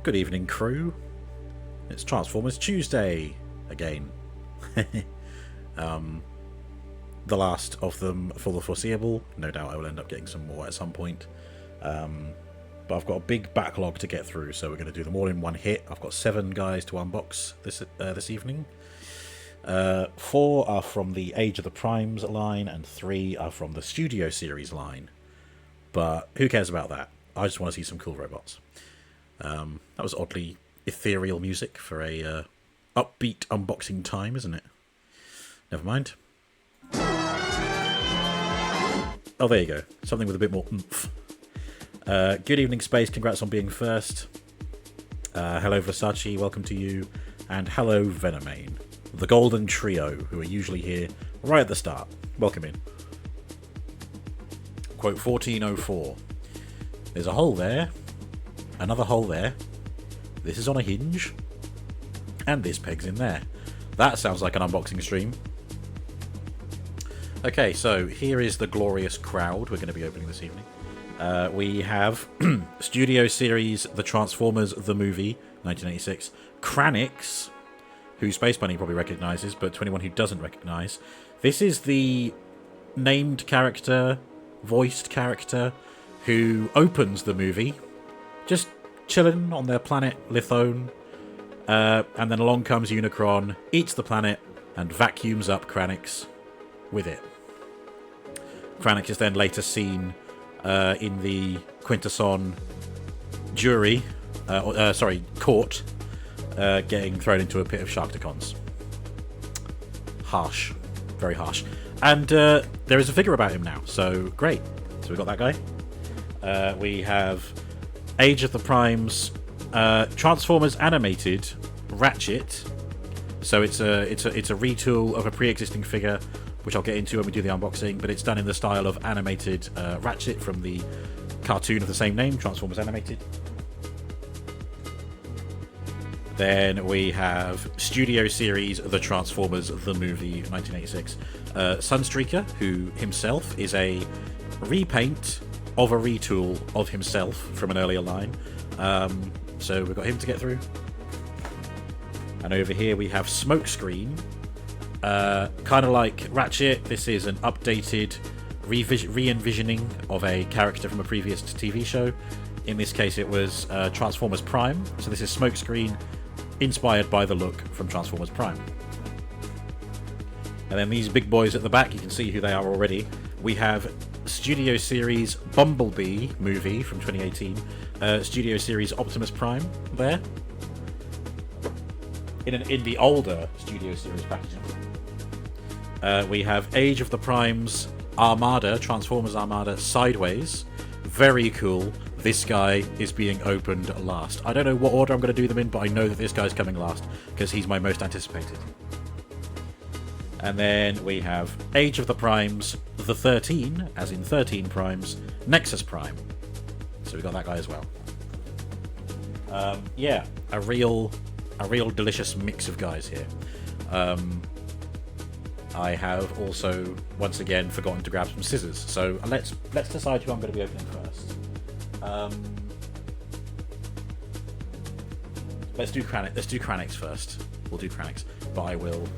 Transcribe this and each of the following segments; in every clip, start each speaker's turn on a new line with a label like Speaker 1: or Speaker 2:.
Speaker 1: Good evening, crew. It's Transformers Tuesday again. The last of them for the foreseeable. No doubt I will end up getting some more at some point. But I've got a big backlog to get through, so we're going to do them all in one hit. I've got 7 guys to unbox this evening. 4 are from the Age of the Primes line, and 3 are from the Studio Series line. But who cares about that? I just want to see some cool robots. That was oddly ethereal music for a upbeat unboxing time, isn't it? Never mind. Oh, there you go. Something with a bit more oomph. Good evening, Space. Congrats on being first. Hello, Versace. Welcome to you. And hello, Venomane. The Golden Trio, who are usually here right at the start. Welcome in. Quote 1404. There's a hole there. Another hole there. This is on a hinge. And this peg's in there. That sounds like an unboxing stream. Okay, so here is the glorious crowd we're going to be opening this evening. We have Studio Series The Transformers The Movie, 1986. Kranix, who Space Bunny probably recognises, but to anyone who doesn't recognise, this is the named character, voiced character, who opens the movie, just chilling on their planet Lithone, and then along comes Unicron, eats the planet, and vacuums up Kranix with it. Kranix is then later seen in the Quintesson court, getting thrown into a pit of Sharkticons. Harsh. Very harsh. And there is a figure about him now, so great. So we got that guy. We have Age of the Primes, Transformers animated Ratchet. So it's a retool of a pre-existing figure, which I'll get into when we do the unboxing, but it's done in the style of animated Ratchet from the cartoon of the same name, Transformers Animated. Then we have Studio Series The Transformers The Movie, 1986. Sunstreaker, who himself is a repaint of a retool of himself from an earlier line. So we've got him to get through. And over here we have Smokescreen. Kind of like Ratchet, this is an updated re-envisioning of a character from a previous TV show. In this case it was Transformers Prime. So this is Smokescreen, inspired by the look from Transformers Prime. And then these big boys at the back, you can see who they are already. We have Studio Series Bumblebee movie from 2018. Studio Series Optimus Prime there. In the older Studio Series packaging. We have Age of the Primes Armada, Transformers Armada Sideways. Very cool. This guy is being opened last. I don't know what order I'm going to do them in, but I know that this guy's coming last because he's my most anticipated. And then we have Age of the Primes, the 13, as in 13 Primes, Nexus Prime. So we got that guy as well. Yeah, a real delicious mix of guys here. I have also once again forgotten to grab some scissors. So let's decide who I'm going to be opening first. Let's do Kranix first. We'll do Kranix, but I will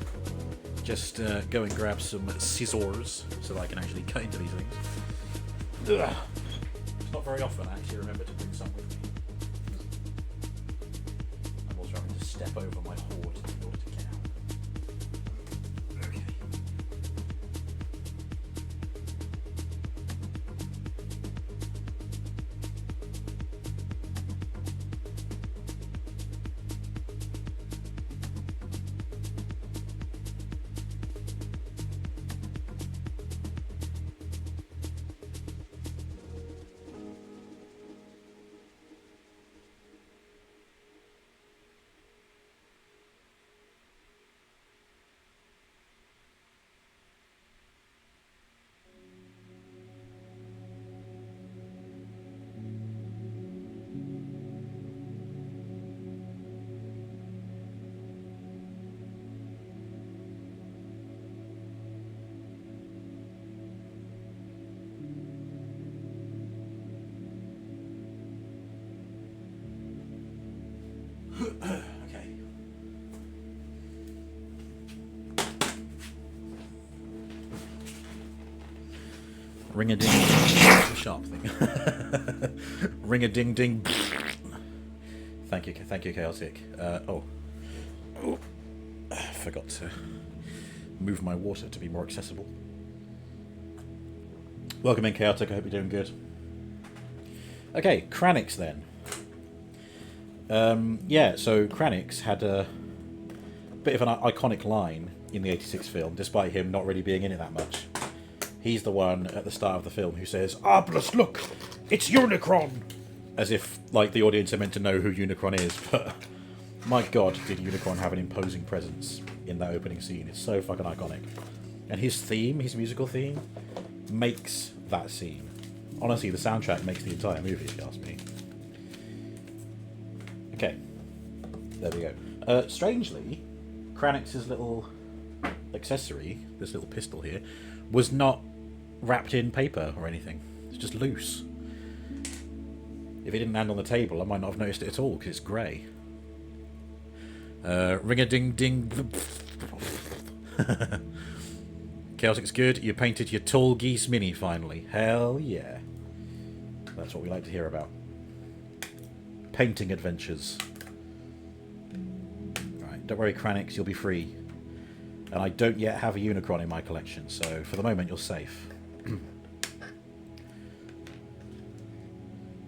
Speaker 1: just go and grab some scissors so that I can actually cut into these things. Ugh. It's not very often I actually remember to bring some with me. I'm also having to step over my hoard in order to get out. Okay. Ring a ding. That's a sharp thing. Ring a ding ding. Thank you, Chaotic. Forgot to move my water to be more accessible. Welcome in, Chaotic. I hope you're doing good. Okay, Kranix then. Yeah, so Kranix had a bit of an iconic line in the 86 film, despite him not really being in it that much. He's the one at the start of the film who says, "Arblus, look! It's Unicron!" As if, like, the audience are meant to know who Unicron is, but my god, did Unicron have an imposing presence in that opening scene. It's so fucking iconic. And his theme, his musical theme, makes that scene. Honestly, the soundtrack makes the entire movie, if you ask me. Okay. There we go. Strangely, Kranix's little accessory, this little pistol here, was not wrapped in paper or anything. It's just loose. If it didn't land on the table, I might not have noticed it at all, because it's grey. Ring-a-ding-ding. Chaotic's good. You painted your Tall Geese Mini, finally. Hell yeah. That's what we like to hear about. Painting adventures. Right, don't worry, Kranix, you'll be free. And I don't yet have a Unicron in my collection, so for the moment you're safe.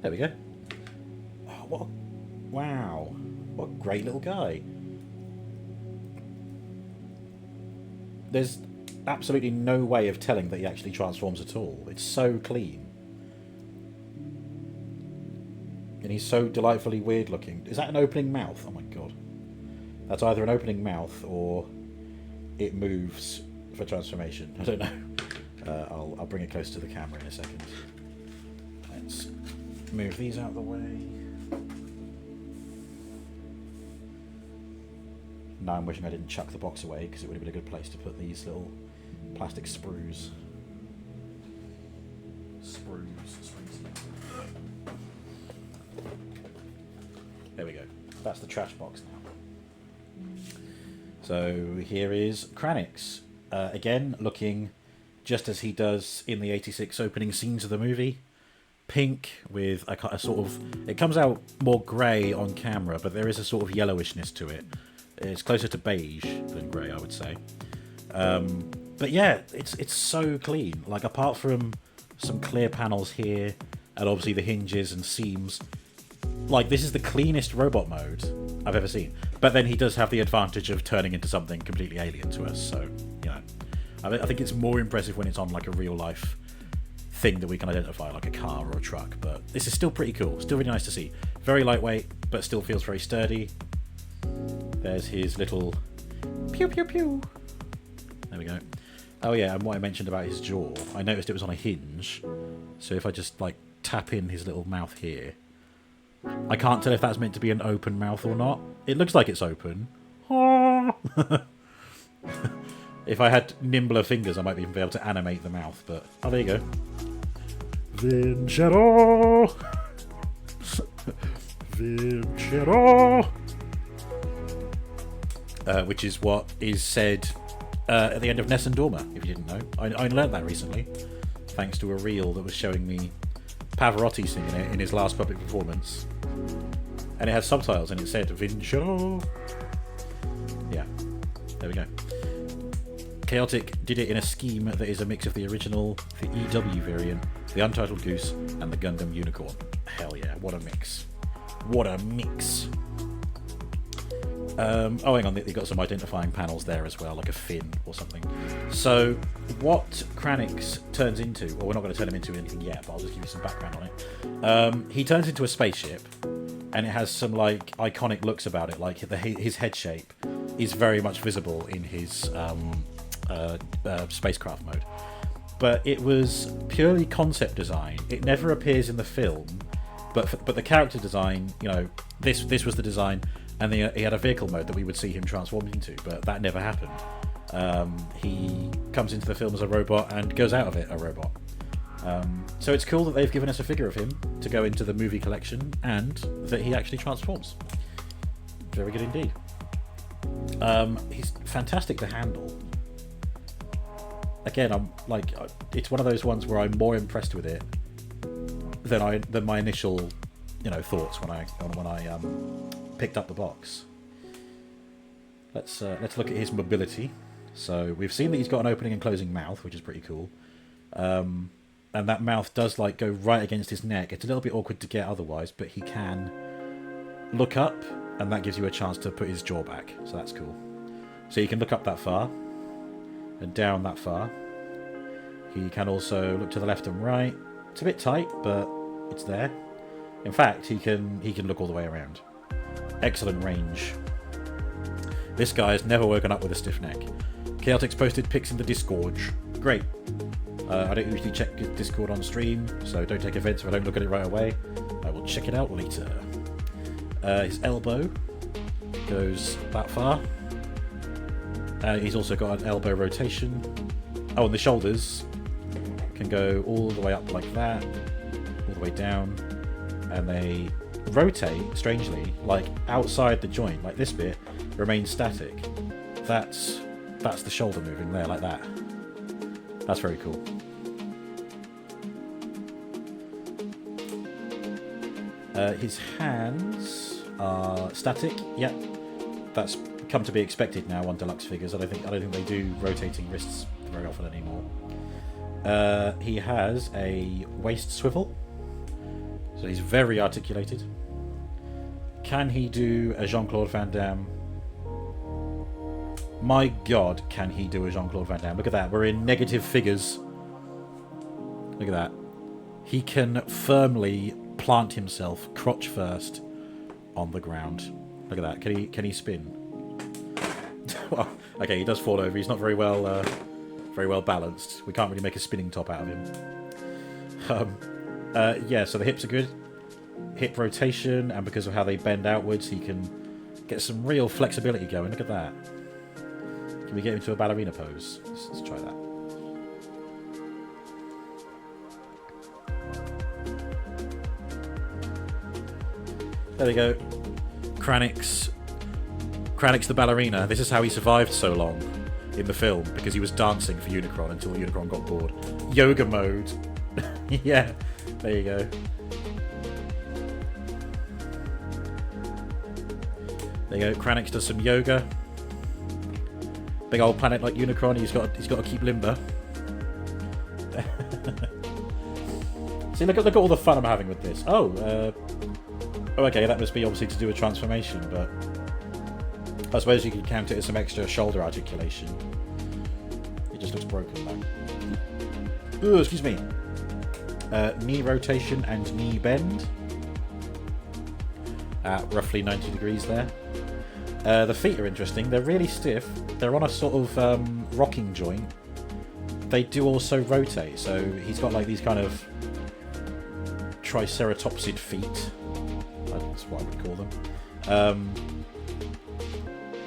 Speaker 1: There we go. Oh, what a, wow. What a great little guy. There's absolutely no way of telling that he actually transforms at all. It's so clean. And he's so delightfully weird looking. Is that an opening mouth? Oh my god. That's either an opening mouth or it moves for transformation. I don't know. I'll bring it close to the camera in a second. Let's move these out of the way. Now I'm wishing I didn't chuck the box away, because it would have been a good place to put these little plastic sprues. There we go. That's the trash box now. So here is Kranix. Again, looking just as he does in the 86 opening scenes of the movie. Pink with a sort of... It comes out more grey on camera, but there is a sort of yellowishness to it. It's closer to beige than grey, I would say. But yeah, it's so clean. Like, apart from some clear panels here, and obviously the hinges and seams, like, this is the cleanest robot mode I've ever seen. But then he does have the advantage of turning into something completely alien to us, so, you know. I think it's more impressive when it's on, like, a real-life thing that we can identify, like a car or a truck. But this is still pretty cool. Still really nice to see. Very lightweight, but still feels very sturdy. There's his little pew pew pew. There we go. Oh yeah, and what I mentioned about his jaw, I noticed it was on a hinge. So if I just like tap in his little mouth here, I can't tell if that's meant to be an open mouth or not. It looks like it's open. If I had nimbler fingers, I might even be able to animate the mouth, but... Oh, there you go. Vincero! Vincero! Which is what is said at the end of Ness and Dorma, if you didn't know. I learned that recently, thanks to a reel that was showing me Pavarotti singing it in his last public performance. And it had subtitles, and it said, Vincero! Yeah, there we go. Chaotic did it in a scheme that is a mix of the original, the EW variant, the Untitled Goose, and the Gundam Unicorn. Hell yeah, what a mix. What a mix. Oh, hang on, they got some identifying panels there as well, like a fin or something. So, what Kranix turns into, well, we're not going to turn him into anything yet, but I'll just give you some background on it. He turns into a spaceship, and it has some, like, iconic looks about it, like his head shape is very much visible in his spacecraft mode. But it was purely concept design. It never appears in the film, but the character design, you know, this was the design, and he had a vehicle mode that we would see him transform into, but that never happened. He comes into the film as a robot and goes out of it a robot. So it's cool that they've given us a figure of him to go into the movie collection, and that he actually transforms. Very good indeed. He's fantastic to handle. again, I'm like, it's one of those ones where I'm more impressed with it than my initial, thoughts when I picked up the box. Let's look at his mobility. So we've seen that he's got an opening and closing mouth, which is pretty cool. And that mouth does like go right against his neck. It's a little bit awkward to get otherwise, but he can look up, and that gives you a chance to put his jaw back. So that's cool. So you can look up that far and down that far. He can also look to the left and right. It's a bit tight, but it's there. In fact, he can look all the way around. Excellent range. This guy has never woken up with a stiff neck. Chaotix posted pics in the Discord. Great. I don't usually check Discord on stream, so don't take offense if I don't look at it right away. I will check it out later. His elbow goes that far. He's also got an elbow rotation. Oh, and the shoulders can go all the way up like that, all the way down, and they rotate, strangely, like outside the joint, like this bit remains static. That's the shoulder moving there, like that. That's very cool. His hands are static. Yep, that's come to be expected now on deluxe figures. I don't think they do rotating wrists very often anymore. He has a waist swivel, so he's very articulated. Can he do a Jean-Claude Van Damme? My God, can he do a Jean-Claude Van Damme? Look at that. We're in negative figures. Look at that. He can firmly plant himself crotch first on the ground. Look at that. Can he spin? Well, okay, he does fall over. He's not very well balanced. We can't really make a spinning top out of him. Yeah, so the hips are good. Hip rotation, and because of how they bend outwards, he can get some real flexibility going. Look at that. Can we get him to a ballerina pose? Let's try that. There we go. Kranix the ballerina. This is how he survived so long in the film, because he was dancing for Unicron until Unicron got bored. Yoga mode. Yeah, there you go. There you go. Kranix does some yoga. Big old planet like Unicron. He's got to keep limber. See, look at all the fun I'm having with this. Oh, okay. That must be obviously to do with transformation, but I suppose you could count it as some extra shoulder articulation. It just looks broken though. Ooh, excuse me. Knee rotation and knee bend at roughly 90 degrees there. The feet are interesting. They're really stiff. They're on a sort of rocking joint. They do also rotate, so he's got like these kind of triceratopsid feet. That's what I would call them.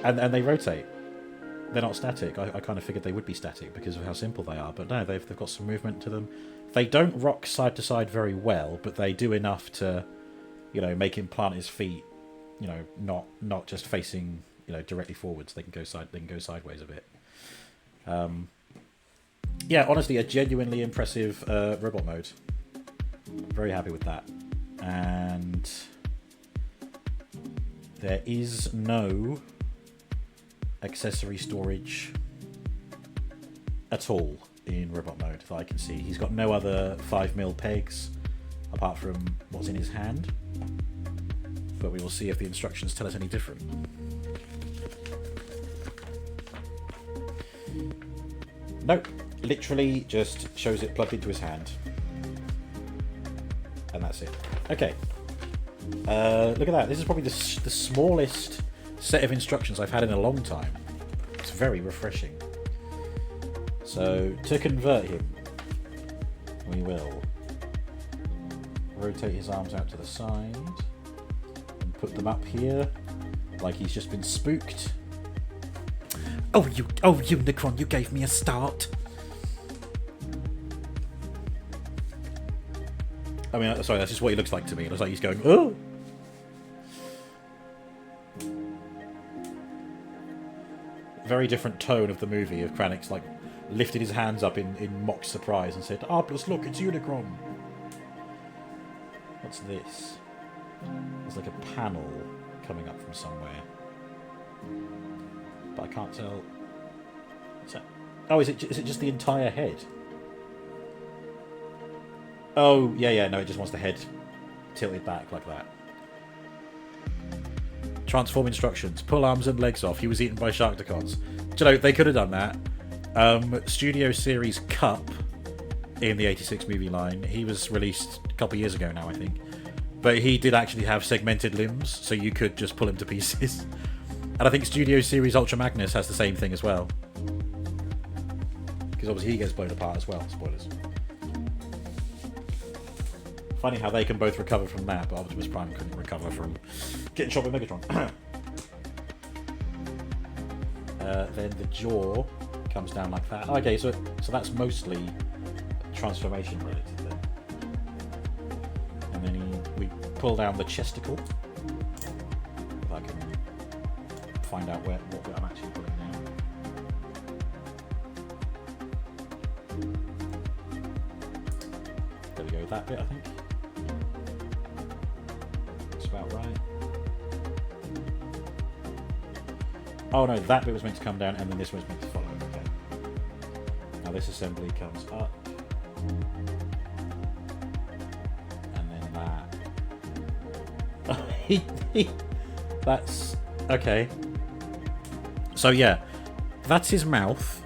Speaker 1: And they rotate. They're not static. I kind of figured they would be static because of how simple they are, but no, they've got some movement to them. They don't rock side to side very well, but they do enough to, make him plant his feet, not just facing, directly forwards. They can go sideways a bit. Yeah, honestly, a genuinely impressive robot mode. Very happy with that. And there is no accessory storage at all in robot mode that I can see. He's got no other 5mm pegs apart from what's in his hand, but we will see if the instructions tell us any different. Nope, literally just shows it plugged into his hand, and that's it. Okay, look at that. This is probably the smallest set of instructions I've had in a long time. It's very refreshing. So to convert him, we will rotate his arms out to the side and put them up here like he's just been spooked. Oh, Unicron, you gave me a start. I mean, sorry, that's just what he looks like to me. It looks like he's going, oh! Very different tone of the movie, of Kranix, like, lifted his hands up in mock surprise and said, "Optimus, look, it's Unicron." What's this? There's like a panel coming up from somewhere, but I can't tell. What's that? Oh, is it just the entire head? Oh, yeah, no, it just wants the head tilted back like that. Transform instructions. Pull arms and legs off. He was eaten by Sharkticons. Do you know, they could have done that. Studio Series Cup in the 86 movie line, he was released a couple of years ago now, I think. But he did actually have segmented limbs, so you could just pull him to pieces. And I think Studio Series Ultra Magnus has the same thing as well. Because obviously he gets blown apart as well. Spoilers. Funny how they can both recover from that, but Optimus Prime couldn't recover from getting shot by Megatron. Then the jaw comes down like that. Okay, so that's mostly transformation related then. And then we pull down the chesticle. If I can find out what I'm actually pulling down. There we go, that bit I think. About right. Oh no, that bit was meant to come down and then this was meant to follow. Okay. Now this assembly comes up. And then that. That's okay. So yeah, that's his mouth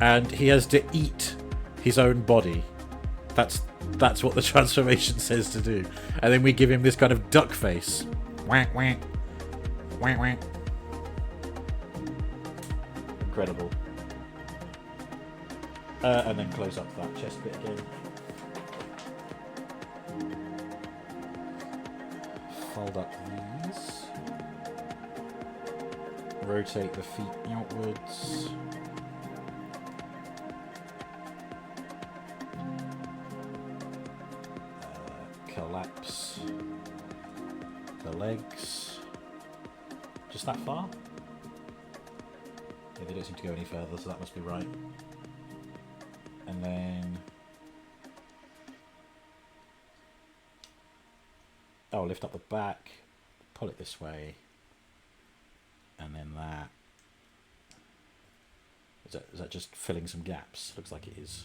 Speaker 1: and he has to eat his own body. That's what the transformation says to do. And then we give him this kind of duck face. Whack, whack. Whack, whack. Incredible. And then close up that chest bit again. Fold up these. Rotate the feet outwards. Collapse the legs. Just that far? Yeah, they don't seem to go any further, so that must be right. And then... oh, lift up the back, pull it this way, and then that. Is that just filling some gaps? Looks like it is.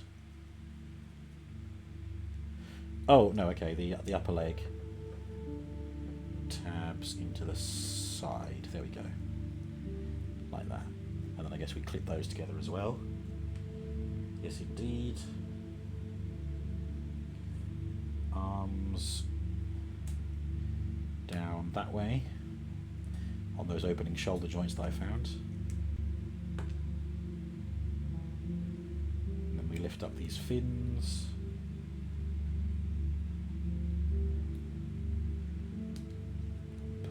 Speaker 1: Oh, no, okay, the upper leg tabs into the side. There we go. Like that. And then I guess we clip those together as well. Yes, indeed. Arms down that way on those opening shoulder joints that I found. And then we lift up these fins.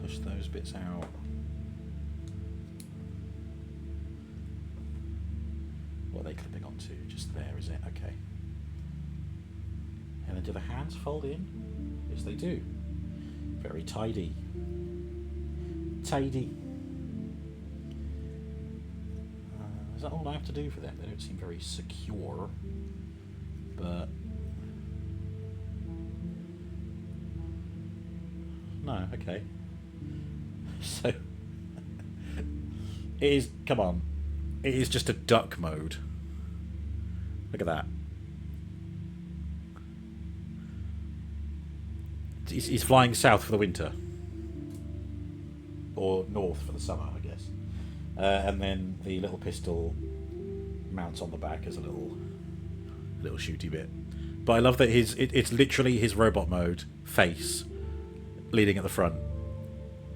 Speaker 1: Push those bits out. What are they clipping onto? Just there, is it? Okay. And then do the hands fold in? Yes, they do. Very tidy. Tidy. Is that all I have to do for them? They don't seem very secure. But... no, okay. So, it is, come on, it is just a duck mode. Look at that. He's flying south for the winter. Or north for the summer, I guess. And then the little pistol mounts on the back as a little shooty bit. But I love that it's literally his robot mode face leading at the front.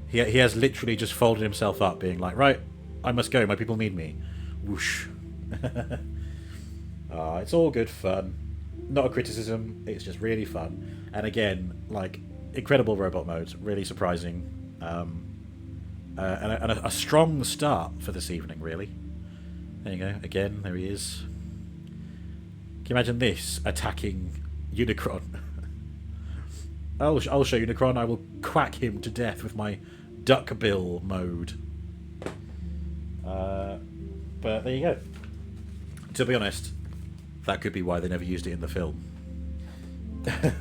Speaker 1: He has literally just folded himself up, being like, right, I must go, my people need me. Whoosh. It's all good fun. Not a criticism, it's just really fun. And again, like, incredible robot mode, really surprising. And a strong start for this evening, really. There you go, again, there he is. Can you imagine this attacking Unicron? I'll show Unicron, I will quack him to death with my duck bill mode. But there you go. To be honest, that could be why they never used it in the film.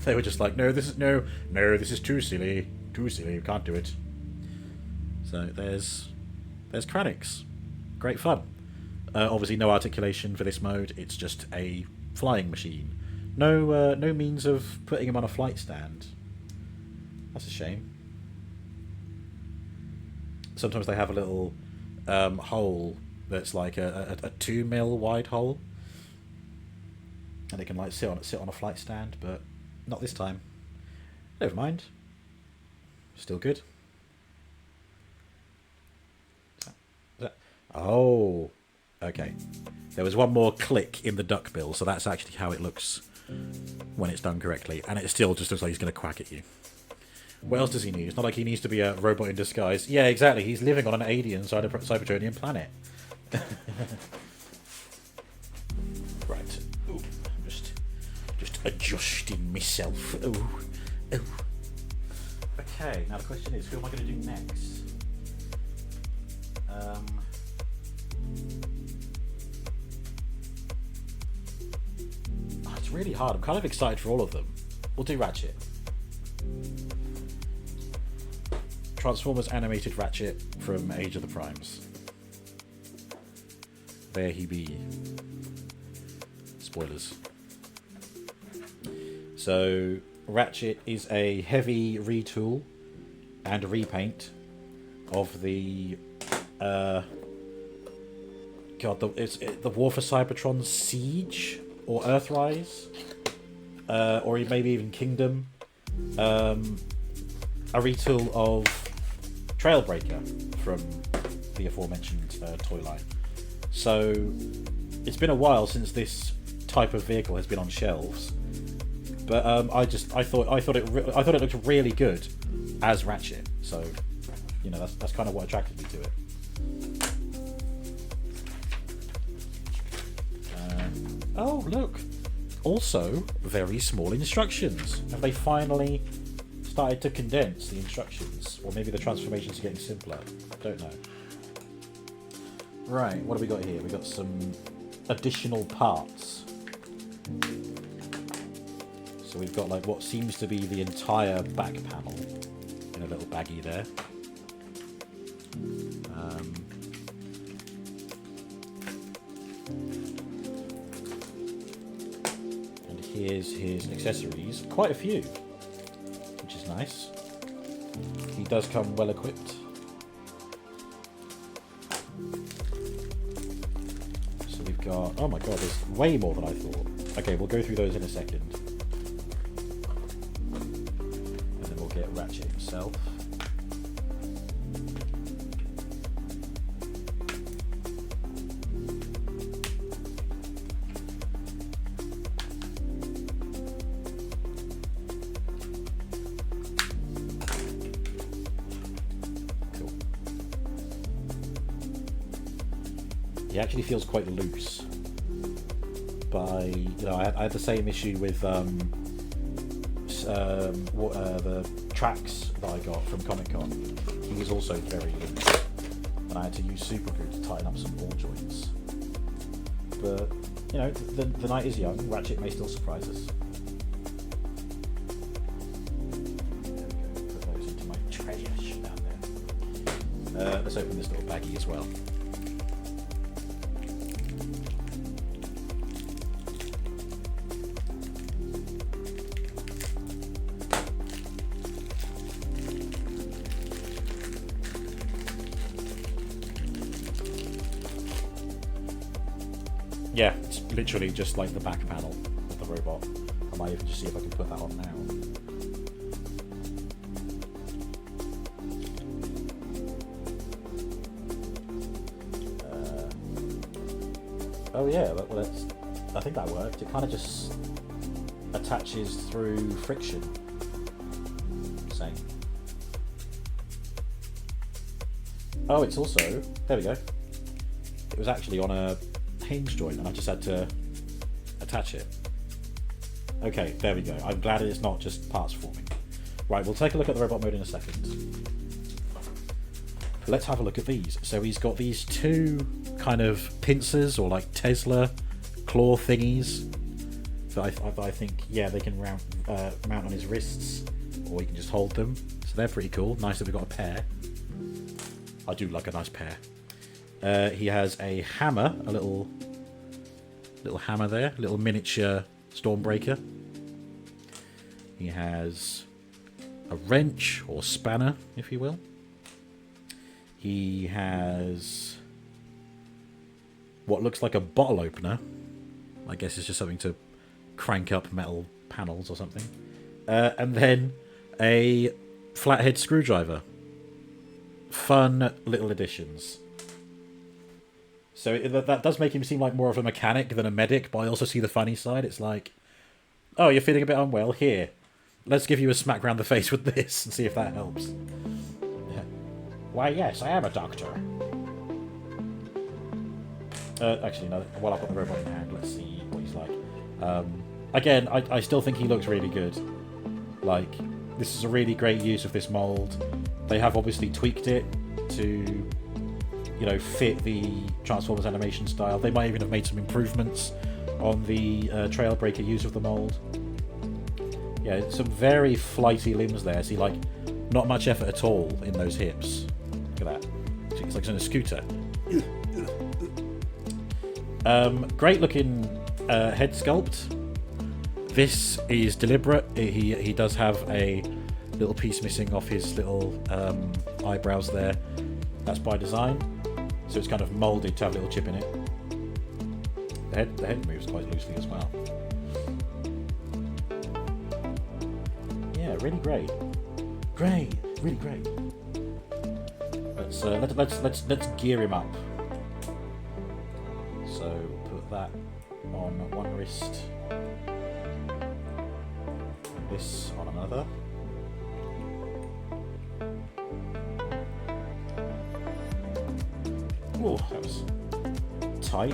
Speaker 1: They were just like, no, this is too silly, we can't do it. So there's Kranix. Great fun. Obviously no articulation for this mode, it's just a flying machine. No means of putting him on a flight stand. That's a shame. Sometimes they have a little hole that's like a 2 mil wide hole, and they can like sit on a flight stand, but not this time. Never mind. Still good. Oh, okay. There was one more click in the duckbill, so that's actually how it looks when it's done correctly, and it still just looks like he's going to quack at you. What else does he need? It's not like he needs to be a robot in disguise. Yeah, exactly. He's living on an alien Cybertronian planet. Right. Ooh, I'm just adjusting myself. Ooh. Okay, now the question is, who am I going to do next? It's really hard. I'm kind of excited for all of them. We'll do Ratchet. Transformers animated Ratchet from Age of the Primes. There he be. Spoilers. So, Ratchet is a heavy retool and repaint of the the War for Cybertron Siege or Earthrise, or maybe even Kingdom. A retool of Trailbreaker from the aforementioned toy line. So it's been a while since this type of vehicle has been on shelves, but I thought it looked really good as Ratchet. So you know, that's kind of what attracted me to it. Oh look! Also, very small instructions. Have they finally started to condense the instructions? Or maybe the transformations are getting simpler? Don't know. Right, what have we got here? We've got some additional parts. So we've got like what seems to be the entire back panel in a little baggie there. And here's his accessories. Quite a few, which is nice. He does come well equipped. So we've got... oh my god, there's way more than I thought. Okay, we'll go through those in a second. And then we'll get Ratchet himself. He actually feels quite loose, but I had the same issue with the tracks that I got from Comic-Con. He was also very loose, and I had to use super glue to tighten up some ball joints. But you know, the night is young. Ratchet may still surprise us. There we go. Put those into my trash down there. Let's open this little baggie as well. Yeah, it's literally just like the back panel of the robot. I might even just see if I can put that on now. Oh yeah, well, I think that worked. It kind of just attaches through friction. Same. Oh, it's also... there we go. It was actually on a hinge joint and I just had to attach it. Okay, there we go. I'm glad it's not just parts forming. Right, we'll take a look at the robot mode in a second. Let's have a look at these. So he's got these two kind of pincers or like Tesla claw thingies that I think, yeah, they can mount on his wrists, or he can just hold them. So they're pretty cool. Nice that we've got a pair. I do like a nice pair. He has a hammer, a little hammer there, little miniature Stormbreaker. He has a wrench, or spanner, if you will. He has what looks like a bottle opener. I guess it's just something to crank up metal panels or something. And then a flathead screwdriver. Fun little additions. So that does make him seem like more of a mechanic than a medic, but I also see the funny side. It's like, oh, you're feeling a bit unwell? Here, let's give you a smack round the face with this and see if that helps. Yeah. Why, yes, I am a doctor. Actually, no, while I've got the robot in hand, let's see what he's like. Again, I still think he looks really good. Like, this is a really great use of this mould. They have obviously tweaked it to, you know, fit the Transformers animation style. They might even have made some improvements on the Trailbreaker use of the mould. Yeah, some very flighty limbs there. See, like, not much effort at all in those hips. Look at that. It's like it's on a scooter. Great looking head sculpt. This is deliberate. He does have a little piece missing off his little eyebrows there. That's by design. So it's kind of moulded to have a little chip in it. The head moves quite loosely as well. Yeah, really great. Great, really great. Let's gear him up. So put that on one wrist. And this on another. Oh, that was tight.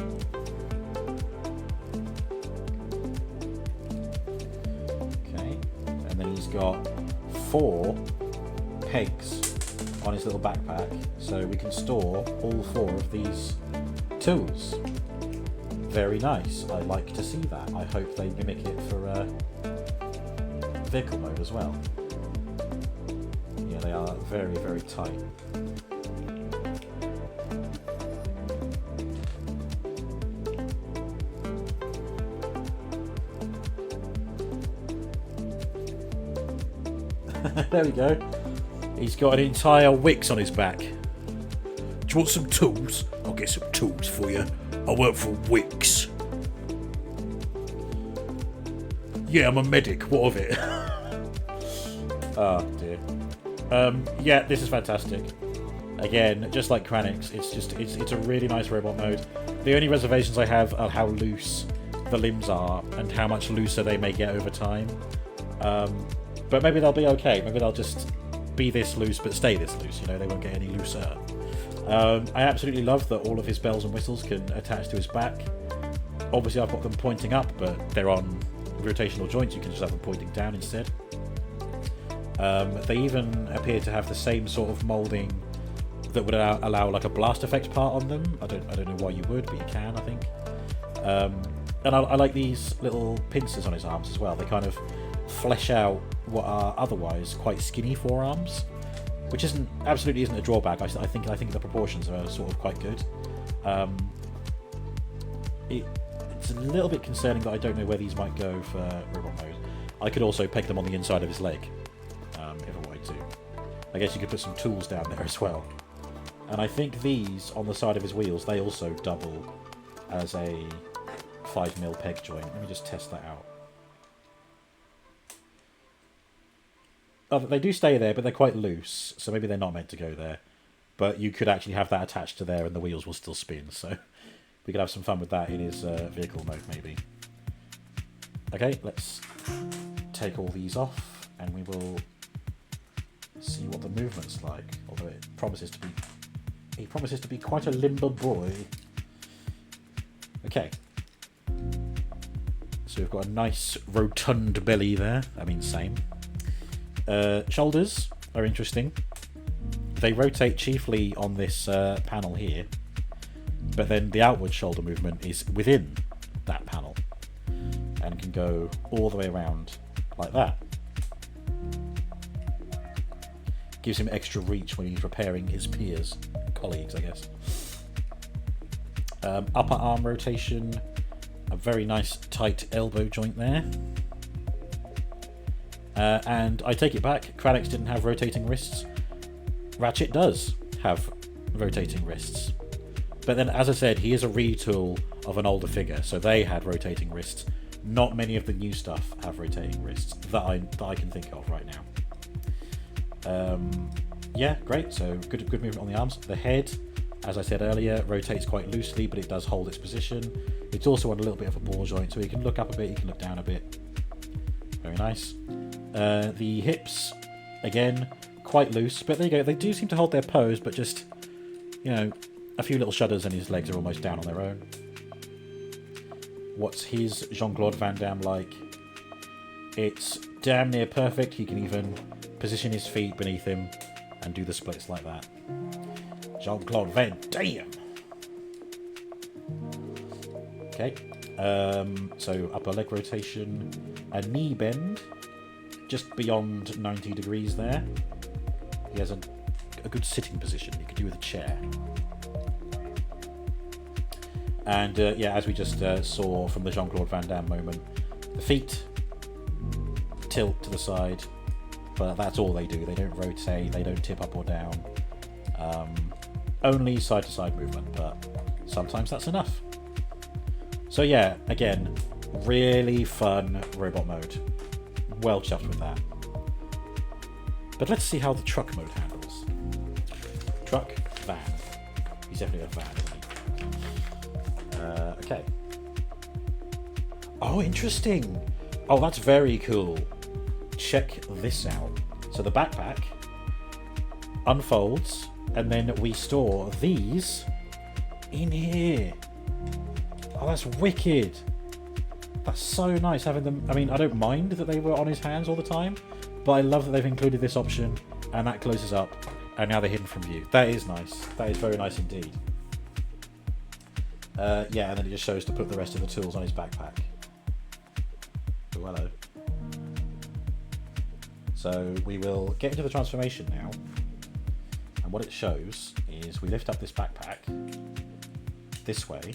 Speaker 1: Okay, and then he's got 4 pegs on his little backpack, so we can store all 4 of these tools. Very nice. I like to see that. I hope they mimic it for vehicle mode as well. Yeah, they are very, very tight. There we go. He's got an entire Wix on his back. Do you want some tools? I'll get some tools for you. I work for Wix. Yeah, I'm a medic. What of it? Oh dear. Yeah, this is fantastic. Again, just like Kranix, it's a really nice robot mode. The only reservations I have are how loose the limbs are and how much looser they may get over time. But maybe they'll be okay. Maybe they'll just be this loose but stay this loose, you know, they won't get any looser. I absolutely love that all of his bells and whistles can attach to his back. Obviously I've got them pointing up, but they're on rotational joints, you can just have them pointing down instead. They even appear to have the same sort of moulding that would allow like a blast effect part on them. I don't know why you would, but you can, I think. And I like these little pincers on his arms as well. They kind of flesh out what are otherwise quite skinny forearms, which absolutely isn't a drawback. I think the proportions are sort of quite good. It's a little bit concerning that I don't know where these might go for robot mode. I could also peg them on the inside of his leg, if I wanted to. I guess you could put some tools down there as well. And I think these on the side of his wheels, they also double as a 5mm peg joint. Let me just test that out. Oh, they do stay there, but they're quite loose, so maybe they're not meant to go there. But you could actually have that attached to there and the wheels will still spin, so we could have some fun with that in his vehicle mode, maybe. Okay, let's take all these off, and we will see what the movement's like, although it promises to be... He promises to be quite a limber boy. Okay. So we've got a nice rotund belly there. I mean, same. Shoulders are interesting. They rotate chiefly on this panel here, but then the outward shoulder movement is within that panel, and can go all the way around like that. Gives him extra reach when he's repairing his peers, colleagues, I guess. Upper arm rotation, a very nice tight elbow joint there. And I take it back, Kranix didn't have rotating wrists. Ratchet does have rotating wrists. But then, as I said, he is a retool of an older figure, so they had rotating wrists. Not many of the new stuff have rotating wrists that I can think of right now. Yeah, great. So good movement on the arms. The head, as I said earlier, rotates quite loosely, but it does hold its position. It's also on a little bit of a ball joint, so you can look up a bit, you can look down a bit. Very nice. The hips, again, quite loose, but there you go. They do seem to hold their pose, but just, you know, a few little shudders and his legs are almost down on their own. What's his Jean-Claude Van Damme like? It's damn near perfect. He can even position his feet beneath him and do the splits like that. Jean-Claude Van Damme! Okay. So upper leg rotation, a knee bend, just beyond 90 degrees there. He has a good sitting position. You could do with a chair. And yeah, as we just saw from the Jean-Claude Van Damme moment, the feet tilt to the side, but that's all they do. They don't rotate, they don't tip up or down. Only side-to-side movement, but sometimes that's enough. So yeah, again, really fun robot mode. Well chuffed with that. But let's see how the truck mode handles. Truck, van. He's definitely a van, isn't he? Okay. Oh, interesting. Oh, that's very cool. Check this out. So the backpack unfolds, and then we store these in here. Oh, that's wicked. That's so nice having them. I mean, I don't mind that they were on his hands all the time, but I love that they've included this option, and that closes up, and now they're hidden from view. That is nice. That is very nice indeed. Yeah, and then it just shows to put the rest of the tools on his backpack. Oh, hello. So we will get into the transformation now, and what it shows is we lift up this backpack this way,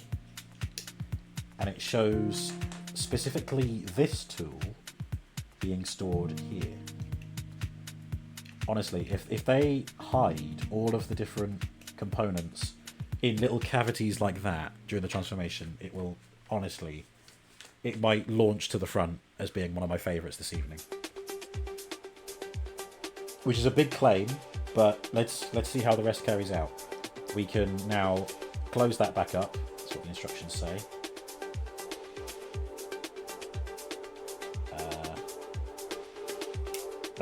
Speaker 1: and it shows specifically this tool being stored here. Honestly, if they hide all of the different components in little cavities like that during the transformation, it will, honestly, it might launch to the front as being one of my favourites this evening. Which is a big claim, but let's see how the rest carries out. We can now close that back up. That's what the instructions say.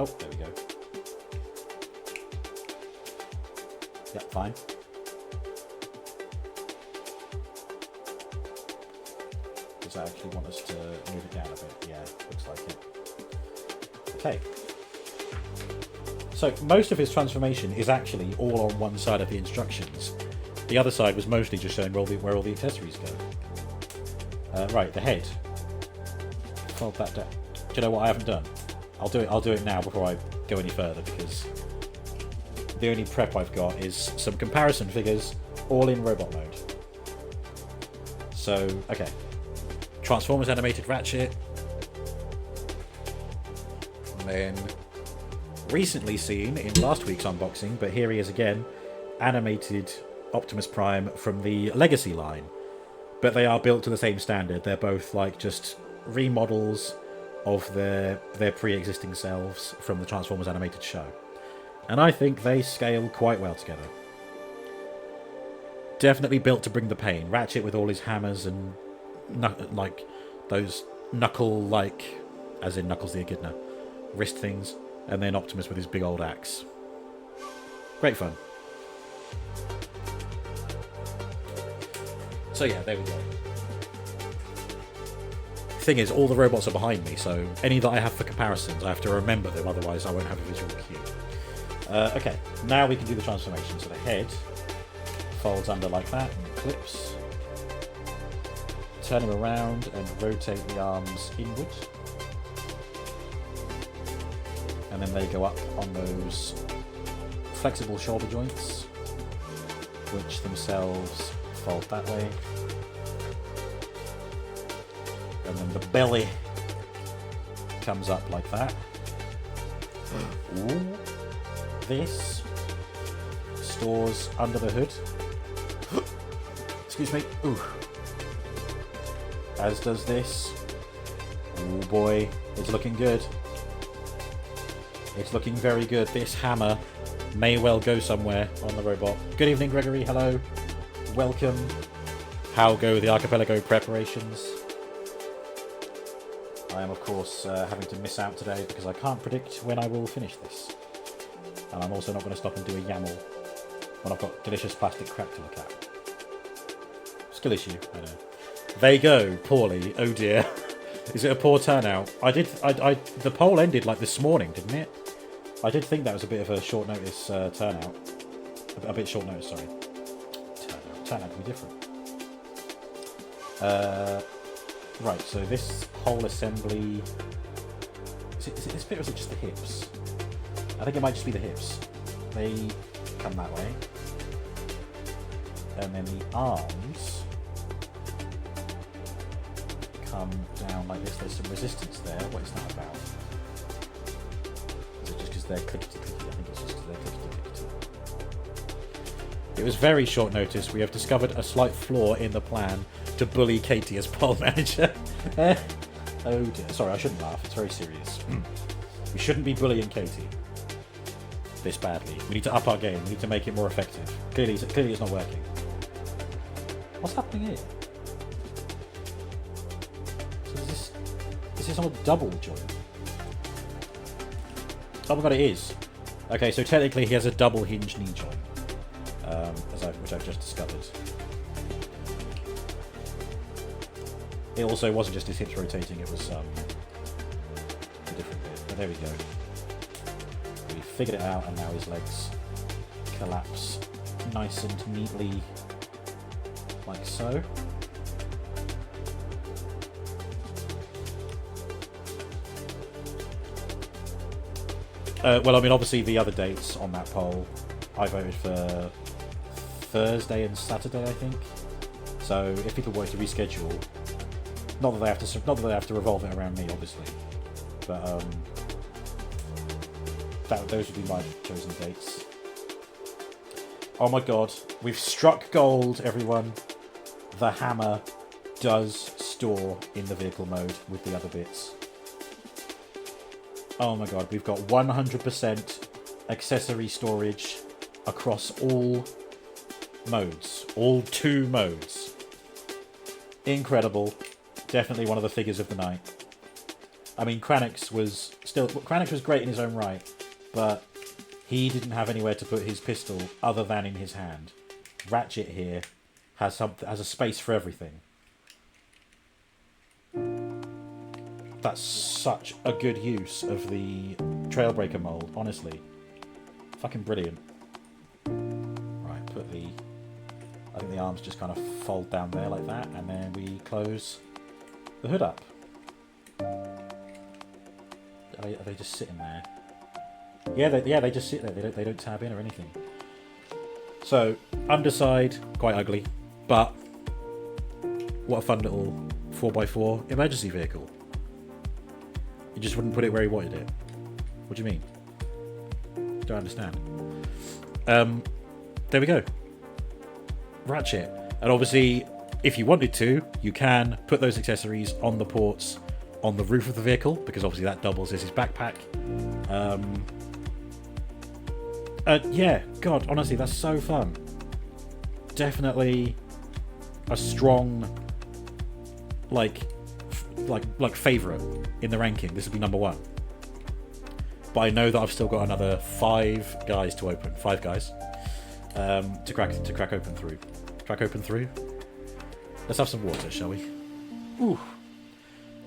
Speaker 1: Oh, there we go. Yep, fine. Does that actually want us to move it down a bit? Yeah, looks like it. Okay. So most of his transformation is actually all on one side of the instructions. The other side was mostly just showing where all the accessories go. Right, the head. Fold that down. Do you know what I haven't done? I'll do it now before I go any further, because the only prep I've got is some comparison figures, all in robot mode. So, okay. Transformers animated Ratchet. And then recently seen in last week's unboxing, but here he is again, animated Optimus Prime from the Legacy line. But they are built to the same standard. They're both like just remodels of their pre-existing selves from the Transformers animated show. And I think they scale quite well together. Definitely built to bring the pain. Ratchet with all his hammers and like those knuckle-like, as in Knuckles the Echidna, wrist things. And then Optimus with his big old axe. Great fun. So yeah, there we go. Thing is, all the robots are behind me, so any that I have for comparisons, I have to remember them, otherwise I won't have a visual cue. Okay, now we can do the transformation. So the head folds under like that and clips. turn him around and rotate the arms inward. And then they go up on those flexible shoulder joints, which themselves fold that way. And then the belly comes up like that. Ooh. This stores under the hood. Excuse me. Ooh. As does this. Oh boy, it's looking good. It's looking very good. This hammer may well go somewhere on the robot. Good evening, Gregory. Hello. Welcome. How go the archipelago preparations? I am, of course, having to miss out today because I can't predict when I will finish this. And I'm also not going to stop and do a YAML when I've got delicious plastic crap to look at. Skill issue, I know. They go poorly. Oh dear. Is it a poor turnout? The poll ended like this morning, didn't it? I did think that was a bit of a short notice turnout. A bit short notice, sorry. Turnout can be different. Right, so this whole assembly... Is it this bit or is it just the hips? I think it might just be the hips. They come that way. And then the arms come down like this. There's some resistance there. What is that about? Is it just because they're clickety-clickety? I think it's just because they're clickety-clickety. It was very short notice. We have discovered a slight flaw in the plan to bully Katie as poll manager. Oh dear. Sorry, I shouldn't laugh. It's very serious. We shouldn't be bullying Katie this badly. We need to up our game. We need to make it more effective. Clearly it's not working. What's happening here? So is this on a double joint? Oh my god, it is. Okay, so technically he has a double hinge knee joint, which I've just discovered. It also wasn't just his hips rotating; it was a different bit. But there we go. We figured it out, and now his legs collapse nice and neatly, like so. Well, I mean, obviously the other dates on that poll, I voted for Thursday and Saturday, I think. So if people were to reschedule, not that they have to revolve it around me, obviously, but those would be my chosen dates. Oh my god, we've struck gold, everyone. The hammer does store in the vehicle mode with the other bits. Oh my god, we've got 100% accessory storage across all modes. All 2 modes. Incredible. Definitely one of the figures of the night. I mean, Kranix was great in his own right, but he didn't have anywhere to put his pistol other than in his hand. Ratchet here has a space for everything. That's such a good use of the Trailbreaker mold, honestly. Fucking brilliant. Right, I think the arms just kind of fold down there like that, and then we close the hood up. Are they just sitting there? Yeah, they just sit there. They don't tab in or anything. So, underside, quite ugly, but what a fun little 4x4 emergency vehicle. You just wouldn't put it where he wanted it. What do you mean? Don't understand. There we go. Ratchet. And obviously, if you wanted to, you can put those accessories on the ports on the roof of the vehicle, because obviously that doubles as his backpack. Yeah, god, honestly, that's so fun. Definitely a strong, like favourite in the ranking. This would be number 1. But I know that I've still got another 5 guys to open. 5 guys to crack open through. Crack open through. Let's have some water, shall we? Ooh.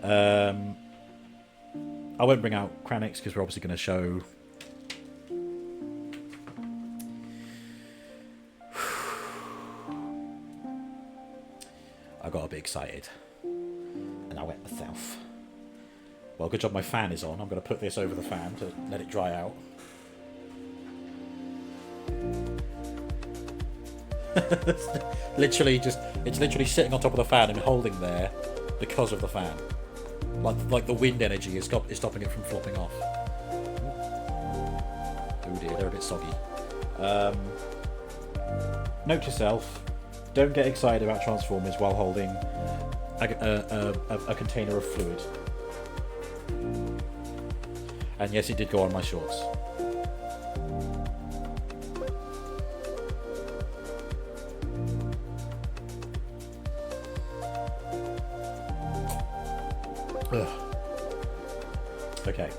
Speaker 1: I won't bring out Kranix because we're obviously going to show. I got a bit excited. I wet myself. Well, good job my fan is on. I'm going to put this over the fan to let it dry out. It's literally sitting on top of the fan and holding there because of the fan. Like the wind energy is stopping it from flopping off. Oh dear, they're a bit soggy. Note to self: don't get excited about Transformers while holding a container of fluid. And yes, it did go on my shorts. Ugh. Okay.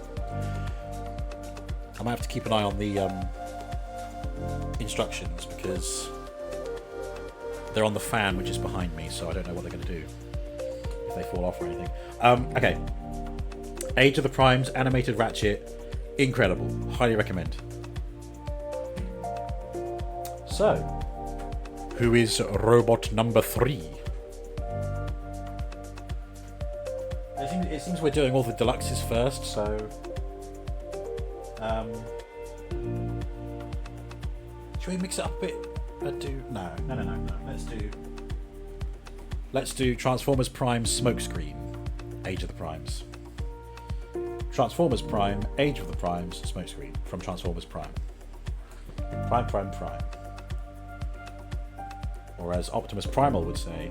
Speaker 1: I might have to keep an eye on the instructions because they're on the fan which is behind me, so I don't know what they're going to do if they fall off or anything. Okay. Age of the Primes, animated Ratchet, incredible. Highly recommend. So, who is robot number 3? It seems we're doing all the deluxes first, so should we mix it up a bit? No. Let's do Transformers Prime Smokescreen, Age of the Primes. Transformers Prime, Age of the Primes, Smokescreen from Transformers Prime. Prime. Or as Optimus Primal would say,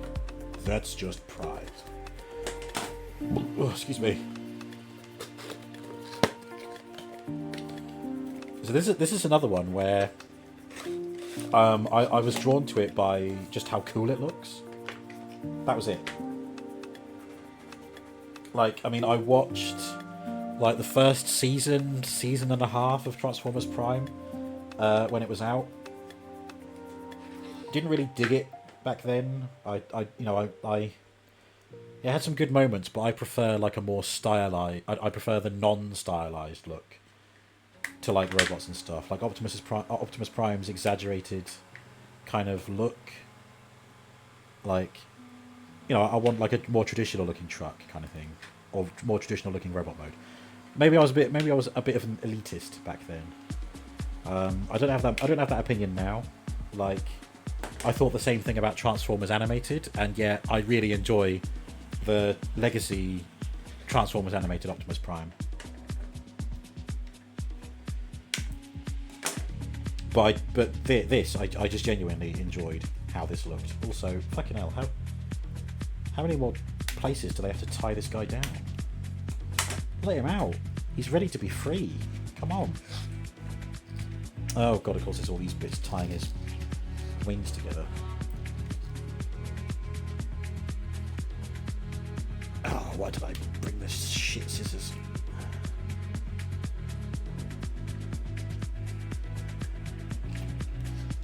Speaker 1: that's just pride. Oh, excuse me. So this is another one where I was drawn to it by just how cool it looks. That was it. Like, I mean, I watched like the first season and a half of Transformers Prime when it was out. Didn't really dig it back then. It had some good moments, but I prefer like a more stylized. I prefer the non-stylized look to like robots and stuff. Like Optimus Prime's exaggerated kind of look. Like, you know, I want like a more traditional looking truck kind of thing, or more traditional looking robot mode. Maybe I was a bit of an elitist back then. I don't have that opinion now. Like, I thought the same thing about Transformers Animated, and yet I really enjoy the legacy Transformers Animated Optimus Prime. But this, I just genuinely enjoyed how this looked. Also, fucking hell, how many more places do they have to tie this guy down? Let him out. He's ready to be free. Come on. Oh god, of course there's all these bits tying his wings together. Oh, why did I bring this shit scissors?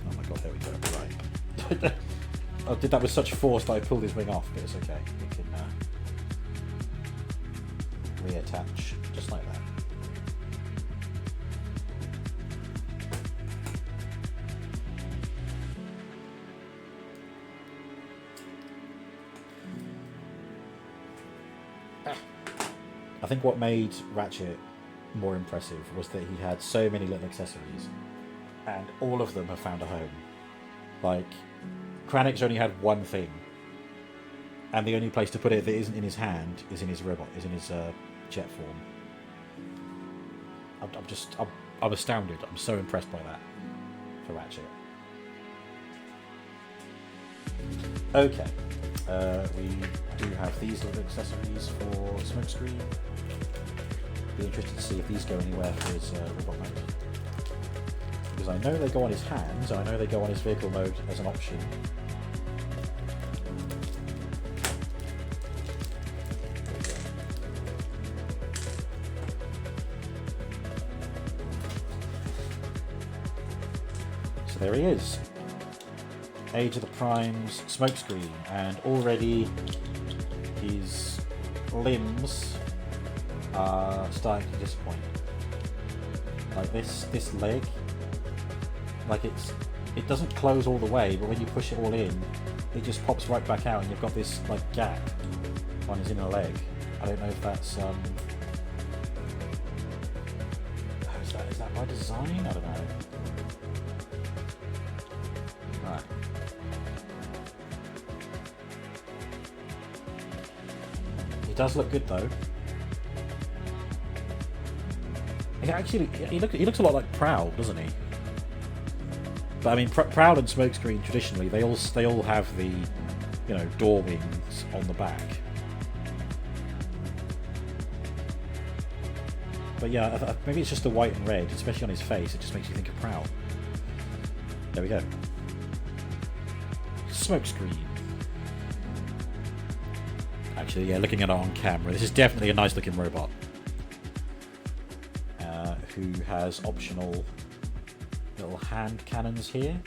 Speaker 1: Oh my god, there we go. Right. I did that with such force that I pulled his wing off, but it's okay. We can reattach just like that. I think what made Ratchet more impressive was that he had so many little accessories, and all of them have found a home. Like, Kranix only had one thing, and the only place to put it that isn't in his hand is in his robot, is in his jet form. I'm astounded. I'm so impressed by that for Ratchet. Okay, we do have these little accessories for Smokescreen. Be interested to see if these go anywhere for his robot mode. Because I know they go on his hands, and I know they go on his vehicle mode as an option. So there he is. Age of the Primes Smokescreen, and already his limbs are starting to disappoint. Like this leg, like it doesn't close all the way, but when you push it all in, it just pops right back out, and you've got this like gap. One is in a leg. I don't know if that's is that by design? I don't know. Right. He does look good though. He looks a lot like Proud, doesn't he? But I mean, Proud and Smokescreen traditionally they all have the, you know, door wings on the back. But yeah, maybe it's just the white and red, especially on his face. It just makes you think of Proud. There we go. Smokescreen. Actually, yeah, looking at it on camera, this is definitely a nice looking robot. Who has optional little hand cannons here.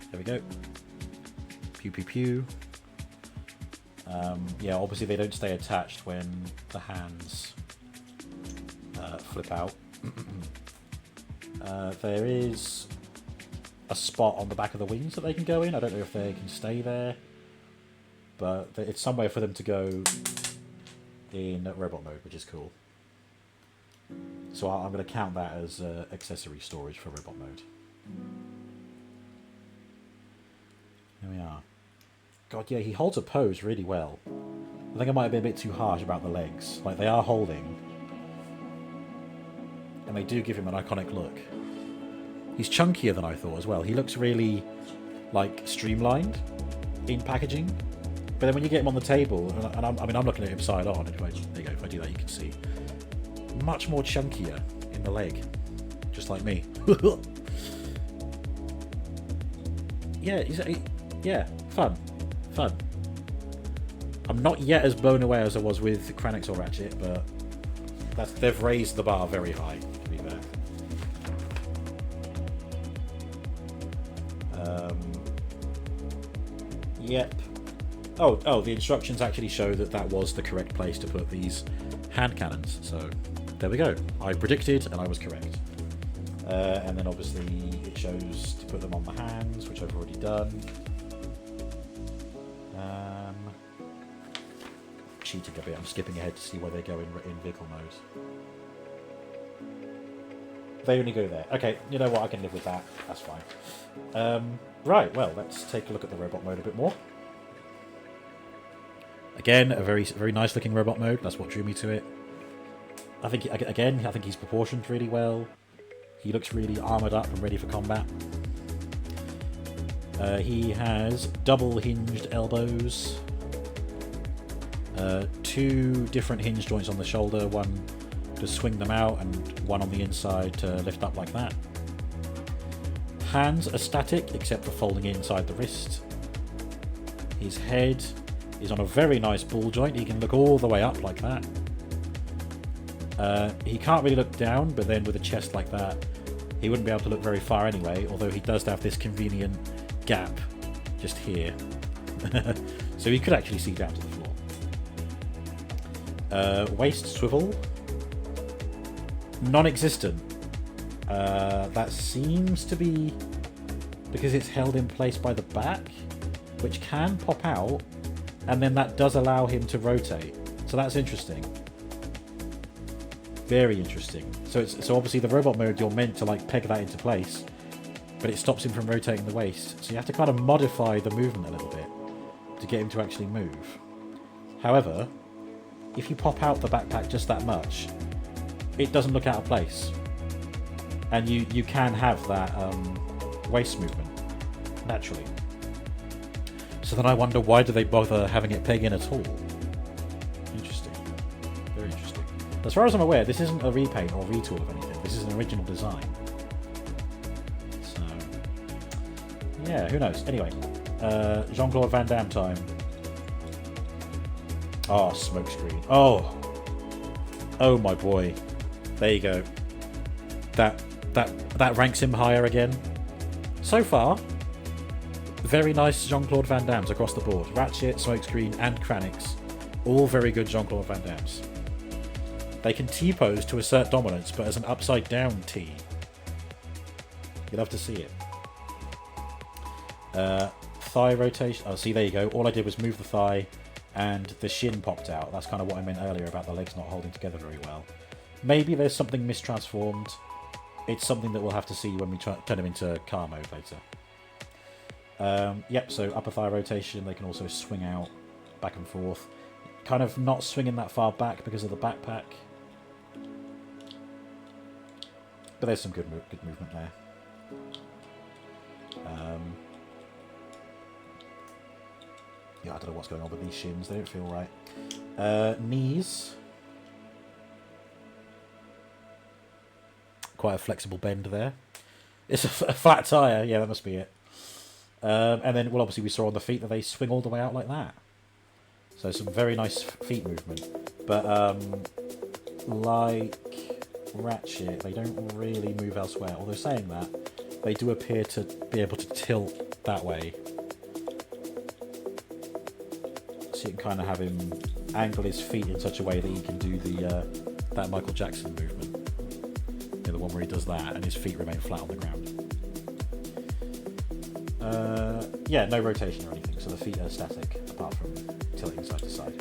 Speaker 1: There we go. Pew pew pew. Yeah, obviously they don't stay attached when the hands flip out. There is a spot on the back of the wings that they can go in. I don't know if they can stay there, but it's somewhere for them to go in robot mode, which is cool. So I'm going to count that as accessory storage for robot mode. There we are. God, yeah, he holds a pose really well. I think I might have been a bit too harsh about the legs. Like, they are holding, and they do give him an iconic look. He's chunkier than I thought as well. He looks really, like, streamlined in packaging. But then when you get him on the table, and I'm looking at him side on, and there you go, if I do that you can see. Much more chunkier in the leg. Just like me. Yeah, fun. I'm not yet as blown away as I was with Kranix or Ratchet, but they've raised the bar very high, to be fair. Yep. Oh, the instructions actually show that was the correct place to put these hand cannons, so there we go. I predicted and I was correct. And then obviously it shows to put them on the hands, which I've already done. Cheating a bit, I'm skipping ahead to see where they go in vehicle mode. They only go there. Okay, you know what, I can live with that, that's fine. Right, well, let's take a look at the robot mode a bit more. Again, a very nice looking robot mode, that's what drew me to it. I think he's proportioned really well. He looks really armoured up and ready for combat. He has double hinged elbows. 2 different hinge joints on the shoulder, one to swing them out and one on the inside to lift up like that. Hands are static except for folding inside the wrist. His head is on a very nice ball joint, he can look all the way up like that. He can't really look down, but then with a chest like that he wouldn't be able to look very far anyway, although he does have this convenient gap just here. So he could actually see down to the floor. Waist swivel, non-existent. That seems to be because it's held in place by the back, which can pop out, and then that does allow him to rotate. So that's interesting. Very interesting. So obviously the robot mode, you're meant to like peg that into place, but it stops him from rotating the waist. So you have to kind of modify the movement a little bit to get him to actually move. However, if you pop out the backpack just that much, it doesn't look out of place. And you can have that waist movement naturally. So then I wonder, why do they bother having it peg in at all? Interesting. Very interesting. As far as I'm aware, this isn't a repaint or retool of anything. This is an original design. So, yeah, who knows? Anyway, Jean-Claude Van Damme time. Oh, Smokescreen. Oh my boy. There you go. That ranks him higher again. So far, very nice Jean-Claude Van Dammes across the board. Ratchet, Smokescreen, and Kranix. All very good Jean-Claude Van Dammes. They can T-pose to assert dominance, but as an upside-down T. You'll have to see it. Thigh rotation. Oh, see, there you go. All I did was move the thigh and the shin popped out. That's kind of what I meant earlier about the legs not holding together very well. Maybe there's something mistransformed. It's something that we'll have to see when we turn them into car mode later. Yep, so upper thigh rotation. They can also swing out back and forth. Kind of not swinging that far back because of the backpack. But there's some good movement there. Yeah, I don't know what's going on with these shins. They don't feel right. Knees. Quite a flexible bend there. It's a flat tyre. Yeah, that must be it. And then, well, obviously we saw on the feet that they swing all the way out like that. So some very nice feet movement. But like Ratchet, they don't really move elsewhere. Although saying that, they do appear to be able to tilt that way. So you can kind of have him angle his feet in such a way that he can do the that Michael Jackson movement. You know, the one where he does that and his feet remain flat on the ground. Yeah, no rotation or anything, so the feet are static, apart from tilting side to side.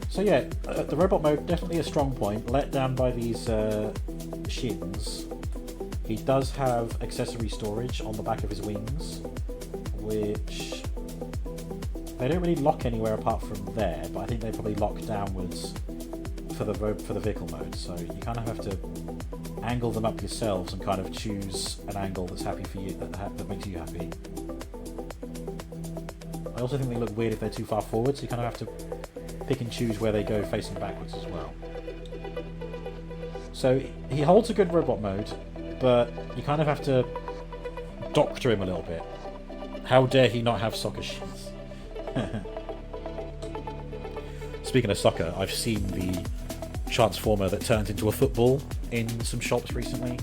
Speaker 1: So yeah, the robot mode, definitely a strong point, let down by these shins. He does have accessory storage on the back of his wings, which they don't really lock anywhere apart from there, but I think they probably lock downwards for the vehicle mode, so you kind of have to angle them up yourselves and kind of choose an angle that's happy for you, that makes you happy. I also think they look weird if they're too far forward, so you kind of have to pick and choose where they go facing backwards as well. So he holds a good robot mode, but you kind of have to doctor him a little bit. How dare he not have soccer shins? Speaking of soccer, I've seen the transformer that turns into a football in some shops recently.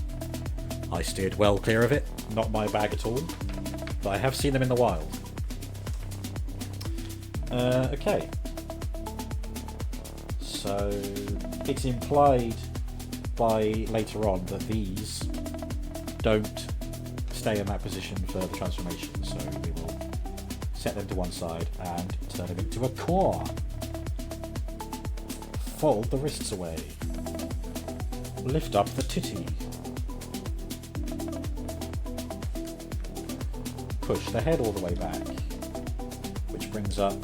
Speaker 1: I steered well clear of it, not my bag at all, but I have seen them in the wild. Okay. So it's implied by later on that these don't stay in that position for the transformation, so we will set them to one side and turn them into a core. Fold the wrists away. Lift up the titty. Push the head all the way back, which brings up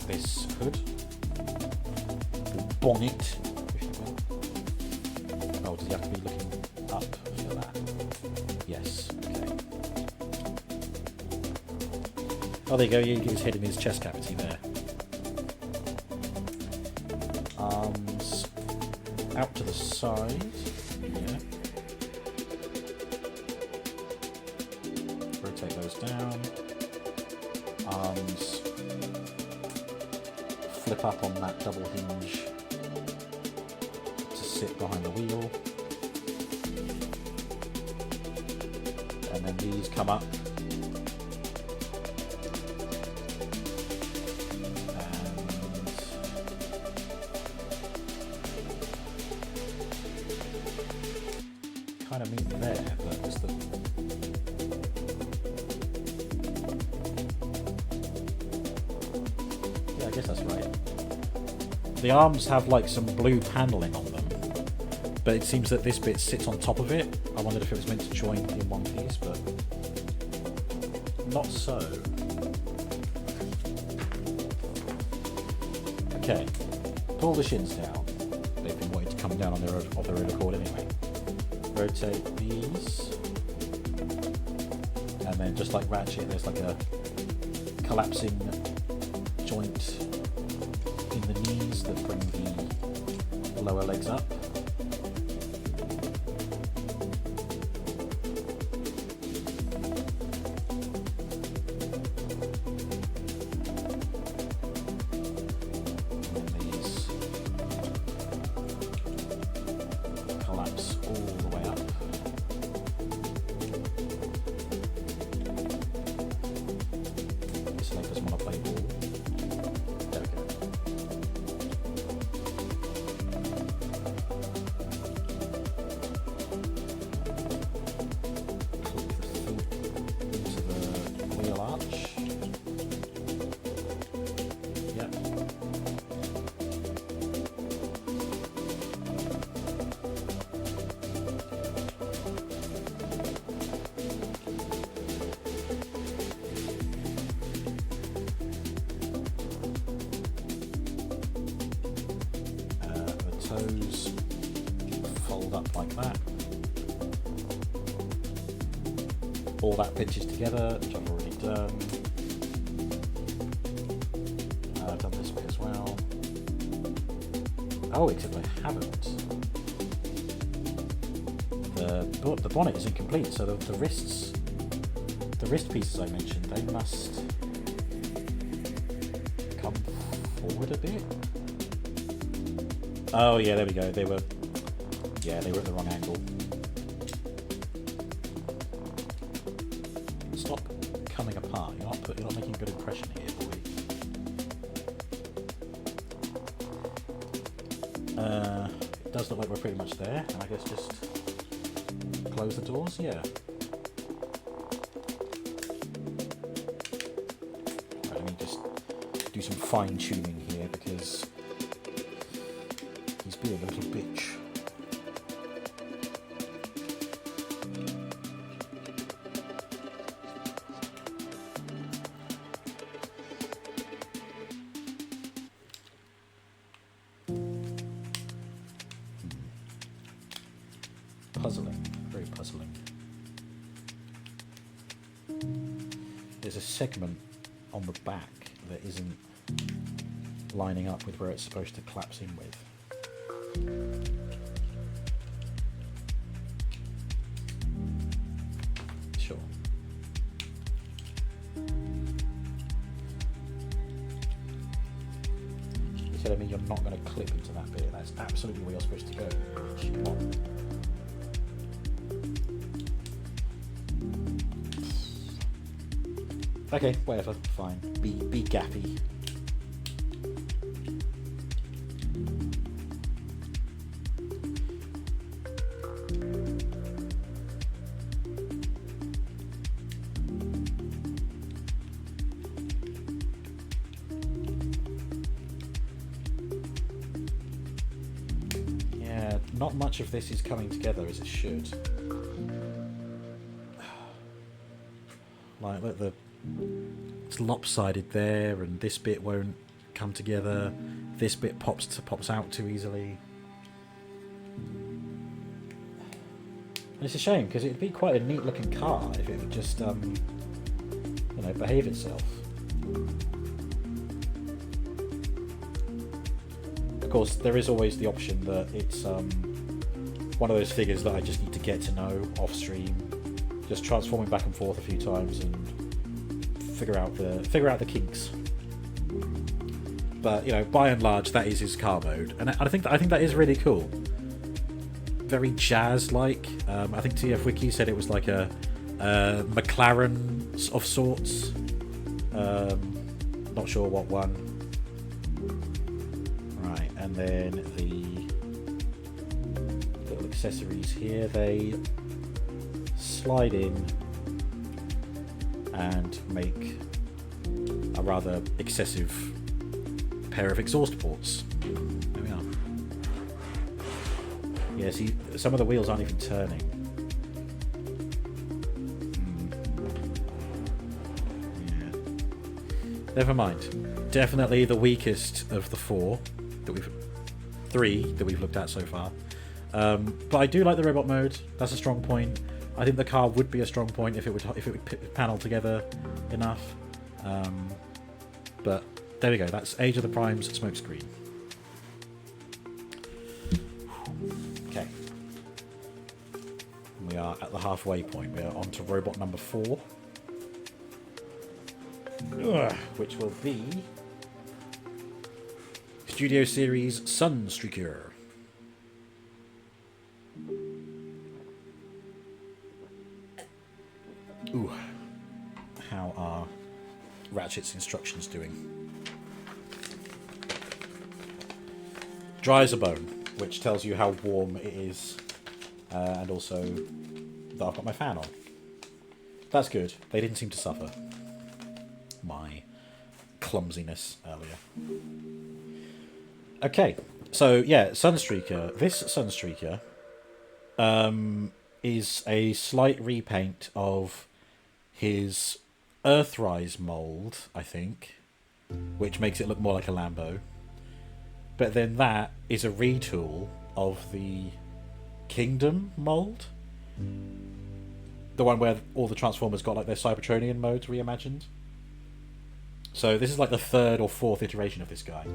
Speaker 1: this hood. Bonnet, if you will. Oh, does he have to be looking up for that? Yes, okay. Oh, there you go, you get his head in his chest cavity there. Arms out to the side. Yeah. Rotate those down. Arms flip up on that double hinge to sit behind the wheel. And then these come up. Kind of meet there, but it's the I guess that's right. The arms have like some blue paneling on them, but it seems that this bit sits on top of it. I wondered if it was meant to join in one piece, but not so. Okay, pull the shins down. They've been wanting to come down on their own accord anyway. Rotate these, and then just like Ratchet, there's like a collapsing joint in the knees that bring the lower legs up. And these collapse all the way up. This leg doesn't want to play ball. There we go. those fold up like that. All that pinches together, which I've already done. I've done this bit as well. Oh, except I haven't. The bonnet is incomplete, so the wrist pieces I mentioned, they must come forward a bit. Oh yeah, there we go. They were at the wrong angle. Stop coming apart. You're not making a good impression here, boy. It does look like we're pretty much there, and I guess just close the doors. Yeah. Right, let me just do some fine tuning here because he's being a little bitch. Puzzling, very puzzling. There's a segment on the back that isn't lining up with where it's supposed to collapse in with. Sure. You're telling me you're not going to clip into that bit? That's absolutely where you're supposed to go. Come on. Okay, whatever, fine. Be gappy. Yeah, not much of this is coming together as it should. Like, look, it's lopsided there, and this bit won't come together. This bit pops out too easily. And it's a shame because it'd be quite a neat looking car if it would just, behave itself. Of course, there is always the option that it's one of those figures that I just need to get to know off stream, just transforming back and forth a few times and figure out the kinks. But by and large, that is his car mode, and I think that is really cool. Very jazz-like. I think TF Wiki said it was like a McLaren of sorts. Not sure what one. Right, and then the little accessories here, they slide in and make a rather excessive pair of exhaust ports. There we are. Yeah, see, some of the wheels aren't even turning. Yeah. Never mind. Definitely the weakest of the three that we've looked at so far. But I do like the robot mode. That's a strong point. I think the car would be a strong point if it would panel together enough. But there we go. That's Age of the Primes Smokescreen. Okay. We are at the halfway point. We are on to robot number 4. Which will be Studio Series Sunstreaker. Ooh, how are Ratchet's instructions doing? Dry as a bone, which tells you how warm it is, and also that I've got my fan on. That's good. They didn't seem to suffer my clumsiness earlier. Okay, so yeah, Sunstreaker. This Sunstreaker is a slight repaint of his Earthrise mold, I think, which makes it look more like a Lambo. but then that is a retool of the Kingdom mold, the one where all the Transformers got like their Cybertronian modes reimagined. So this is like the 3rd or 4th iteration of this guy.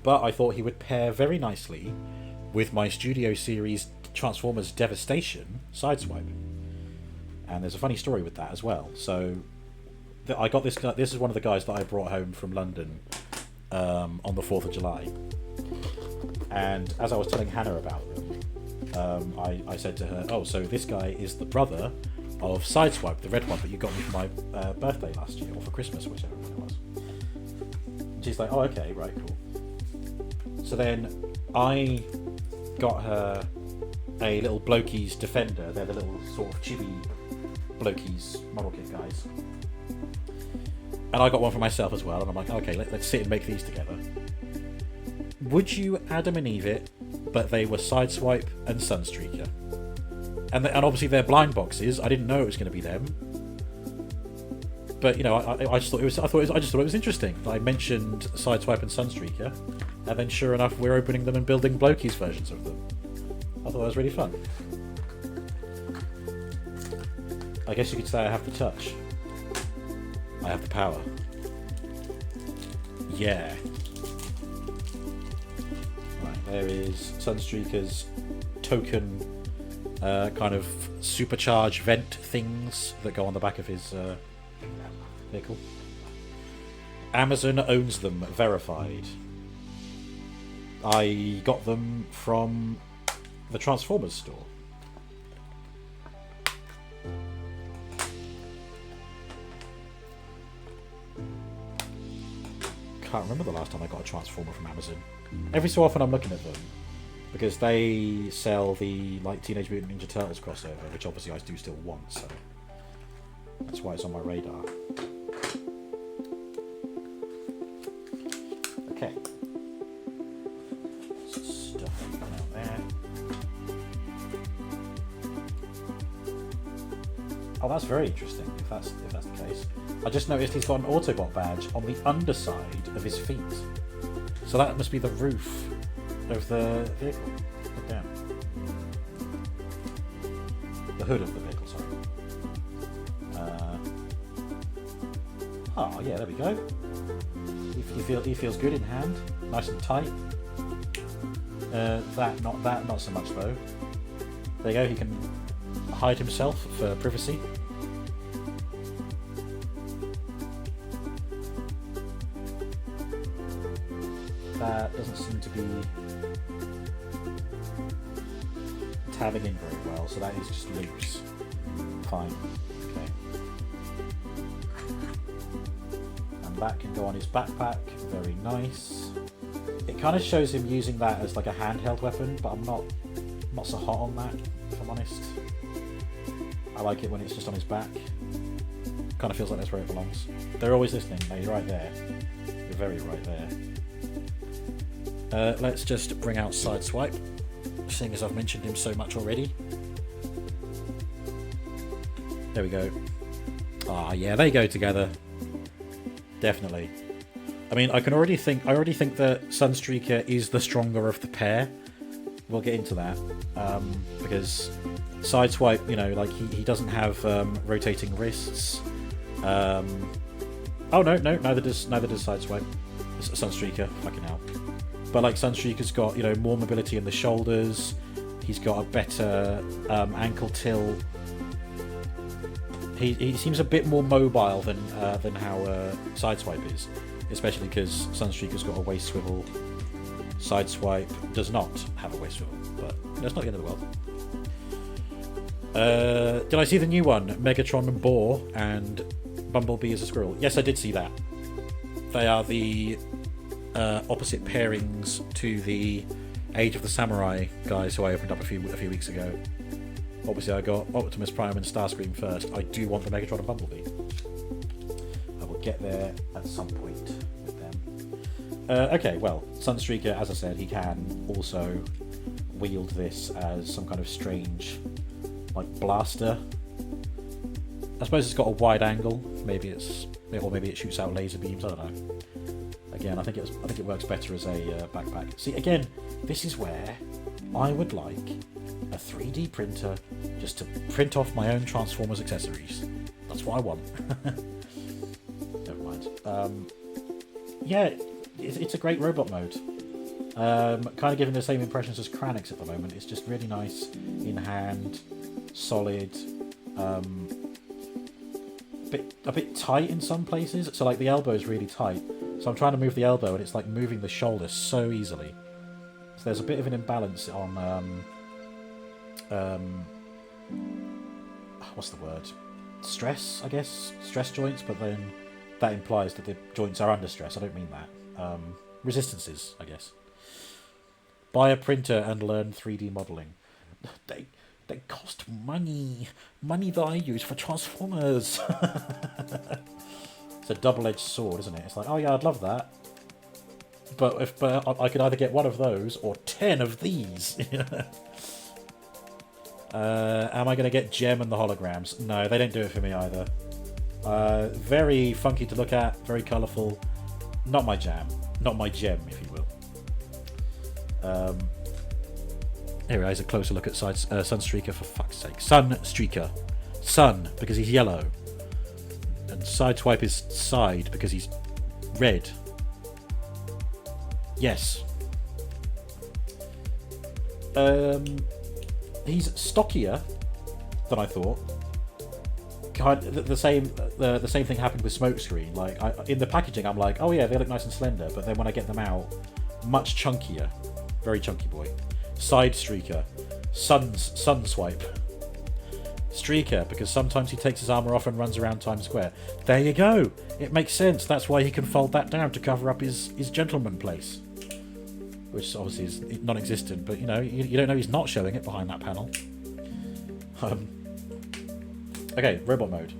Speaker 1: But I thought he would pair very nicely with my Studio Series Transformers Devastation Sideswipe. And there's a funny story with that as well. So I got this guy. This is one of the guys that I brought home from London on the 4th of July. And as I was telling Hannah about them, I said to her, "Oh, so this guy is the brother of Sideswipe, the red one that you got me for my birthday last year, or for Christmas, whichever one it was." And she's like, "Oh, okay, right, cool." So then I got her a little Blokey's Defender. They're the little sort of chibi Blokey's model kit guys. And I got one for myself as well, and I'm like, okay, let's sit and make these together. Would you Adam and Eve it, but they were Sideswipe and Sunstreaker. And obviously they're blind boxes. I didn't know it was going to be them. But, you know, I just thought it was, I just thought it was interesting. I mentioned Sideswipe and Sunstreaker, and then sure enough, we're opening them and building Blokey's versions of them. I thought it was really fun. I guess you could say I have the touch. I have the power. Yeah. Right, there is Sunstreaker's token kind of supercharged vent things that go on the back of his vehicle. Amazon owns them, verified. I got them from the Transformers store. Can't remember the last time I got a Transformer from Amazon. Every so often I'm looking at them because they sell the like Teenage Mutant Ninja Turtles crossover, which obviously I do still want, so that's why it's on my radar. Okay. Stuff out there. Oh, that's very interesting, if that's the case. I just noticed he's got an Autobot badge on the underside of his feet. So that must be the roof of the vehicle. Look down. The hood of the vehicle, sorry. Oh, yeah, there we go. He feels good in hand. Nice and tight. Not so much though. There you go, he can hide himself for privacy. That doesn't seem to be tabbing in very well, so that is just loose. Fine. Okay. And that can go on his backpack. Very nice. It kind of shows him using that as like a handheld weapon, but I'm not so hot on that, if I'm honest. I like it when it's just on his back. Kind of feels like that's where it belongs. They're always listening. No, you're right there. You're very right there. Let's just bring out Sideswipe, seeing as I've mentioned him so much already. There we go. Ah, yeah, they go together. Definitely. I mean, I already think that Sunstreaker is the stronger of the pair. We'll get into that because Sideswipe, you know, like he doesn't have rotating wrists. Oh no, neither does Sideswipe. Sunstreaker, fucking hell. But like Sunstreaker's got, you know, more mobility in the shoulders. He's got a better ankle tilt. He seems a bit more mobile than how Sideswipe is, especially because Sunstreaker's got a waist swivel. Sideswipe does not have a waist swivel, but that's not the end of the world. Did I see the new one? Megatron and Boar and Bumblebee as a squirrel. Yes, I did see that. They are the opposite pairings to the Age of the Samurai guys who I opened up a few weeks ago. Obviously I got Optimus Prime and Starscream first. I do want the Megatron and Bumblebee. I will get there at some point with them. Okay, well, Sunstreaker, as I said, he can also wield this as some kind of strange, like, blaster. I suppose it's got a wide angle. Maybe it shoots out laser beams. I don't know. Again, I think it works better as a backpack. See, again, this is where I would like a 3D printer just to print off my own Transformers accessories. That's what I want. Never mind. Yeah, it's a great robot mode. Kind of giving the same impressions as Kranix at the moment. It's just really nice in hand, solid, a bit tight in some places. So like the elbow is really tight. So I'm trying to move the elbow and it's like moving the shoulder so easily. So there's a bit of an imbalance on what's the word? Stress, I guess. Stress joints, but then that implies that the joints are under stress. I don't mean that. Resistances, I guess. Buy a printer and learn 3D modelling. They cost money. Money that I use for Transformers. It's a double-edged sword, isn't it? It's like, oh yeah, I'd love that. But I could either get one of those or 10 of these. Am I going to get Gem and the holograms? No, they don't do it for me either. Very funky to look at, very colourful. Not my jam. Not my gem, if you will. Here is a closer look at Sunstreaker, for fuck's sake. Sunstreaker. Sun, because he's yellow. And Sideswipe is side, because he's red. Yes. He's stockier than I thought. The same thing happened with Smokescreen. Like in the packaging, I'm like, oh yeah, they look nice and slender. But then when I get them out, much chunkier, very chunky boy. Side Streaker, Sunswipe, Streaker, because sometimes he takes his armor off and runs around Times Square. There you go. It makes sense. That's why he can fold that down to cover up his gentleman place, which obviously is non-existent. But you know, you don't know he's not showing it behind that panel. Okay, robot mode.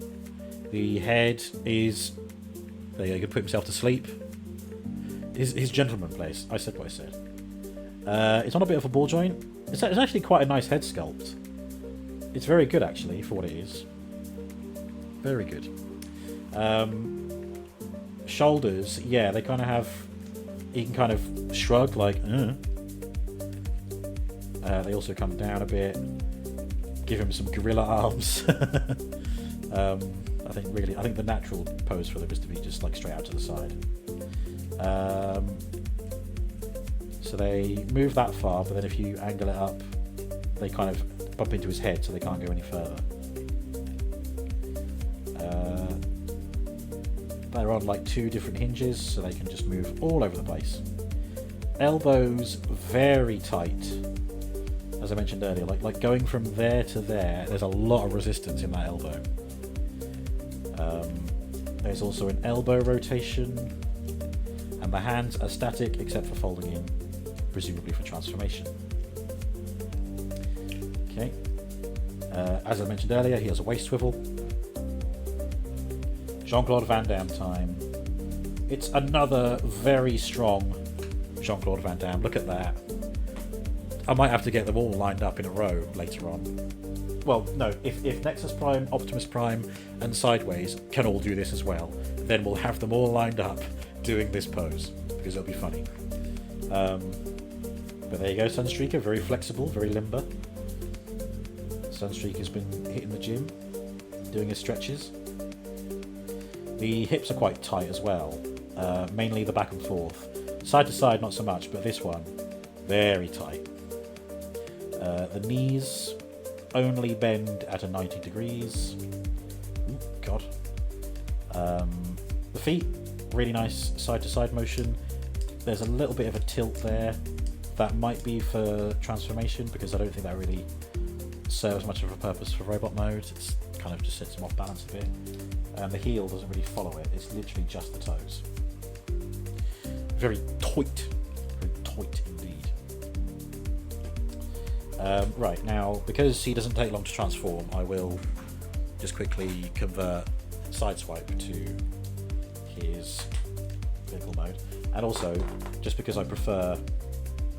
Speaker 1: The head is... There you go, he can put himself to sleep. His gentleman place. I said what I said. It's on a bit of a ball joint. It's actually quite a nice head sculpt. It's very good, actually, for what it is. Very good. Shoulders, yeah, they kind of have... He can kind of shrug, like, They also come down a bit. Give him some gorilla arms. I think the natural pose for them is to be just like straight out to the side. So they move that far, but then if you angle it up, they kind of bump into his head, so they can't go any further. They're on like 2 different hinges, so they can just move all over the place. Elbows very tight. As I mentioned earlier, like going from there to there, there's a lot of resistance in that elbow. There's also an elbow rotation, and the hands are static except for folding in, presumably for transformation. Okay. As I mentioned earlier, he has a waist swivel. Jean-Claude Van Damme time. It's another very strong Jean-Claude Van Damme. Look at that. I might have to get them all lined up in a row later on. Well, no, if Nexus Prime, Optimus Prime, and Sideways can all do this as well, then we'll have them all lined up doing this pose, because it'll be funny. But there you go, Sunstreaker, very flexible, very limber. Sunstreaker's been hitting the gym, doing his stretches. The hips are quite tight as well, mainly the back and forth. Side to side, not so much, but this one, very tight. The knees only bend at a 90 degrees. Ooh, God. The feet, really nice side-to-side motion. There's a little bit of a tilt there. That might be for transformation, because I don't think that really serves much of a purpose for robot mode. It's kind of just sets him off balance a bit. And the heel doesn't really follow it. It's literally just the toes. Very tight. Very tight indeed. Right, now, because he doesn't take long to transform, I will just quickly convert Sideswipe to his vehicle mode. And also, just because I prefer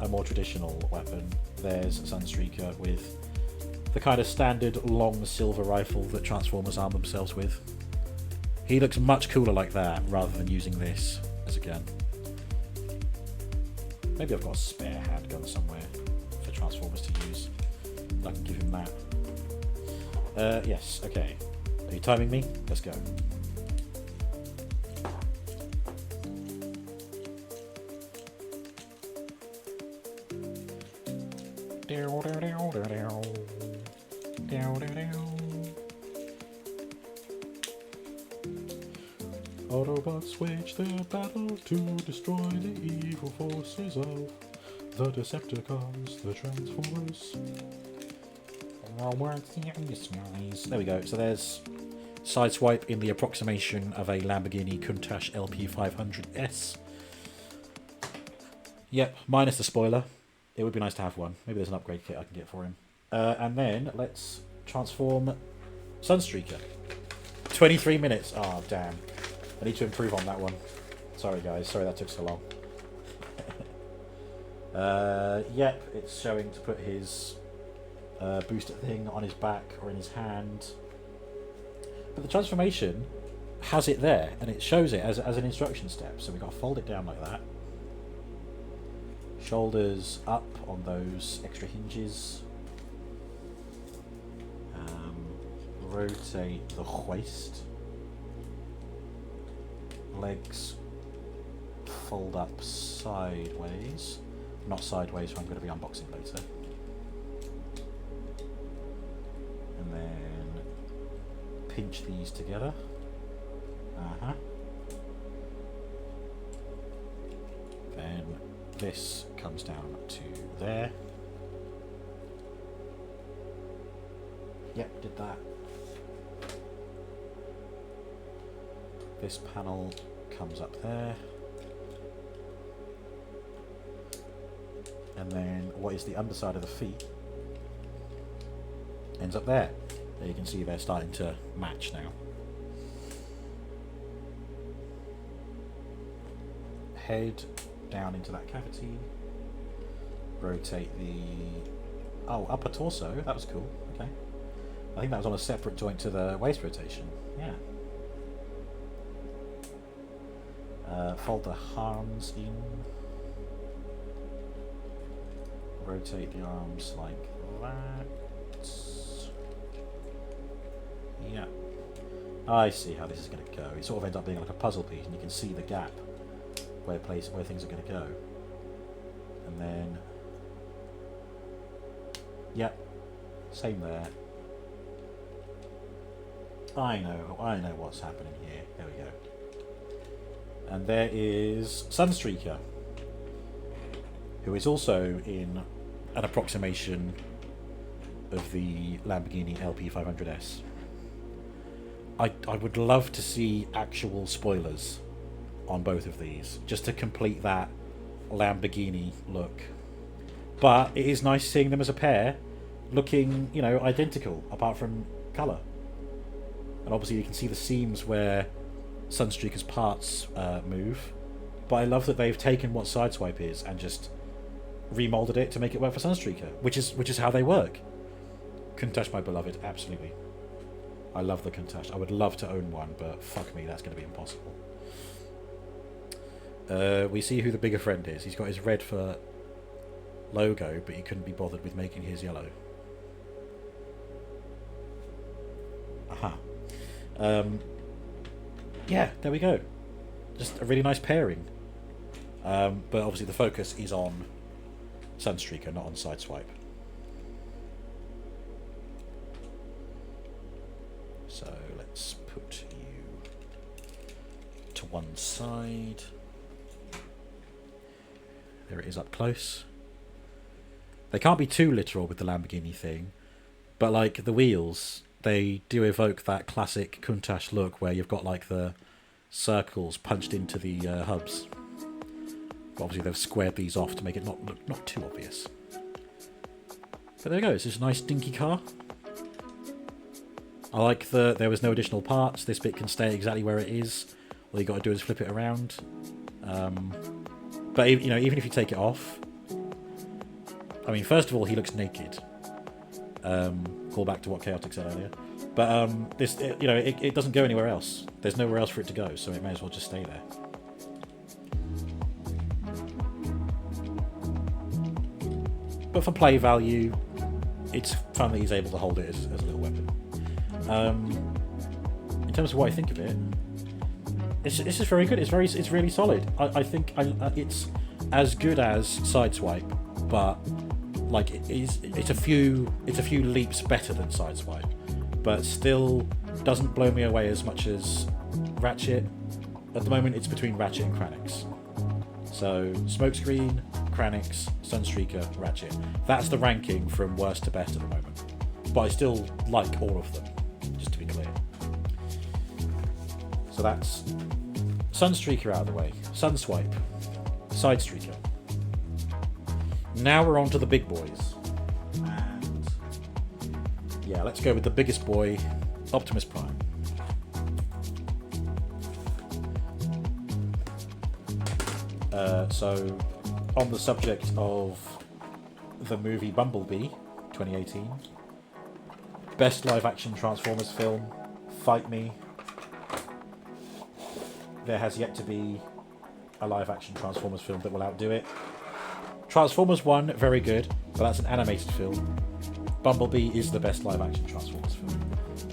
Speaker 1: a more traditional weapon, there's a Sunstreaker with the kind of standard long silver rifle that Transformers arm themselves with. He looks much cooler like that, rather than using this as a gun. Maybe I've got a spare handgun somewhere for Transformers to use. I can give him that. Yes, okay. Are you timing me? Let's go. Autobots wage their battle to destroy the evil forces of the Decepticons, the Transformers. There we go. So there's Sideswipe in the approximation of a Lamborghini Countach LP500S. Yep, minus the spoiler. It would be nice to have one. Maybe there's an upgrade kit I can get for him. And then let's transform Sunstreaker. 23 minutes. Oh, damn. I need to improve on that one. Sorry, guys. Sorry that took so long. Yep, it's showing to put his booster thing on his back or in his hand. But the transformation has it there, and it shows it as an instruction step. So we've got to fold it down like that. Shoulders up on those extra hinges. Rotate the waist. Legs fold up sideways. Not sideways, so I'm going to be unboxing later. And then pinch these together. Then this comes down to there. Yep, did that. This panel comes up there. And then what is the underside of the feet ends up there. There you can see they're starting to match now. Head down into that cavity. Rotate the upper torso. That was cool. Okay. I think that was on a separate joint to the waist rotation. Yeah. Fold the arms in. Rotate the arms like that. Yeah. I see how this is going to go. It sort of ends up being like a puzzle piece, and you can see the gap where things are going to go. And then, yep, same there. I know what's happening here. There we go. And there is Sunstreaker, who is also in an approximation of the Lamborghini LP500S. I would love to see actual spoilers on both of these, just to complete that Lamborghini look. But it is nice seeing them as a pair, looking, you know, identical, apart from colour. And obviously you can see the seams where Sunstreaker's parts move. But I love that they've taken what Sideswipe is and just remolded it to make it work for Sunstreaker, which is how they work. Countach, my beloved, absolutely. I love the Countach. I would love to own one, but fuck me, that's going to be impossible. We see who the bigger friend is. He's got his red for logo, but he couldn't be bothered with making his yellow. Aha. Yeah, there we go. Just a really nice pairing. But obviously the focus is on Sunstreaker, not on Sideswipe. So let's put you to one side. There it is up close. They can't be too literal with the Lamborghini thing, but like the wheels, they do evoke that classic Countach look where you've got like the circles punched into the hubs. But obviously they've squared these off to make it not too obvious. But there you go, it's just a nice dinky car. I like there was no additional parts. This bit can stay exactly where it is. All you got to do is flip it around. But you know, even if you take it off, I mean, first of all, he looks naked. Call back to what Chaotic said earlier. But this, you know, it doesn't go anywhere else. There's nowhere else for it to go, so it may as well just stay there. but for play value, it's fun that he's able to hold it as a little weapon. In terms of what I think of it, it's just very good. It's really solid. I think it's as good as Sideswipe, but like it's a few leaps better than Sideswipe, but still doesn't blow me away as much as Ratchet. At the moment, it's between Ratchet and Kranix. So Smokescreen, Kranix, Sunstreaker, Ratchet. That's the ranking from worst to best at the moment. But I still like all of them, just to be clear. So that's Sunstreaker out of the way. Sunswipe. Sidestreaker. Now we're on to the big boys. And yeah, let's go with the biggest boy, Optimus Prime. So, on the subject of the movie Bumblebee, 2018, best live-action Transformers film, fight me. There has yet to be a live-action Transformers film that will outdo it. Transformers 1, very good, but that's an animated film. Bumblebee is the best live-action Transformers film,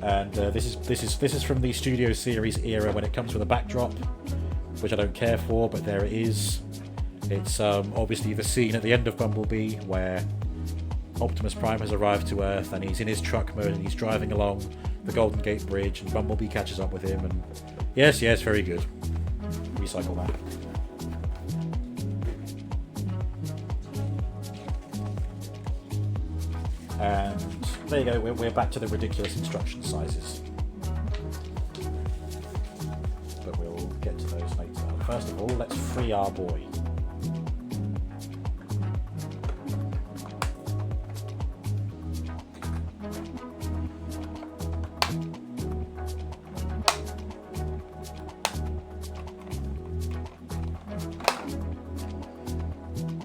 Speaker 1: and this is from the Studio Series era when it comes with a backdrop, which I don't care for, but there it is. It's obviously the scene at the end of Bumblebee where Optimus Prime has arrived to Earth and he's in his truck mode and he's driving along the Golden Gate Bridge and Bumblebee catches up with him, and yes, very good. Recycle that. And there you go, we're back to the ridiculous instruction sizes. But we'll get to those later. First of all, let's free our boy.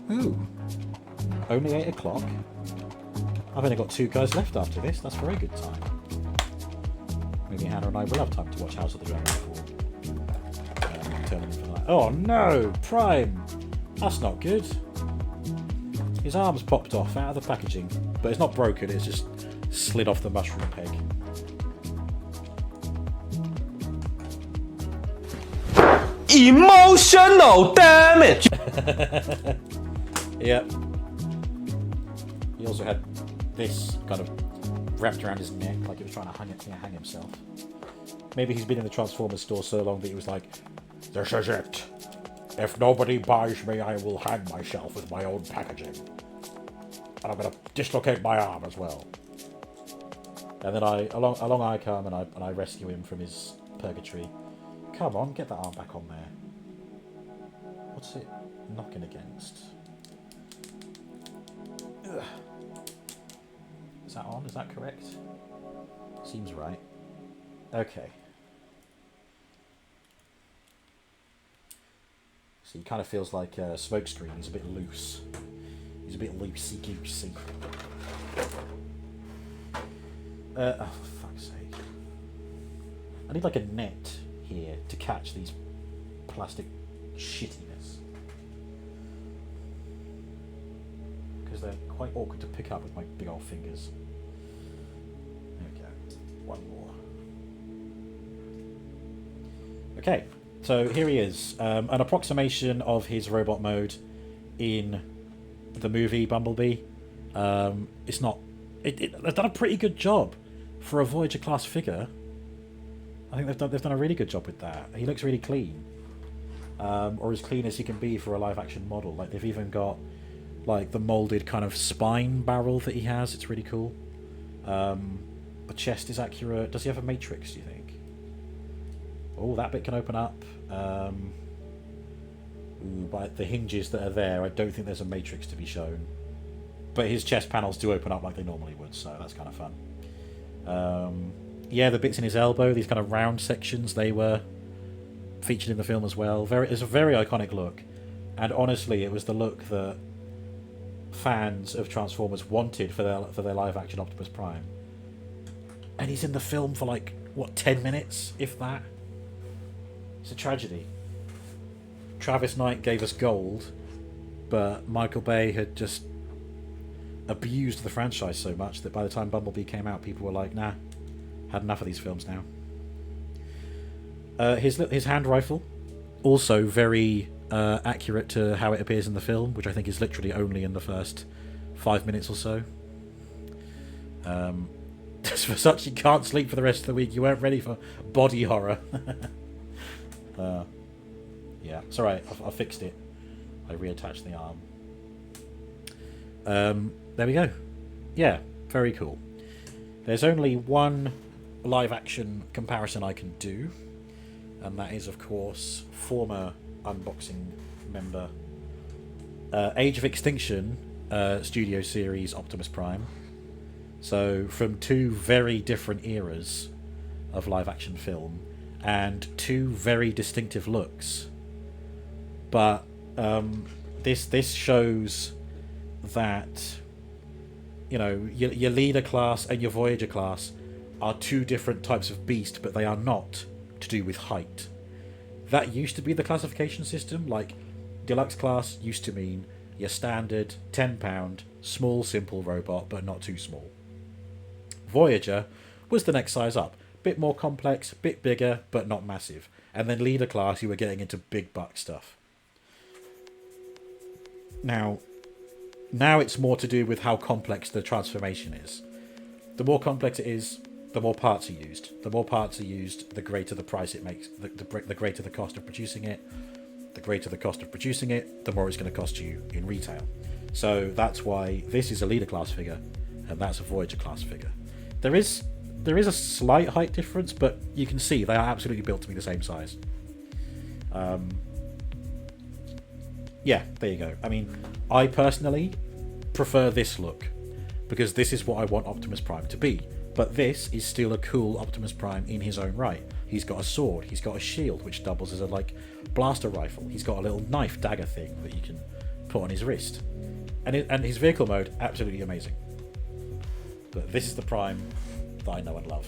Speaker 1: Ooh, only 8 o'clock. I've only got 2 guys left after this. That's a very good time. Maybe Hannah and I will have time to watch House of the Dragon before. Oh no, Prime! That's not good. His arm's popped off out of the packaging, but it's not broken. It's just slid off the mushroom peg.
Speaker 2: Emotional damage!
Speaker 1: Yep. He also had this kind of wrapped around his neck like he was trying to hang himself. Maybe he's been in the Transformers store so long that he was like, "This is it. If nobody buys me, I will hang myself with my own packaging. And I'm going to dislocate my arm as well." And then along I come and I rescue him from his purgatory. Come on, get that arm back on there. What's it knocking against? Ugh. Is that on? Is that correct? Seems right. Okay. So he kind of feels like Smokescreen. He's a bit loose. He's a bit loosey-goosey. Oh, for fuck's sake. I need like a net here to catch these plastic shittiness. Because they're quite awkward to pick up with my big old fingers. There we go. One more. Okay, so here he is. An approximation of his robot mode in the movie Bumblebee. It's not... They've done a pretty good job for a Voyager class figure. I think they've done a really good job with that. He looks really clean. Or as clean as he can be for a live action model. Like they've even got like the molded kind of spine barrel that he has. It's really cool. The chest is accurate. Does he have a matrix, do you think? Oh, that bit can open up. But the hinges that are there, I don't think there's a matrix to be shown. But his chest panels do open up like they normally would, so that's kind of fun. Yeah, the bits in his elbow, these kind of round sections, they were featured in the film as well. It's a very iconic look. And honestly, it was the look that fans of Transformers wanted for their live-action Optimus Prime. And he's in the film for like, what, 10 minutes, if that? It's a tragedy. Travis Knight gave us gold, but Michael Bay had just abused the franchise so much that by the time Bumblebee came out, people were like, nah, had enough of these films now. His hand rifle, also very accurate to how it appears in the film, which I think is literally only in the first 5 minutes or so. For such you can't sleep for the rest of the week, you weren't ready for body horror. Yeah, it's alright, I fixed it. I reattached the arm. There we go. Yeah, very cool. There's only one live action comparison I can do, and that is, of course, former unboxing member, Age of Extinction studio series Optimus Prime. So from two very different eras of live action film and two very distinctive looks, but this shows that, you know, your leader class and your Voyager class are two different types of beast, but they are not to do with height. That used to be the classification system. Like, deluxe class used to mean your standard 10-pound small simple robot, but not too small. Voyager was the next size up, bit more complex, bit bigger, but not massive. And then leader class, you were getting into big buck stuff. Now it's more to do with how complex the transformation is. The more complex it is, the more parts are used. The more parts are used, the greater the price it makes, the greater the cost of producing it. The greater the cost of producing it, the more it's going to cost you in retail. So that's why this is a leader class figure, and that's a Voyager class figure. There is a slight height difference, but you can see they are absolutely built to be the same size. Yeah, there you go. I mean, I personally prefer this look, because this is what I want Optimus Prime to be. But this is still a cool Optimus Prime in his own right. He's got a sword, he's got a shield, which doubles as a, like, blaster rifle. He's got a little knife dagger thing that you can put on his wrist. And his vehicle mode, absolutely amazing. But this is the Prime that I know and love.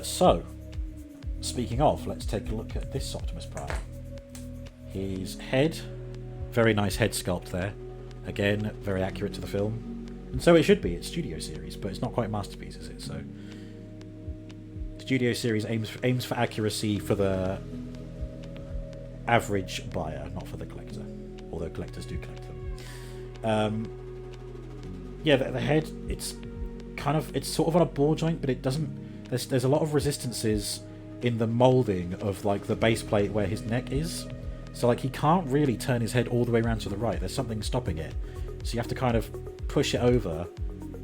Speaker 1: So, speaking of, let's take a look at this Optimus Prime. His head, very nice head sculpt there. Again, very accurate to the film. And so it should be. It's Studio Series, but it's not quite Masterpiece, is it? So, Studio Series aims for accuracy for the average buyer, not for the collector. Although collectors do collect them. Yeah, the head, it's sort of on a ball joint, but it doesn't. There's a lot of resistances in the molding of, like, the base plate where his neck is. So, like, he can't really turn his head all the way around to the right. There's something stopping it. So you have to kind of push it over,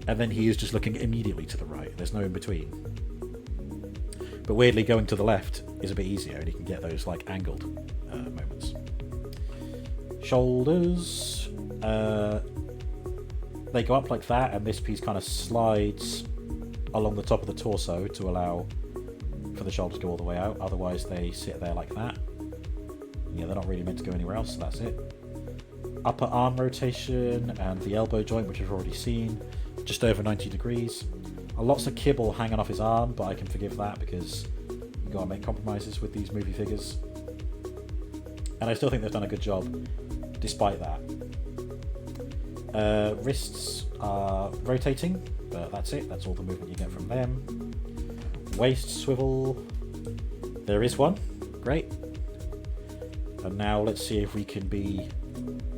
Speaker 1: and then he is just looking immediately to the right. There's no in between. But weirdly, going to the left is a bit easier, and you can get those, like, angled moments. Shoulders, they go up like that, and this piece kind of slides along the top of the torso to allow for the shoulders to go all the way out. Otherwise, they sit there like that. Yeah, they're not really meant to go anywhere else, so that's it. Upper arm rotation and the elbow joint, which we've already seen, just over 90 degrees. Lots of kibble hanging off his arm, but I can forgive that because you gotta make compromises with these movie figures. And I still think they've done a good job, despite that. Wrists are rotating, but that's it. That's all the movement you get from them. Waist swivel. There is one. Great. And now let's see if we can be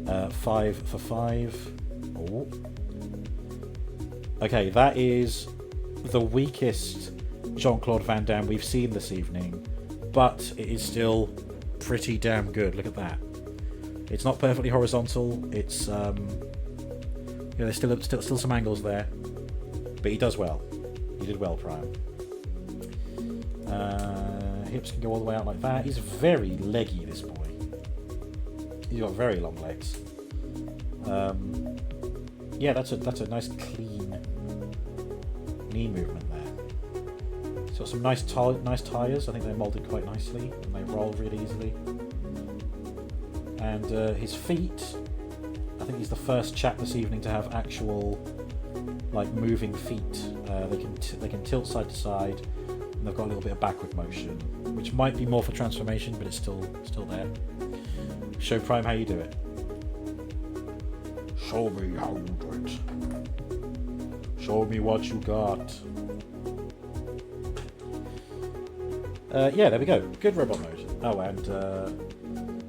Speaker 1: 5 for 5. Oh. Okay, that is the weakest Jean-Claude Van Damme we've seen this evening, but it is still pretty damn good. Look at that. It's not perfectly horizontal. It's yeah, there's still some angles there, but he does well. He did well, Prime. Hips can go all the way out like that. He's very leggy, this boy. He's got very long legs. Yeah, that's a nice clean knee movement there. He's got some nice tires. I think they're molded quite nicely and they roll really easily. And his feet, I think he's the first chap this evening to have actual, like, moving feet. They can tilt side to side, and they've got a little bit of backward motion, which might be more for transformation, but it's still there. Show Prime how you do it. Show me how you do it. Show me what you got. Yeah, there we go. Good robot mode. Oh, and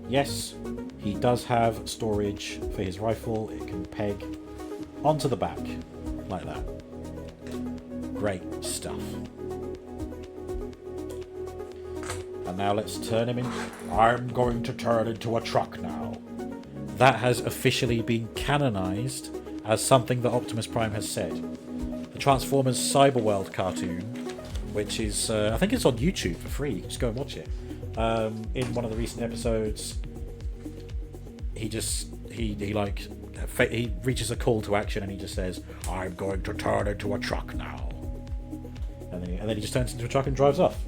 Speaker 1: yes, he does have storage for his rifle. It can peg onto the back, like that. Great stuff. And now let's turn him in. I'm going to turn into a truck now. That has officially been canonized as something that Optimus Prime has said. The Transformers Cyberworld cartoon, which is, I think it's on YouTube for free. You can just go and watch it. In one of the recent episodes, he reaches a call to action and he just says, "I'm going to turn into a truck now," and then he just turns into a truck and drives off.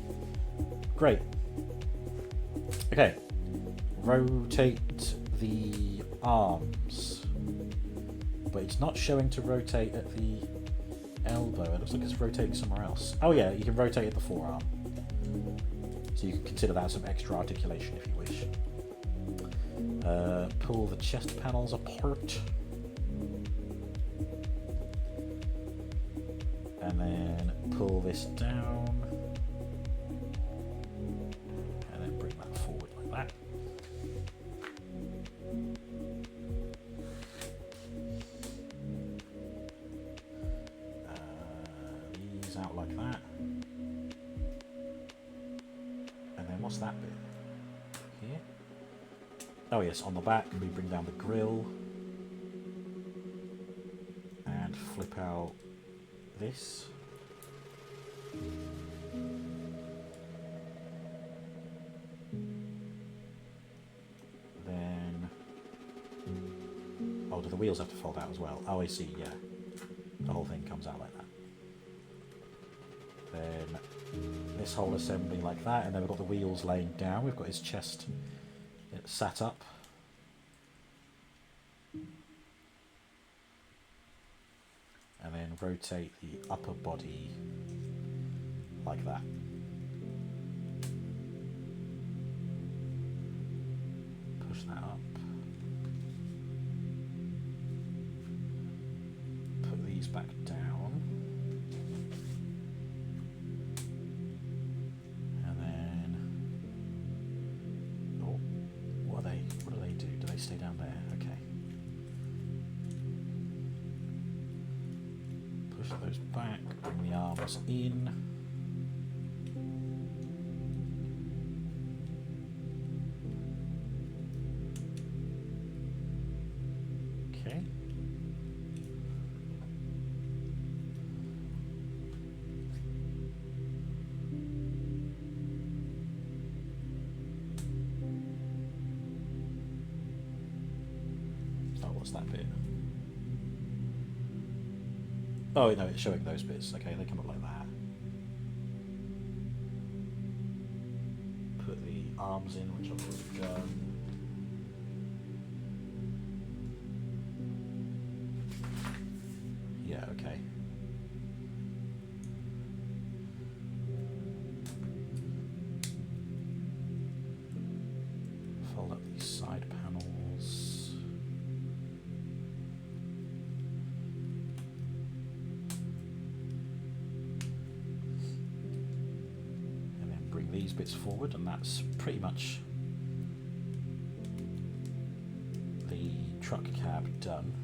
Speaker 1: Great. Okay, rotate the arms, but it's not showing to rotate at the elbow. It looks like it's rotating somewhere else. Oh yeah, you can rotate at the forearm. So you can consider that some extra articulation if you wish. Pull the chest panels apart. And then pull this down. And then bring that forward like that. These out like that. And then what's that bit? Here? Oh yes, on the back we bring down the grill and flip out this. Then, oh, do the wheels have to fold out as well? Oh, I see, yeah. The whole thing comes out like that. Then this whole assembly like that, and then we've got the wheels laying down. We've got his chest sat up. And then rotate the upper body like that. Push that up. Put these back down. And then, oh, what do they do? Do they stay down there? Okay. Push those back, bring the arms in. Okay. Oh, what's that bit? Oh, no, it's showing those bits. Okay, they come up like that. Put the arms in, which I've already done. Yeah, okay. Fold up these side panels. These bits forward, and that's pretty much the truck cab done.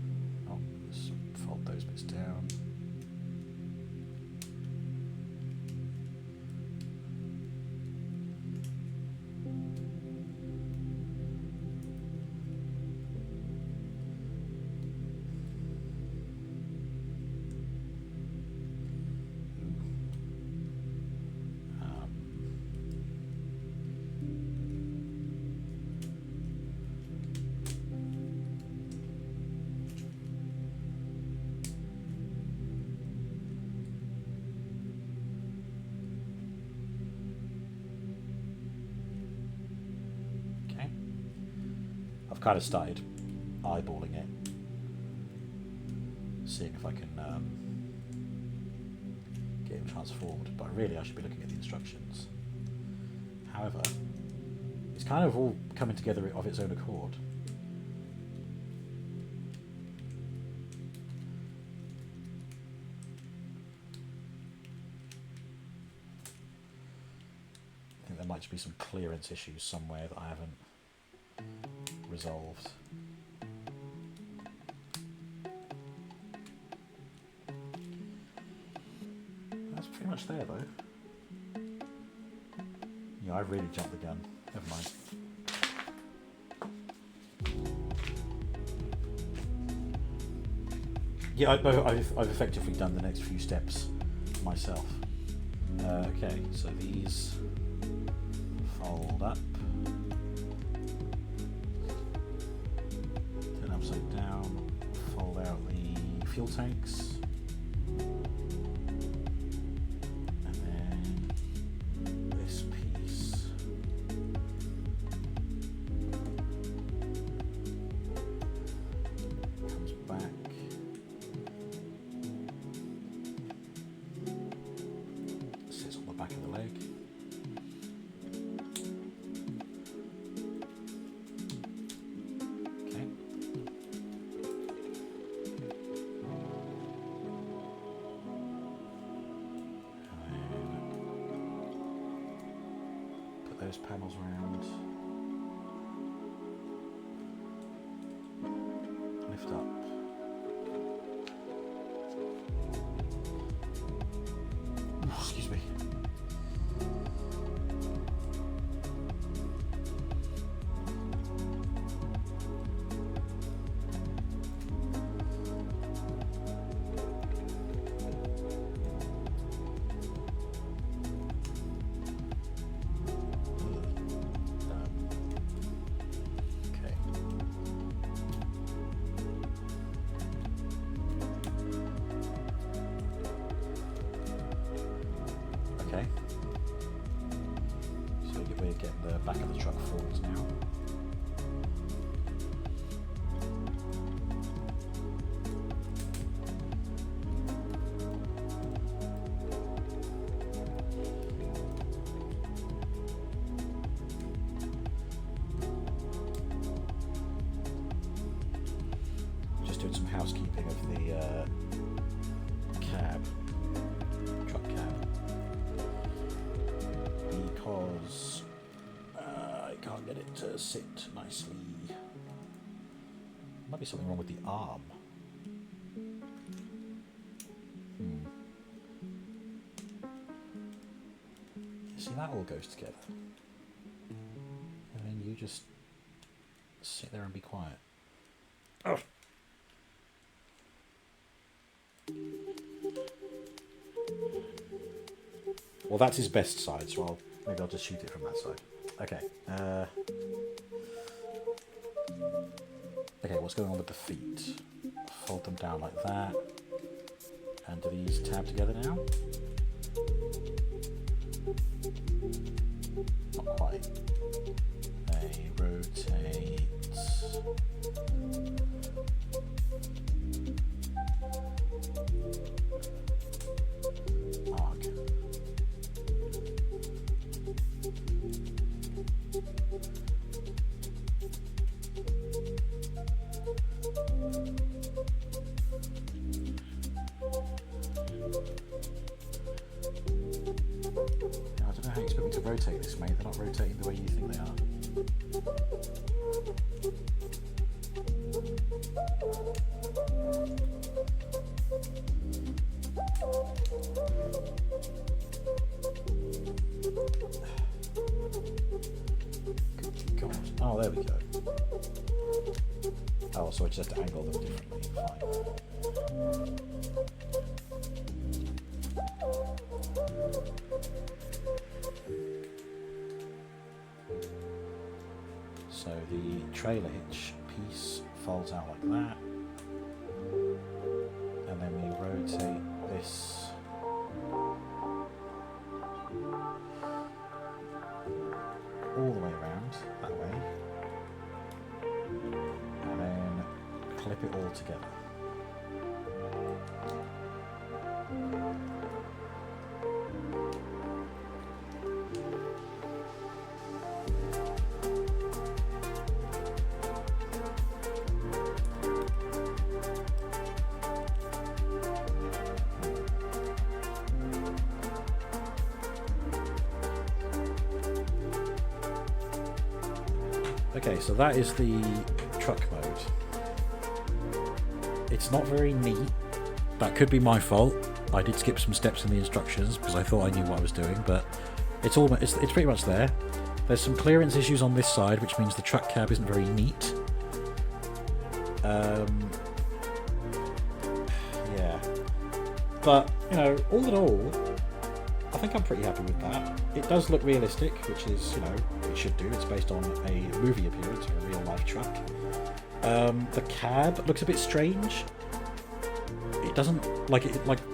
Speaker 1: Oh, let's fold those bits down. Kind of started eyeballing it, seeing if I can get him transformed, but really I should be looking at the instructions. However, it's kind of all coming together of its own accord. there might just be some clearance issues somewhere that I haven't resolved. That's pretty much there though. Yeah, I really jumped the gun. Never mind. Yeah, I've effectively done the next few steps myself. Okay, so these fold up, turn upside down, fold out the fuel tanks, and then this piece comes back. Sits on the back of the leg. Okay. Put those panels around. Lift up. Excuse me. Okay. Okay. So we're getting the back of the truck forwards now. Just doing some housekeeping of the truck cab, because I can't get it to sit nicely. Might be something wrong with the arm. See, that all goes together. And then you just sit there and be quiet. Oh. Well, that's his best side, so maybe I'll just shoot it from that side. Okay. Okay, what's going on with the feet? Fold them down like that. And do these tab together now? Not quite. They rotate. Arc. I don't know how you expect me to rotate this, mate. They're not rotating the way you think they are. Good God. Oh, there we go. Oh, so I just have to angle them differently. Fine. So the trailer hitch piece folds out like that, and then we rotate this all the way around that way, and then clip it all together. Okay, so that is the truck mode. It's not very neat. That could be my fault. I did skip some steps in the instructions because I thought I knew what I was doing, but it's pretty much there. There's some clearance issues on this side, which means the truck cab isn't very neat. Yeah. But, you know, all in all, I think I'm pretty happy with that. It does look realistic, which is, you know, it should do. It's based on a movie appearance of a real-life truck. The cab looks a bit strange. It doesn't like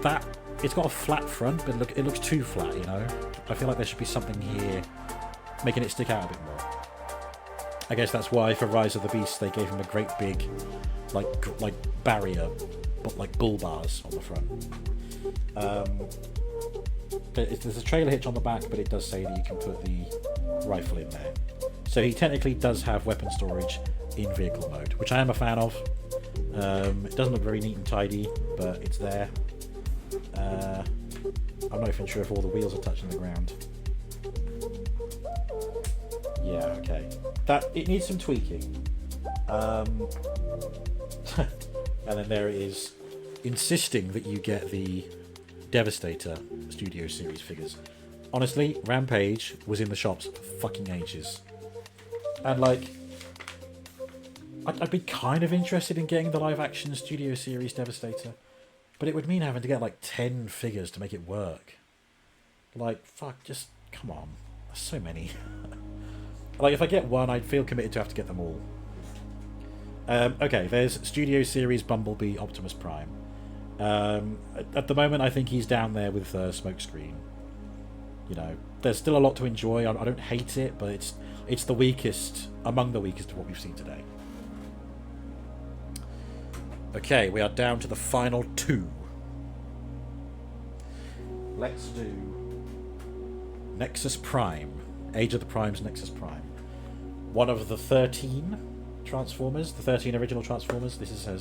Speaker 1: that. It's got a flat front, but it looks too flat. You know, I feel like there should be something here making it stick out a bit more. I guess that's why for Rise of the Beast they gave him a great big, like barrier, but like bull bars on the front. There's a trailer hitch on the back, but it does say that you can put the rifle in there. So he technically does have weapon storage in vehicle mode, which I am a fan of. It doesn't look very neat and tidy, but it's there. I'm not even sure if all the wheels are touching the ground. Yeah, okay. It needs some tweaking. And then there it is, insisting that you get the Devastator Studio Series figures. Honestly, Rampage was in the shops for fucking ages. And like, I'd be kind of interested in getting the live-action Studio Series Devastator, but it would mean having to get like 10 figures to make it work. Like, fuck, just come on. There's so many. Like, if I get one, I'd feel committed to have to get them all. Okay, there's Studio Series Bumblebee Optimus Prime. At the moment, I think he's down there with Smokescreen. You know, there's still a lot to enjoy. I don't hate it, but it's the weakest, among the weakest of what we've seen today. Okay, we are down to the final two. Let's do Nexus Prime. Age of the Primes Nexus Prime. One of the 13 Transformers, the 13 original Transformers. These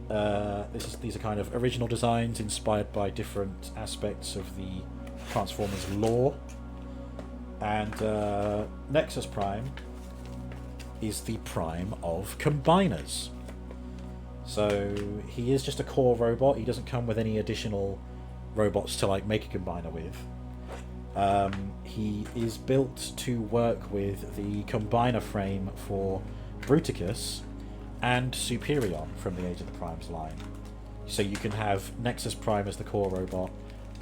Speaker 1: are kind of original designs inspired by different aspects of the Transformers lore. And Nexus Prime is the prime of combiners. So he is just a core robot. He doesn't come with any additional robots to like make a combiner with. He is built to work with the combiner frame for Bruticus and Superion from the Age of the Primes line. So you can have Nexus Prime as the core robot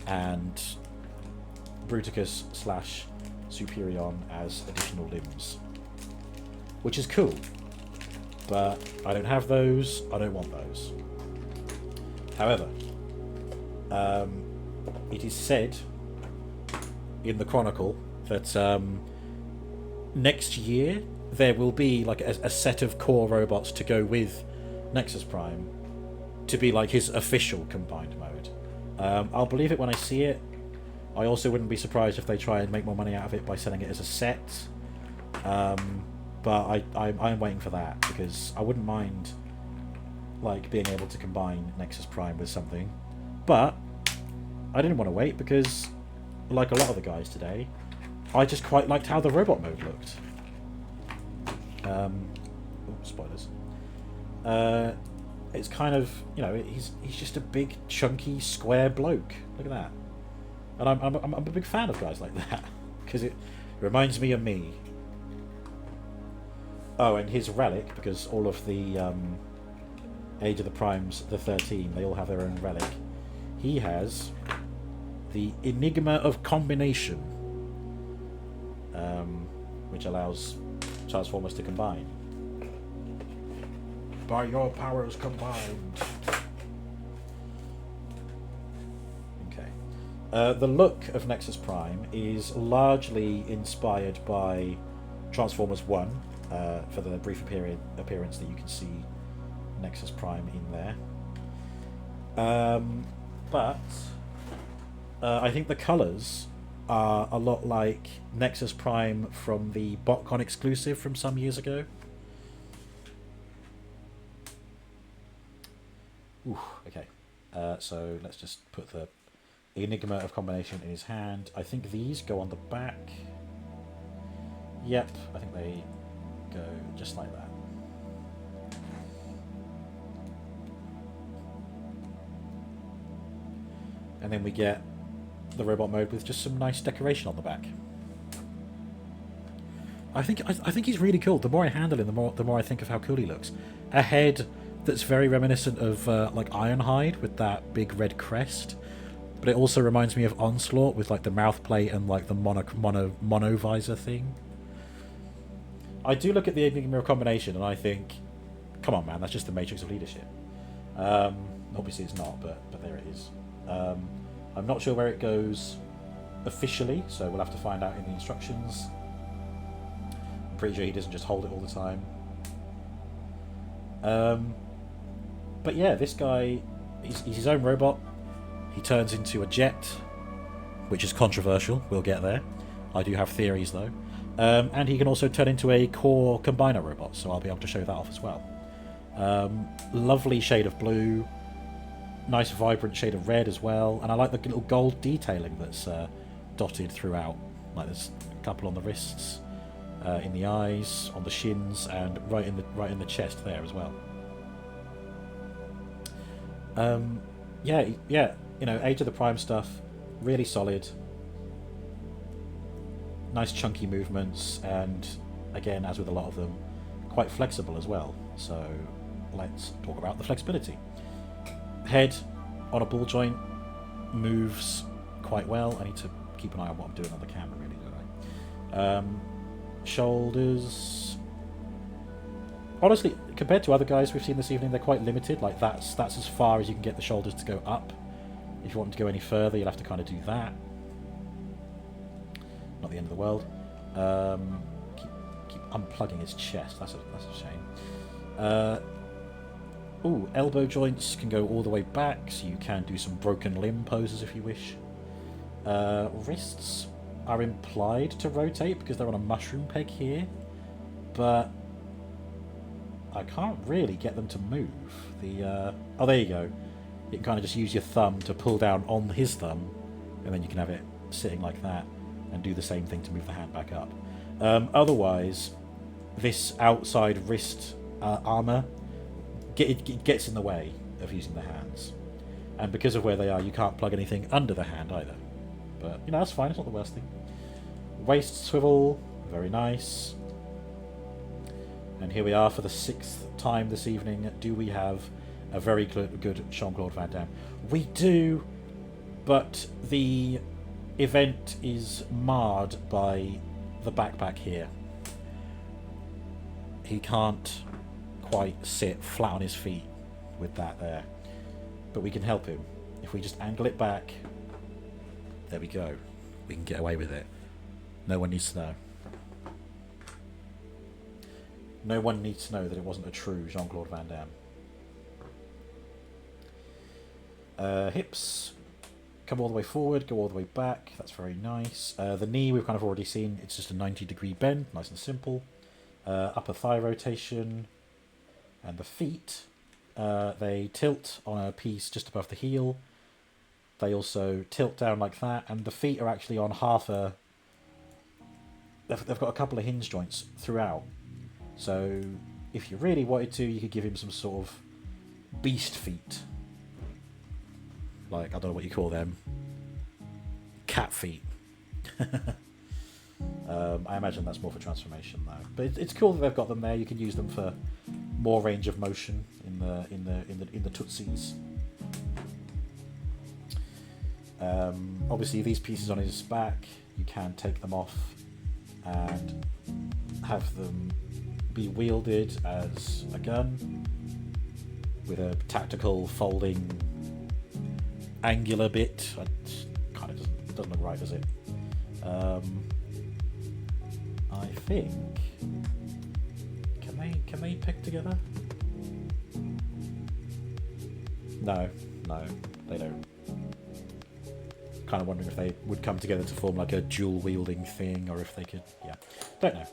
Speaker 1: and Bruticus / Superion as additional limbs, which is cool. But I don't have those, I don't want those. However, it is said in the Chronicle that next year there will be like a set of core robots to go with Nexus Prime to be like his official combined mode. I'll believe it when I see it. I also wouldn't be surprised if they try and make more money out of it by selling it as a set. But I'm waiting for that because I wouldn't mind like being able to combine Nexus Prime with something. But I didn't want to wait because, like a lot of the guys today, I just quite liked how the robot mode looked. Spoilers. It's kind of, you know, he's just a big, chunky, square bloke. Look at that. And I'm a big fan of guys like that because it reminds me of me. Oh, and his relic, because all of the Age of the Primes, the 13, they all have their own relic. He has the Enigma of Combination, which allows Transformers to combine. By your powers combined. Okay. The look of Nexus Prime is largely inspired by Transformers 1, for the brief appearance that you can see Nexus Prime in there. But I think the colours are a lot like Nexus Prime from the BotCon exclusive from some years ago. Ooh, okay. So let's just put the Enigma of Combination in his hand. I think these go on the back. Yep, I think they go just like that. And then we get the robot mode with just some nice decoration on the back. I think he's really cool. The more I handle him, the more I think of how cool he looks. A head that's very reminiscent of like Ironhide with that big red crest, but it also reminds me of Onslaught with like the mouth plate and like the mono visor thing. I do look at the Enigma combination and I think, come on, man, that's just the matrix of leadership. Obviously it's not, but there it is. I'm not sure where it goes officially, so we'll have to find out in the instructions. I'm pretty sure he doesn't just hold it all the time. But yeah, this guy, he's his own robot. He turns into a jet, which is controversial. We'll get there. I do have theories though. And he can also turn into a core combiner robot, so I'll be able to show that off as well. Lovely shade of blue, nice vibrant shade of red as well, and I like the little gold detailing that's dotted throughout. Like there's a couple on the wrists, in the eyes, on the shins, and right in the chest there as well. Yeah, you know, Age of the Prime stuff, really solid. Nice chunky movements, and again, as with a lot of them, quite flexible as well. So let's talk about the flexibility. Head on a ball joint moves quite well. I need to keep an eye on what I'm doing on the camera, really, don't I? Shoulders, honestly, compared to other guys we've seen this evening, they're quite limited. Like that's as far as you can get the shoulders to go up. If you want them to go any further, you'll have to kind of do that. Not the end of the world. Keep unplugging his chest. That's a shame. Ooh, elbow joints can go all the way back, so you can do some broken limb poses if you wish. Wrists are implied to rotate because they're on a mushroom peg here, but I can't really get them to move. Oh, there you go. You can kind of just use your thumb to pull down on his thumb, and then you can have it sitting like that, and do the same thing to move the hand back up. Otherwise, this outside wrist armor it gets in the way of using the hands, and because of where they are, you can't plug anything under the hand either. But you know, that's fine. It's not the worst thing. Waist swivel, very nice. And here we are for the 6th time this evening. Do we have a very good Jean-Claude Van Damme? We do, but the event is marred by the backpack here. He can't quite sit flat on his feet with that there, but we can help him. If we just angle it back, there we go. We can get away with it. No one needs to know. No one needs to know that it wasn't a true Jean-Claude Van Damme. Hips come all the way forward, go all the way back. That's very nice. The knee we've kind of already seen. It's just a 90-degree bend, nice and simple. Upper thigh rotation. And the feet, they tilt on a piece just above the heel. They also tilt down like that, and the feet are actually on half a... They've got a couple of hinge joints throughout. So if you really wanted to, you could give him some sort of beast feet. Like, I don't know what you call them. Cat feet. I imagine that's more for transformation though. But it's cool that they've got them there. You can use them for more range of motion in the tootsies. Obviously, these pieces on his back, you can take them off and have them be wielded as a gun with a tactical folding angular bit. It kind of doesn't look right, does it? I think can they pick together? No, they don't. Kind of wondering if they would come together to form like a dual wielding thing, or if they could. Yeah, don't know.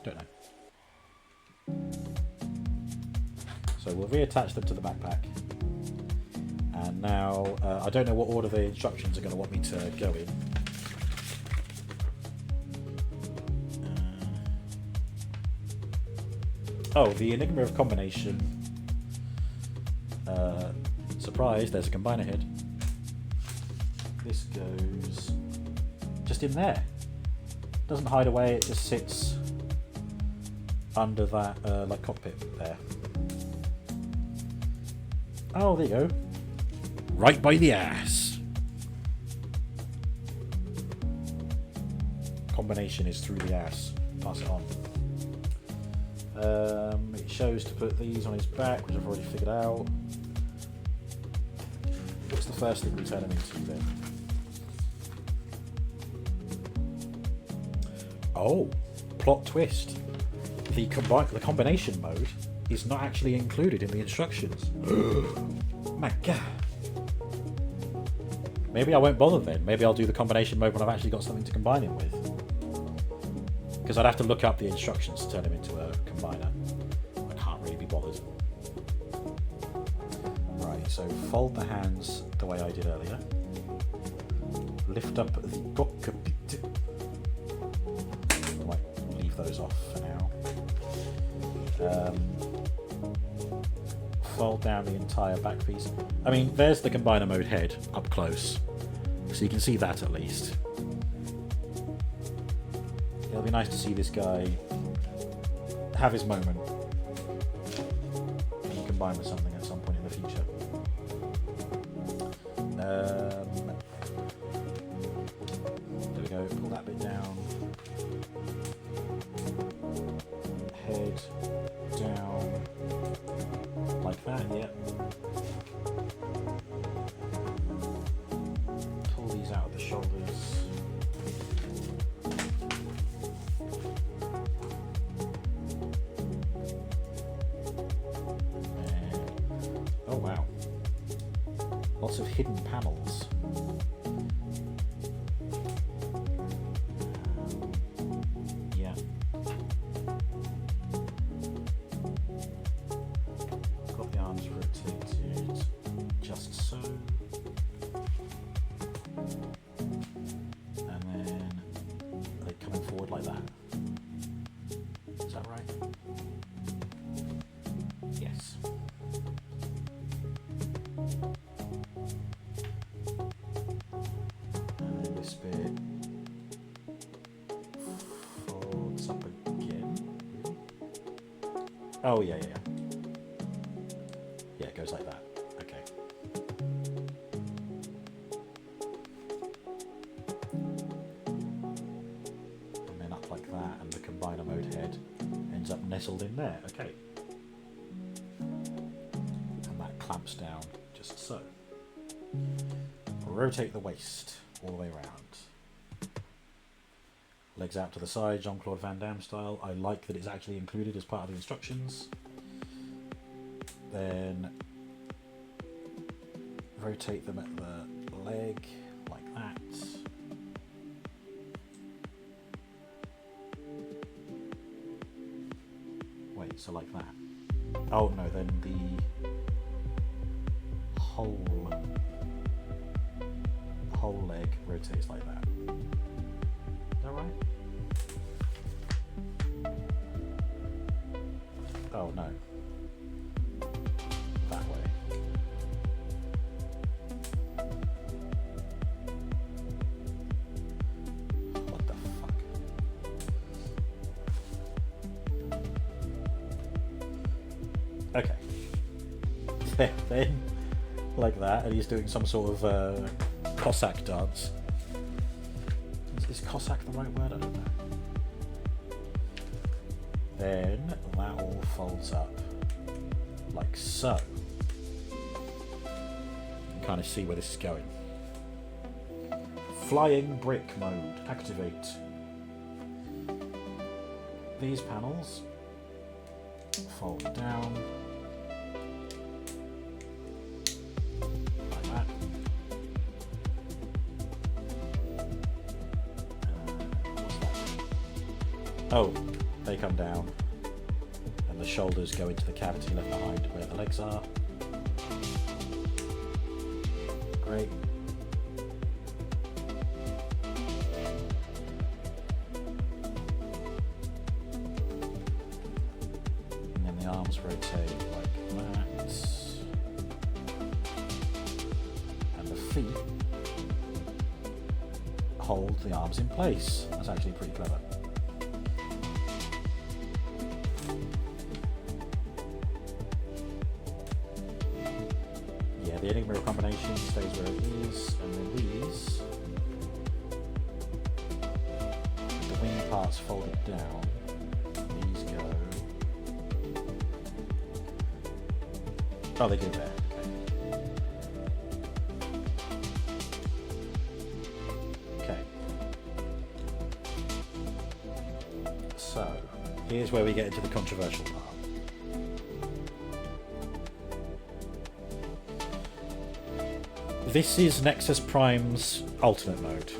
Speaker 1: So we'll reattach them to the backpack. And now I don't know what order the instructions are going to want me to go in. Oh, the enigma of combination. Surprise, there's a combiner head. This goes just in there. Doesn't hide away, it just sits under that like cockpit there. Oh, there you go. Right by the ass. Combination is through the ass. Pass it on. It shows to put these on his back, which I've already figured out. What's the first thing we turn him into then? Oh, plot twist. The combination mode is not actually included in the instructions. My god. Maybe I won't bother then. Maybe I'll do the combination mode when I've actually got something to combine him with. Because I'd have to look up the instructions to turn him into a combiner. I can't really be bothered. Right, so fold the hands the way I did earlier. Lift up the cockpit. I might leave those off for now. Fold down the entire back piece. I mean, there's the combiner mode head up close. So you can see that at least. It'll be nice to see this guy have his moment and combine with something at some point in the future. There we go, pull that bit down. Head down. Like that, yep. Pull these out of the shoulders. Oh wow. Lots of hidden panels. Yeah. Got the arms rotated just so. And then they coming forward like that. Is that right? Yes. And then this bit folds up again. Oh yeah. Yeah, it goes like that. Okay. And then up like that, and the combiner mode head ends up nestled in there. Okay. And that clamps down just so. Rotate the waist all the way around. Legs out to the side, Jean-Claude Van Damme style. I like that it's actually included as part of the instructions. Then rotate them at the leg like that. Wait, so like that. Oh no, then the whole leg rotates like that. Is that right? Oh no. That way. What the fuck? Okay. Then, like that, and he's doing some sort of Cossack dance. Is Cossack the right word? I don't know. Then that all folds up like so. You can kind of see where this is going. Flying brick mode. Activate. These panels fold down. Like that. What's that? Oh, they come down. And the shoulders go into the cavity left behind where the legs are. Great. the arms rotate like that. And the feet hold the arms in place. That's actually pretty clever. Yeah, the Enigma combination stays where it is, and then these, the wing parts folded down. These go. Oh, they go there. Okay. So, here's where we get into the controversial part. This is Nexus Prime's alternate mode.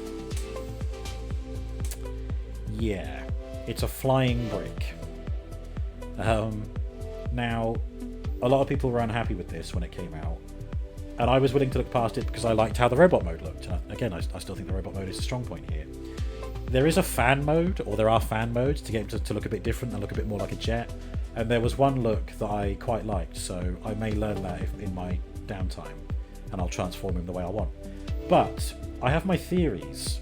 Speaker 1: Yeah, it's a flying brick. Now, a lot of people were unhappy with this when it came out, and I was willing to look past it because I liked how the robot mode looked. Again, I still think the robot mode is a strong point here. There is a fan mode, or there are fan modes to get him to look a bit different and look a bit more like a jet, and there was one look that I quite liked, so I may learn that in my downtime, and I'll transform him the way I want. But I have my theories.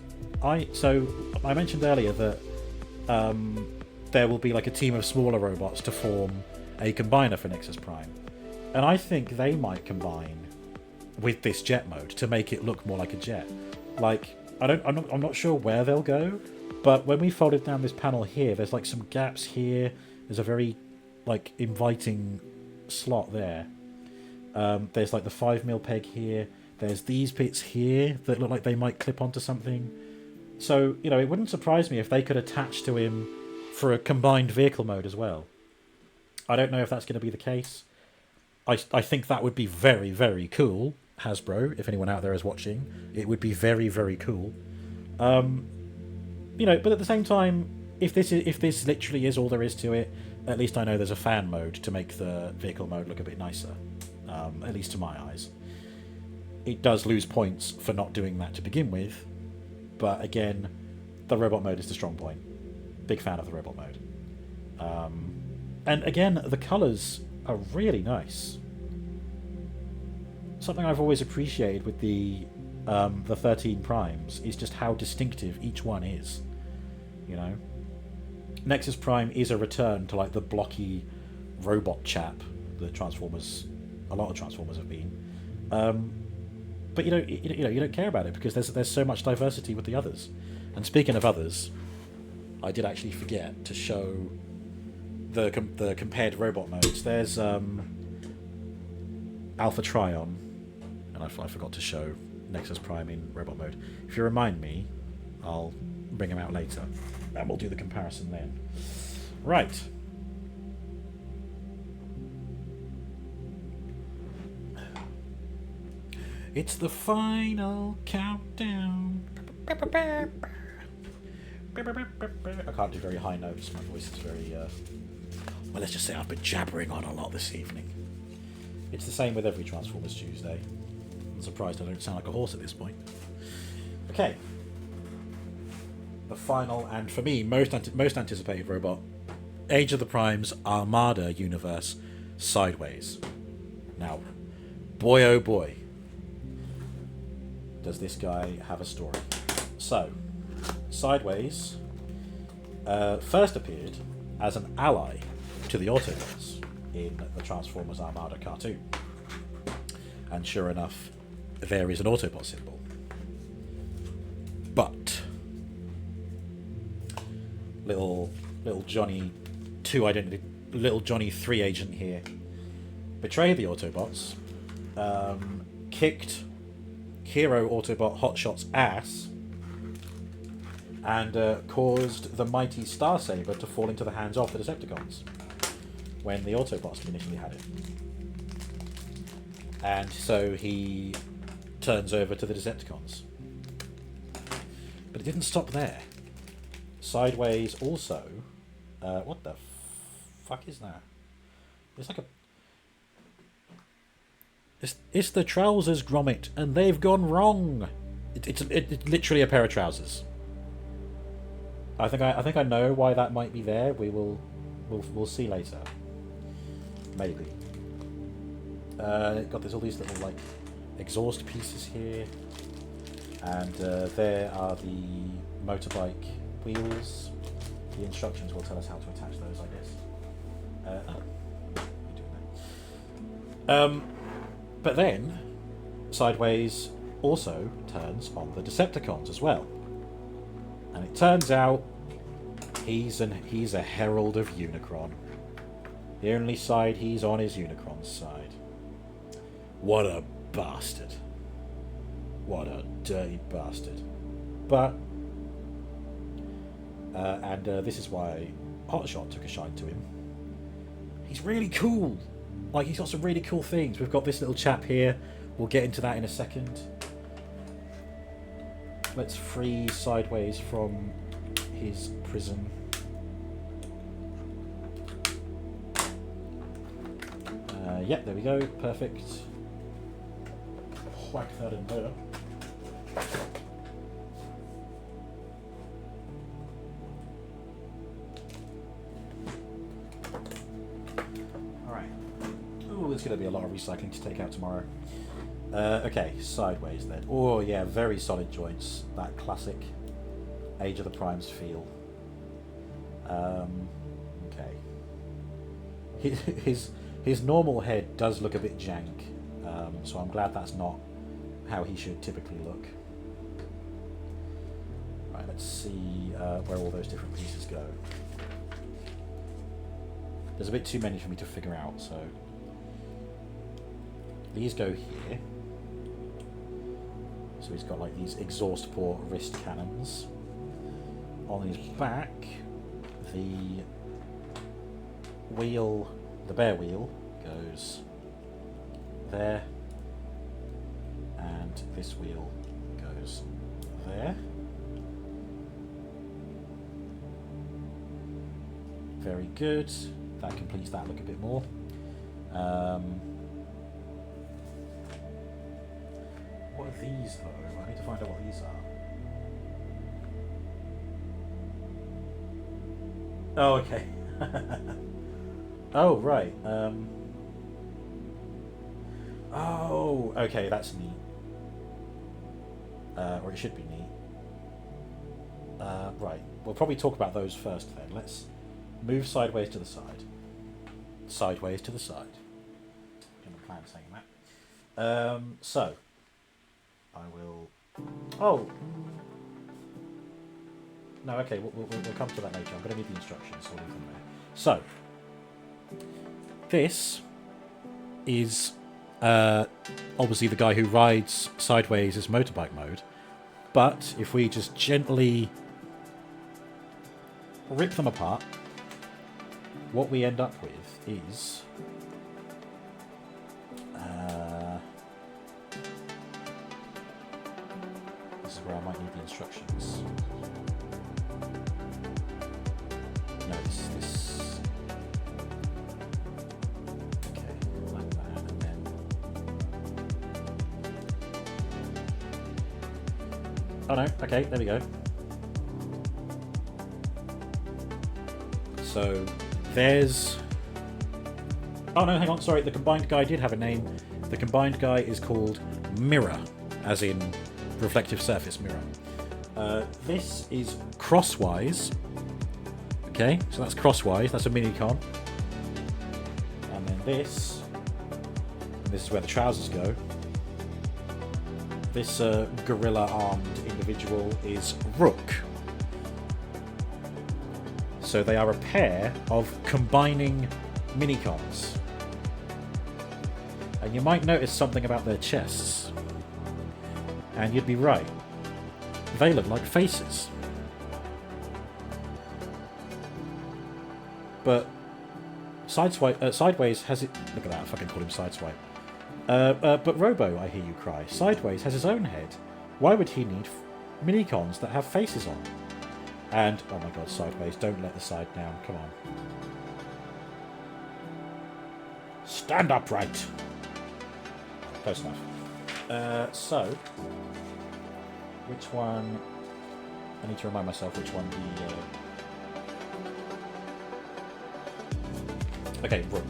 Speaker 1: So I mentioned earlier that there will be like a team of smaller robots to form a combiner for Nexus Prime, and I think they might combine with this jet mode to make it look more like a jet. Like I'm not sure where they'll go, but when we folded down this panel here, there's like some gaps here. There's a very like inviting slot there. There's like the 5mm peg here. There's these bits here that look like they might clip onto something. So, you know, it wouldn't surprise me if they could attach to him for a combined vehicle mode as well. I don't know if that's going to be the case. I think that would be very, very cool, Hasbro, if anyone out there is watching. It would be very, very cool. You know, but at the same time, if this literally is all there is to it, at least I know there's a fan mode to make the vehicle mode look a bit nicer. At least to my eyes. It does lose points for not doing that to begin with, but again, the robot mode is the strong point. Big fan of the robot mode. And again, the colours are really nice. Something I've always appreciated with the 13 Primes is just how distinctive each one is. You know, Nexus Prime is a return to like the blocky robot chap that a lot of Transformers have been. But you don't care about it because there's so much diversity with the others. And speaking of others, I did actually forget to show the compared robot modes. There's Alpha Trion, and I forgot to show Nexus Prime in robot mode. If you remind me, I'll bring him out later, and we'll do the comparison then. Right. It's the final countdown. I can't do very high notes. My voice is very... well, let's just say I've been jabbering on a lot this evening. It's the same with every Transformers Tuesday. I'm surprised I don't sound like a horse at this point. Okay. The final, and for me, most anticipated robot. Age of the Primes Armada universe Sideways. Now, boy oh boy, does this guy have a story. So, Sideways first appeared as an ally to the Autobots in the Transformers Armada cartoon. And sure enough, there is an Autobot symbol. But little Johnny 2 identity, little Johnny 3 agent here betrayed the Autobots, kicked Hero Autobot Hotshot's ass, and caused the mighty Starsaber to fall into the hands of the Decepticons when the Autobots initially had it. And so he turns over to the Decepticons. But it didn't stop there. Sideways also... what the fuck is that? It's like a... It's the trousers, Gromit, and they've gone wrong. It's literally a pair of trousers. I think I know why that might be there. We'll see later. maybe. Got there's all these little like exhaust pieces here, and there are the motorbike wheels. The instructions will tell us how to attach those, I guess. But then, Sideways also turns on the Decepticons as well, and it turns out he's a herald of Unicron. The only side he's on is Unicron's side. What a bastard! What a dirty bastard! But this is why Hotshot took a shine to him. He's really cool. Like, he's got some really cool things. We've got this little chap here. We'll get into that in a second. Let's free Sideways from his prison. Yep, there we go. Perfect. Whack that in there. There's going to be a lot of recycling to take out tomorrow. Okay, Sideways then. Oh yeah, very solid joints. That classic Age of the Primes feel. Okay. His normal head does look a bit jank, so I'm glad that's not how he should typically look. Right, let's see where all those different pieces go. There's a bit too many for me to figure out, so... These go here. So he's got like these exhaust port wrist cannons. On his back, the wheel, the bear wheel, goes there. And this wheel goes there. Very good. That completes that look a bit more. What are these though? I need to find out what these are. Oh, okay. Oh, right. Oh, okay, that's neat. Or it should be neat. Right, we'll probably talk about those first then. Let's move Sideways to the side. Sideways to the side. In the plan saying that. So, I will... Oh! No, okay, we'll come to that later. I'm going to need the instructions. So we'll leave them there. So, this is obviously the guy who rides Sideways as motorbike mode. But if we just gently rip them apart, what we end up with is... this is where I might need the instructions. No, this... Okay, like that, and then... Oh no, okay, there we go. So, there's... Oh no, hang on, sorry, the combined guy did have a name. The combined guy is called Mirror, as in reflective surface mirror. This is crosswise. Okay, so that's crosswise, that's a minicon. And then this is where the trousers go. This gorilla-armed individual is Rook. So they are a pair of combining minicons. And you might notice something about their chests. And you'd be right. They look like faces. But Sideways has it... Look at that, I fucking call him Sideswipe. But Robo, I hear you cry. Sideways has his own head. Why would he need minicons that have faces on? And, oh my god, Sideways, don't let the side down. Come on. Stand upright! Close enough. So, which one... I need to remind myself which one the... Okay, Rook.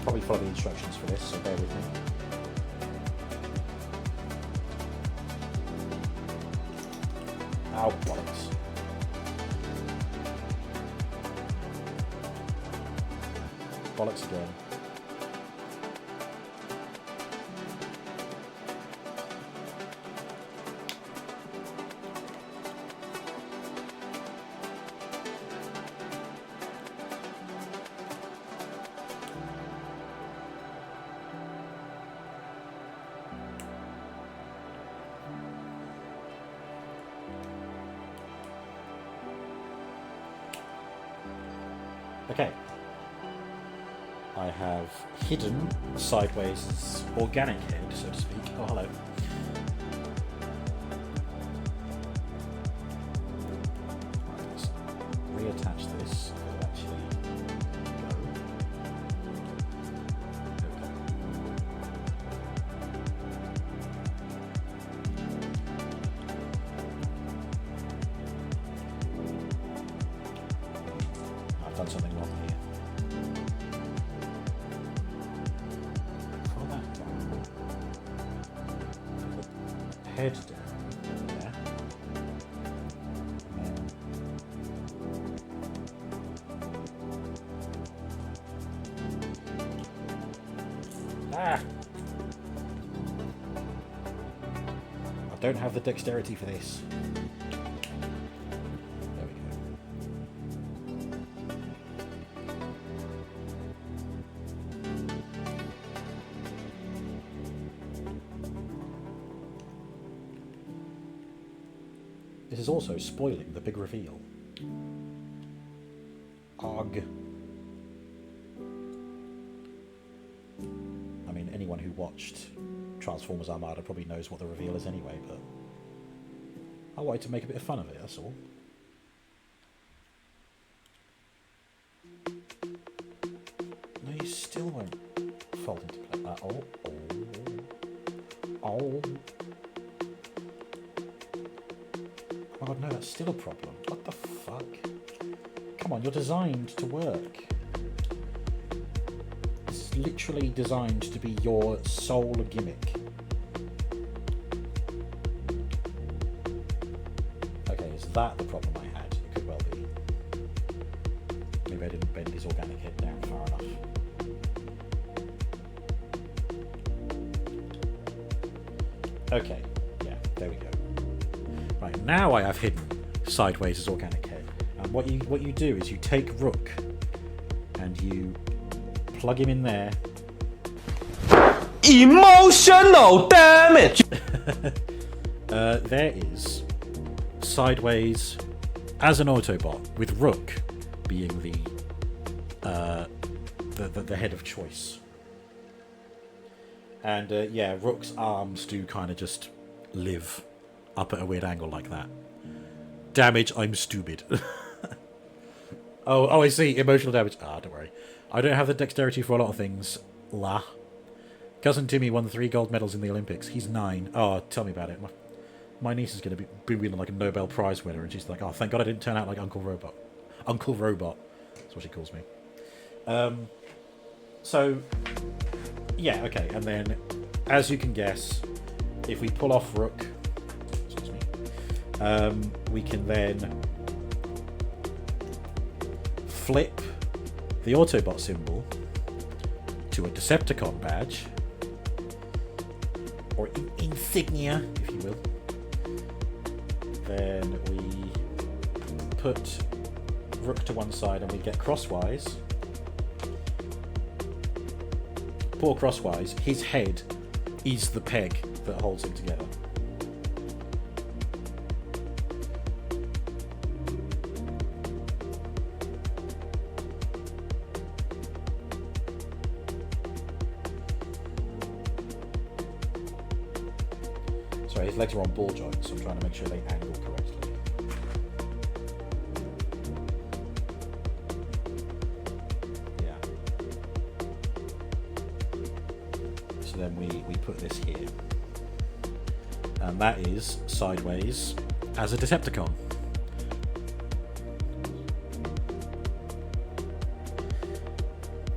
Speaker 1: probably follow the instructions for this, so bear with me. Ow, bollocks. Bollocks again. Okay. I have hidden Sideways' organic head, so to speak. Oh, hello. Right, let's reattach this. It'll actually go. There we go. I've done something wrong here. Follow that down. Put the head down there. And then I don't have the dexterity for this. There we go. This is also spoiling the big reveal. Arg. I mean, anyone who watched Transformers Armada probably knows what the reveal is anyway, but I wanted to make a bit of fun of it, that's all. No, you still won't fall into place. Oh god, no, that's still a problem. What the fuck? Come on, you're designed to work. It's literally designed to be your sole gimmick. Okay, is that the problem I had? It could well be. Maybe I didn't bend his organic head down far enough. Okay, yeah, there we go. Right, now I have hidden Sideways' organic head. And what you do is you take Rook and you plug him in there.
Speaker 2: Emotional damage!
Speaker 1: There is Sideways as an Autobot, with Rook being the head of choice. And yeah, Rook's arms do kind of just live up at a weird angle like that. Damage, I'm stupid. oh, I see. Emotional damage. Ah, don't worry. I don't have the dexterity for a lot of things. La. Cousin Timmy won 3 gold medals in the Olympics. He's 9. Oh, tell me about it. My niece is going to be winning like a Nobel Prize winner, and she's like, oh, thank God I didn't turn out like Uncle Robot. Uncle Robot. That's what she calls me. So, yeah, okay. And then, as you can guess, if we pull off Rook, excuse me, we can then flip the Autobot symbol to a Decepticon badge, or insignia, if you will. Then we put Rook to one side and we get Crosswise. Poor Crosswise, his head is the peg that holds him together. Sorry, his legs are on ball joints, so I'm trying to make sure they angle correctly. Yeah. So then we put this here. And that is Sideways as a Decepticon.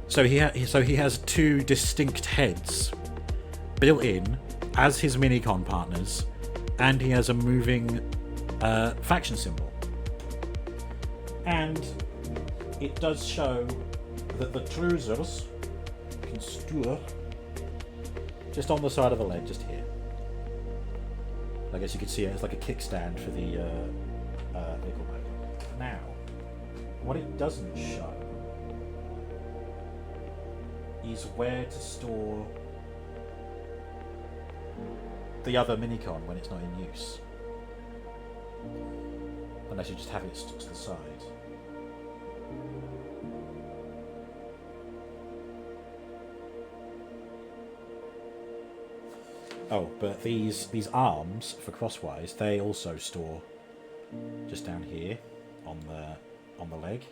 Speaker 1: So So he has two distinct heads built in as his minicon partners, and he has a moving faction symbol. And it does show that the trousers can store just on the side of the leg, just here. I guess you could see it as like a kickstand for the vehicle mode. Now, what it doesn't show is where to store the other minicon when it's not in use. Unless you just have it to the side. Oh, but these arms for crosswise, they also store just down here on the leg.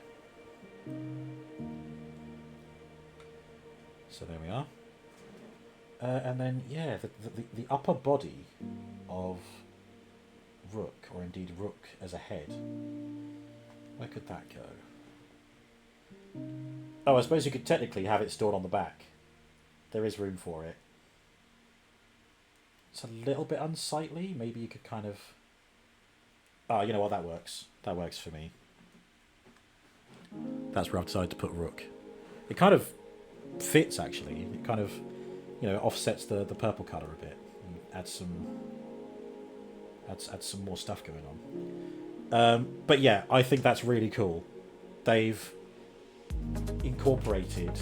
Speaker 1: So there we are. And then yeah, the upper body of Rook, or indeed Rook as a head. Where could that go? Oh, I suppose you could technically have it stored on the back. There is room for it. It's a little bit unsightly. Maybe you could kind of... Oh, you know what? That works. That works for me. That's where I've decided to put Rook. It kind of fits, actually. It kind of, you know, offsets the purple colour a bit. And adds some more stuff going on. But yeah, I think that's really cool. They've incorporated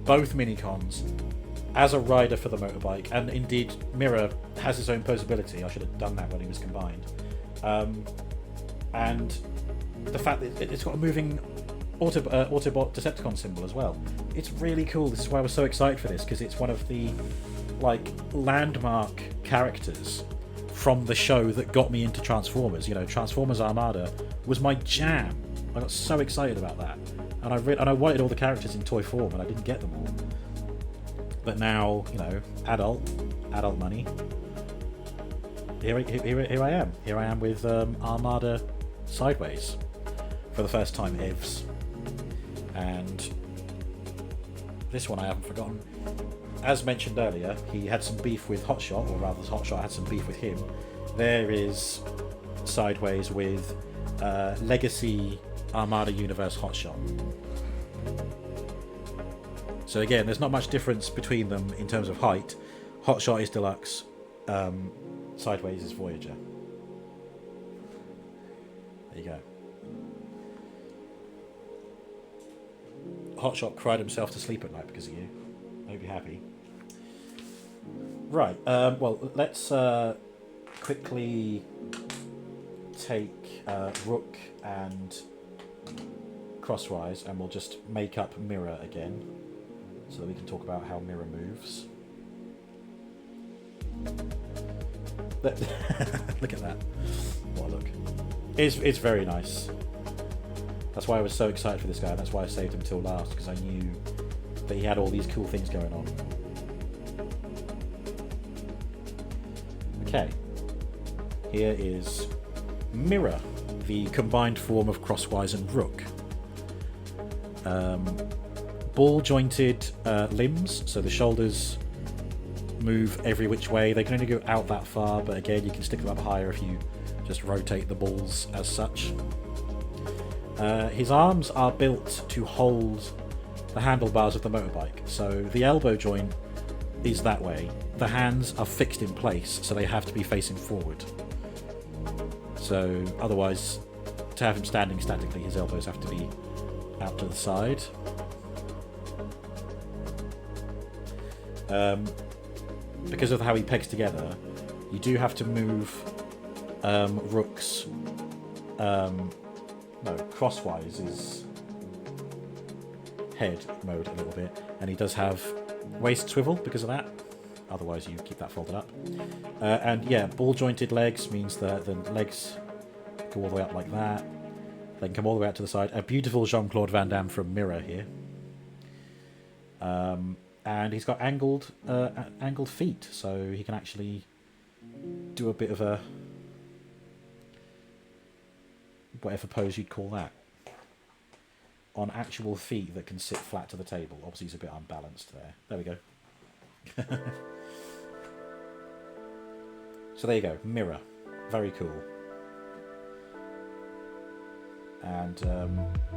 Speaker 1: both minicons as a rider for the motorbike, and indeed Mirror has his own posability. I should have done that when he was combined. And the fact that it's got a moving Autobot Decepticon symbol as well. It's really cool. This is why I was so excited for this, because it's one of the like landmark characters from the show that got me into Transformers. You know, Transformers Armada was my jam. I got so excited about that, and I wanted all the characters in toy form, and I didn't get them all. But now, you know, adult money. Here I am. Here I am with Armada Sideways for the first time, evs. And this one I haven't forgotten. As mentioned earlier, he had some beef with Hotshot, or rather Hotshot had some beef with him. There is Sideways with Legacy Armada Universe Hotshot. So again, there's not much difference between them in terms of height. Hotshot is Deluxe, Sideways is Voyager. There you go. Hotshot cried himself to sleep at night because of you. I hope you're happy. Right, well, let's quickly take Rook and Crosswise, and we'll just make up Mirror again, so that we can talk about how Mirror moves. Look at that. What a look. It's very nice. That's why I was so excited for this guy, and that's why I saved him till last, because I knew that he had all these cool things going on. Okay. Here is Mirror, the combined form of Crosswise and Rook. Ball-jointed limbs, so the shoulders move every which way. They can only go out that far, but again, you can stick them up higher if you just rotate the balls as such. His arms are built to hold the handlebars of the motorbike, so the elbow joint is that way. The hands are fixed in place, so they have to be facing forward. So otherwise, to have him standing statically, his elbows have to be out to the side. Because of how he pegs together, you do have to move Rook's Crosswise is head mode a little bit, and he does have waist swivel because of that. Otherwise, you keep that folded up. And yeah, ball jointed legs means that the legs go all the way up like that. They can come all the way out to the side. A beautiful Jean-Claude Van Damme from Mirror here. And he's got angled feet, so he can actually do a bit of a whatever pose you'd call that. on actual feet that can sit flat to the table. Obviously, he's a bit unbalanced there. There we go. So there you go. Mirror. Very cool. And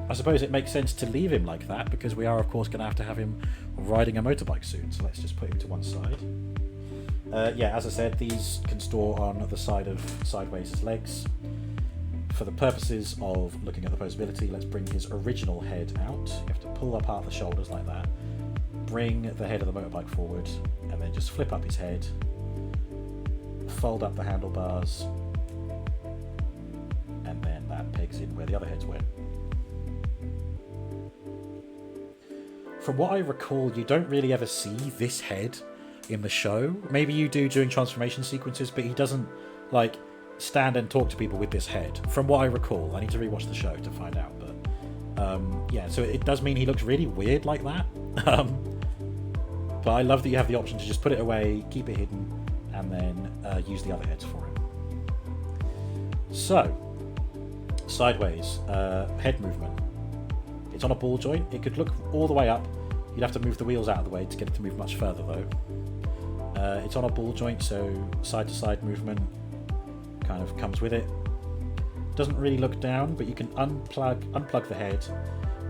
Speaker 1: I suppose it makes sense to leave him like that because we are, of course, going to have him riding a motorbike soon. So let's just put him to one side. Yeah, as I said, these can store on the side of sideways as legs. For the purposes of looking at the posability, let's bring his original head out. You have to pull apart the shoulders like that. Bring the head of the motorbike forward, and then just flip up his head. Fold up the handlebars. And then that pegs in where the other heads went. From what I recall, you don't really ever see this head in the show. Maybe you do during transformation sequences, but he doesn't, like, stand and talk to people with this head. From what I recall, I need to rewatch the show to find out, but yeah, so it does mean he looks really weird like that. But I love that you have the option to just put it away, keep it hidden, and then use the other heads for him. So, sideways, head movement. It's on a ball joint. It could look all the way up. You'd have to move the wheels out of the way to get it to move much further, though. It's on a ball joint, so side-to-side movement kind of comes with it. Doesn't really look down, but you can unplug the head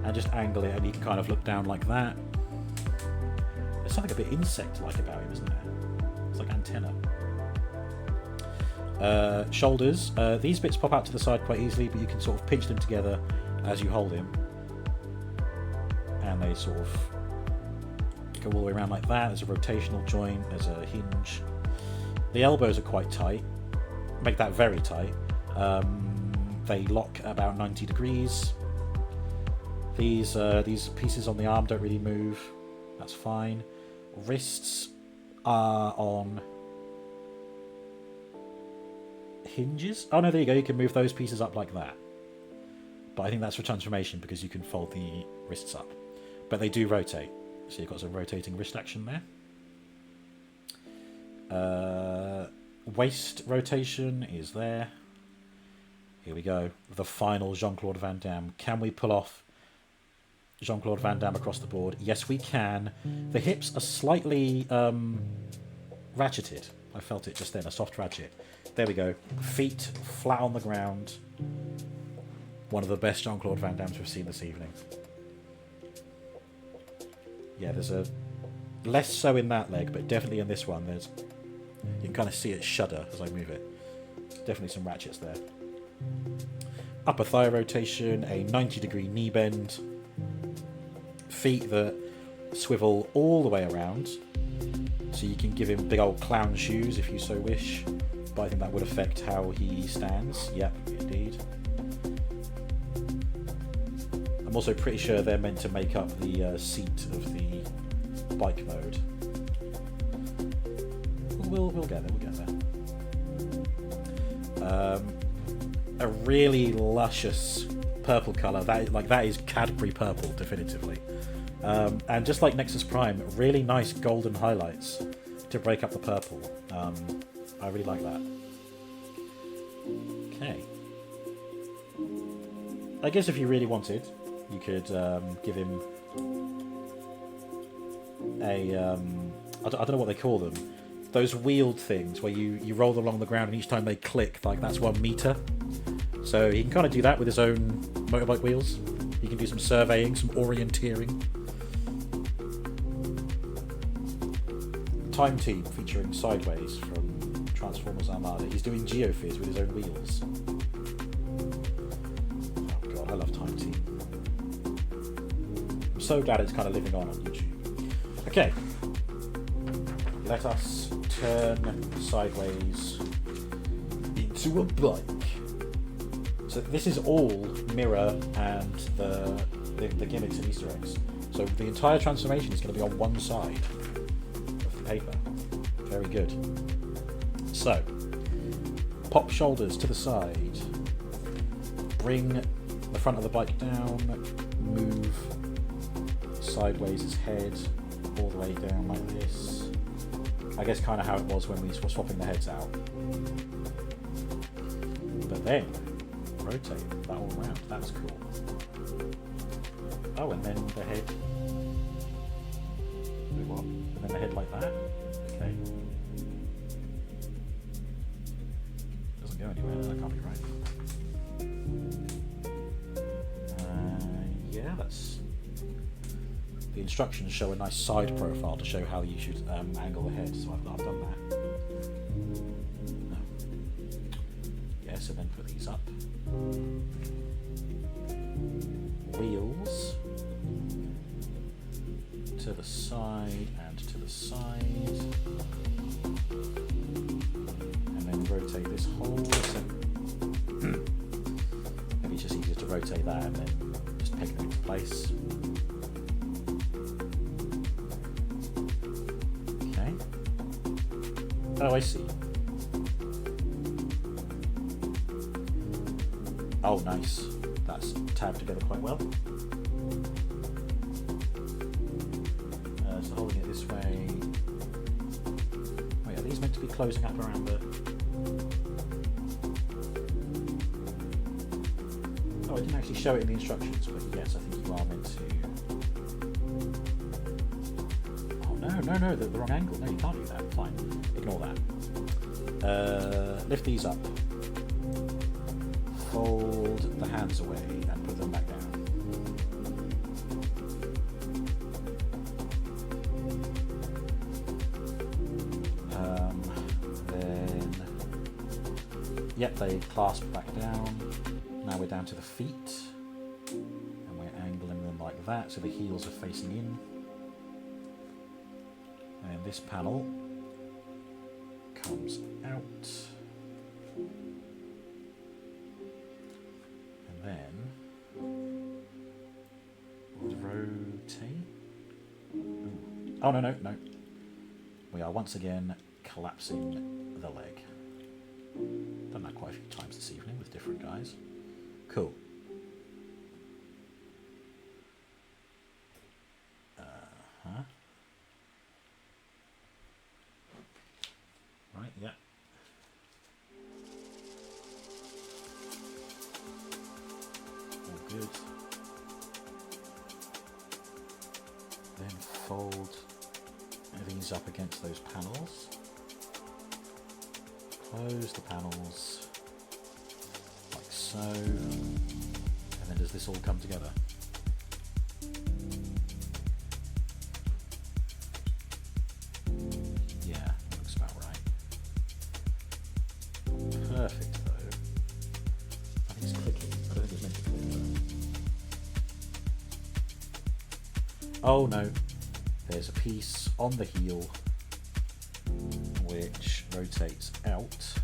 Speaker 1: and just angle it, and you can kind of look down like that. There's something a bit insect-like about him, isn't there? It's like antenna. Shoulders. These bits pop out to the side quite easily, but you can sort of pinch them together as you hold him. And they sort of go all the way around like that. There's a rotational joint, there's a hinge. The elbows are quite tight. Make that very tight. They lock about 90 degrees. These pieces on the arm don't really move. That's fine. Wrists are on hinges. Oh no, there you go. You can move those pieces up like that. But I think that's for transformation because you can fold the wrists up. But they do rotate. So you've got some rotating wrist action there. Waist rotation is there. Here we go. The final Jean-Claude Van Damme. Can we pull off Jean-Claude Van Damme across the board? Yes, we can. The hips are slightly ratcheted. I felt it just then, a soft ratchet. There we go. Feet flat on the ground. One of the best Jean-Claude Van Dammes we've seen this evening. Yeah, there's a less so in that leg, but definitely in this one. There's, you can kind of see it shudder as I move it. Definitely some ratchets there. Upper thigh rotation, a 90-degree knee bend. Feet that swivel all the way around, so you can give him big old clown shoes if you so wish. But I think that would affect how he stands. Yep, indeed. I'm also pretty sure they're meant to make up the seat of the bike mode. We'll get there. We'll get there. A really luscious purple colour. That is Cadbury purple, definitively. And just like Nexus Prime, really nice golden highlights to break up the purple. I really like that. Okay. I guess if you really wanted, you could give him a... I don't know what they call them. Those wheeled things where you roll them along the ground and each time they click, like that's 1 meter. So he can kind of do that with his own motorbike wheels. He can do some surveying, some orienteering. Time Team featuring Sideways from Transformers Armada. He's doing geophys with his own wheels. Oh god, I love Time Team. I'm so glad it's kind of living on YouTube. Okay. Let us turn Sideways into a bike. So this is all mirror and the gimmicks and Easter eggs. So the entire transformation is going to be on one side of the paper. Very good. So, pop shoulders to the side. Bring the front of the bike down. Move sideways his head all the way down like this. I guess kind of how it was when we were swapping the heads out. But then, rotate that all around. That's cool. Oh, and then the head. Wait, what? And then the head like that? Okay. Doesn't go anywhere, that can't be right. Yeah, that's... The instructions show a nice side profile to show how you should angle the head, so I've done that. No. Yeah, so then put these up. Wheels to the side and to the side, and then rotate this whole maybe it's just easier to rotate that and then just peg them into place. Okay. Oh, I see. Oh, nice. That's tabbed together quite well. So holding it this way. Oh yeah, are these meant to be closing up around the... Oh, I didn't actually show it in the instructions, but yes, I think you are meant to... Oh no, the wrong angle. No, you can't do that. Fine. Ignore that. Lift these up. Fold the hands away and put them back down. Then, yep, they clasp back down. Now we're down to the feet, and we're angling them like that, so the heels are facing in. And this panel comes out. Then rotate. Ooh. Oh no. We are once again collapsing the leg. Done that quite a few times this evening with different guys. Cool. Right, yeah. Good. Then fold these up against those panels. Close the panels like so. And then does this all come together? Yeah, looks about right. Perfect though. I think it's clicking. I don't think it's meant to click. Oh no, there's a piece on the heel which rotates out.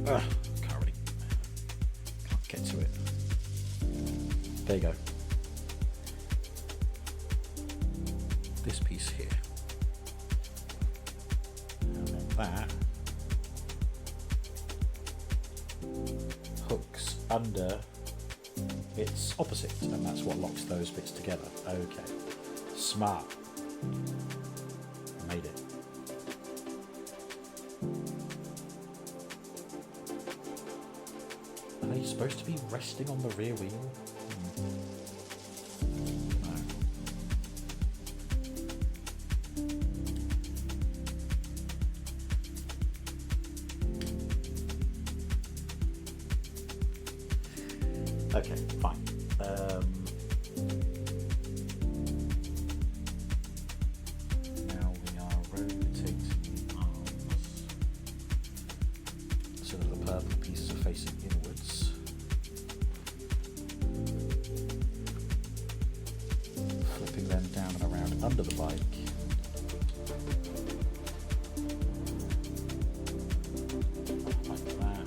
Speaker 1: Can't get to it. There you go. This piece here. And then that hooks under its opposite, and that's what locks those bits together. Okay. Smart. Made it. Are they supposed to be resting on the rear wheel? No. Okay, fine. Now we are rotating the arms so that the purple pieces are facing inwards. Flipping them down and around under the bike. Like that.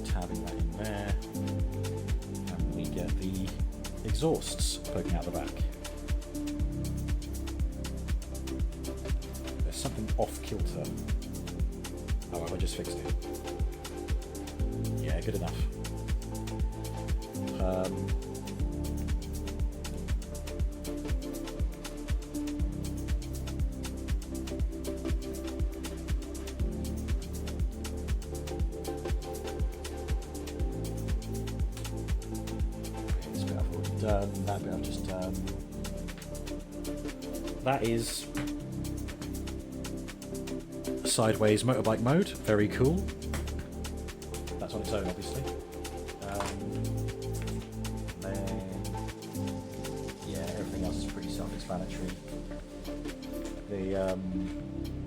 Speaker 1: Tabbing that in there, and we get the exhausts poking out the back. There's something off kilter. Oh, well, I just fixed it. Yeah, good enough. done. That bit I've just done. That is sideways motorbike mode. Very cool. That's on its own, obviously. Then, yeah, everything else is pretty self-explanatory. The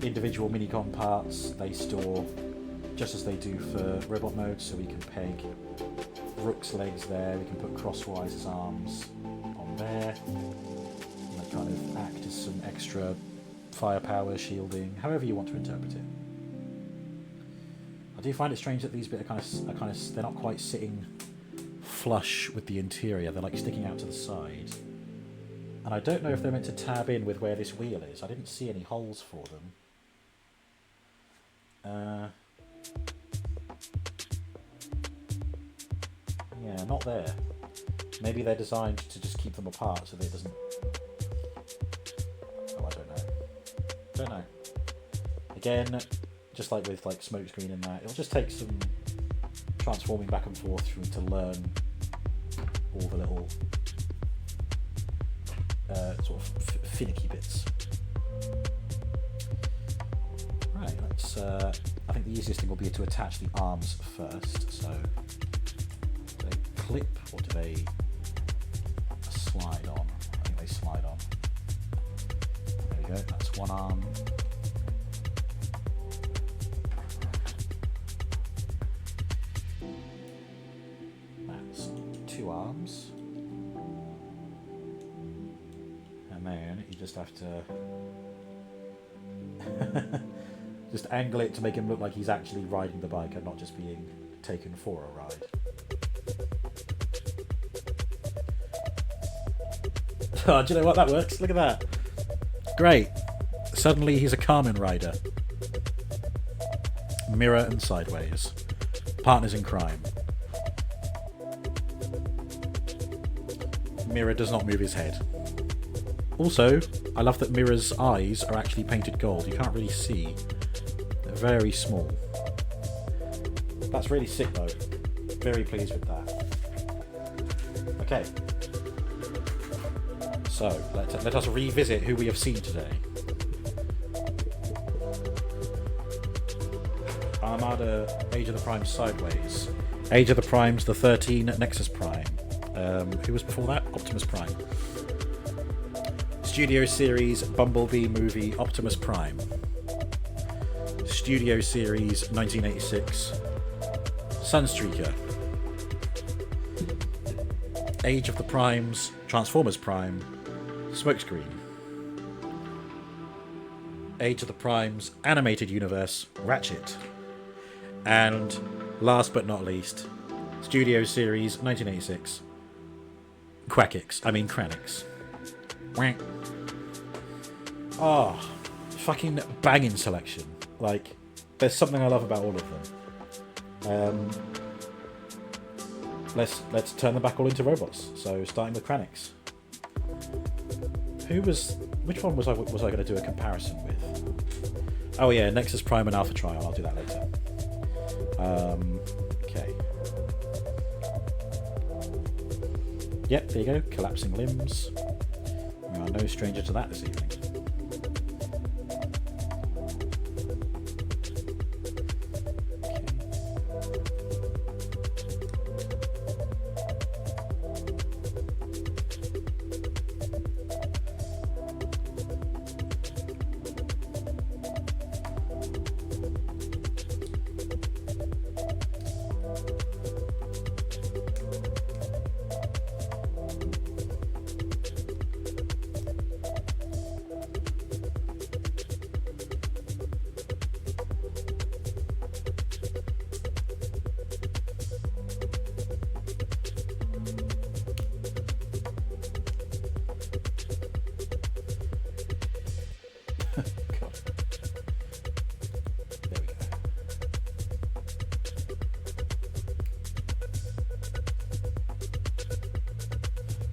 Speaker 1: individual Minicon parts, they store just as they do for robot mode, so we can peg Rook's legs there, we can put Crosswise's arms on there, and they kind of act as some extra firepower, shielding, however you want to interpret it. I do find it strange that these bits are they're not quite sitting flush with the interior, they're like sticking out to the side. And I don't know if they're meant to tab in with where this wheel is. I didn't see any holes for them. Yeah, not there. Maybe they're designed to just keep them apart so that it doesn't... Oh, I don't know. Don't know. Again, just like with like Smokescreen and that, it'll just take some transforming back and forth through to learn all the little sort of finicky bits. Right, let's... I think the easiest thing will be to attach the arms first, so... Do they clip or do they slide on? I think they slide on. There we go, that's one arm. That's two arms. And then you just have to just angle it to make him look like he's actually riding the bike and not just being taken for a ride. Oh, do you know what? That works. Look at that. Great. Suddenly he's a Carmen rider. Mirror and sideways. Partners in crime. Mirror does not move his head. Also, I love that Mirror's eyes are actually painted gold. You can't really see. They're very small. That's really sick though. Very pleased with that. Okay. So, let us revisit who we have seen today. Armada, Age of the Primes sideways. Age of the Primes, the 13 Nexus Prime. Who was before that? Optimus Prime. Studio Series Bumblebee movie Optimus Prime. Studio Series 1986 Sunstreaker. Age of the Primes Transformers Prime Smokescreen. Age of the Primes Animated Universe Ratchet. And last but not least, Studio Series 1986 Kranix. Oh, fucking banging selection. Like, there's something I love about all of them. Let's turn them back all into robots. So, starting with Kranix. Which one was I going to do a comparison with? Oh yeah, Nexus Prime and Alpha Trial. I'll do that later. Okay. Yep, there you go. Collapsing limbs. We are no stranger to that this evening.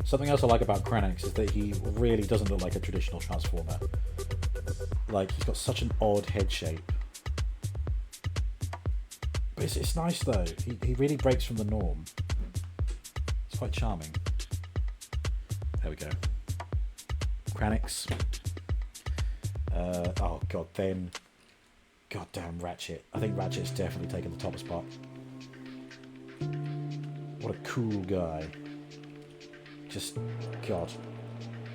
Speaker 1: Something else I like about Kranix is that he really doesn't look like a traditional Transformer. Like, he's got such an odd head shape. But it's nice though. He really breaks from the norm. It's quite charming. There we go. Kranix. Oh god, then goddamn Ratchet. I think Ratchet's definitely taken the top spot. What a cool guy. Just god.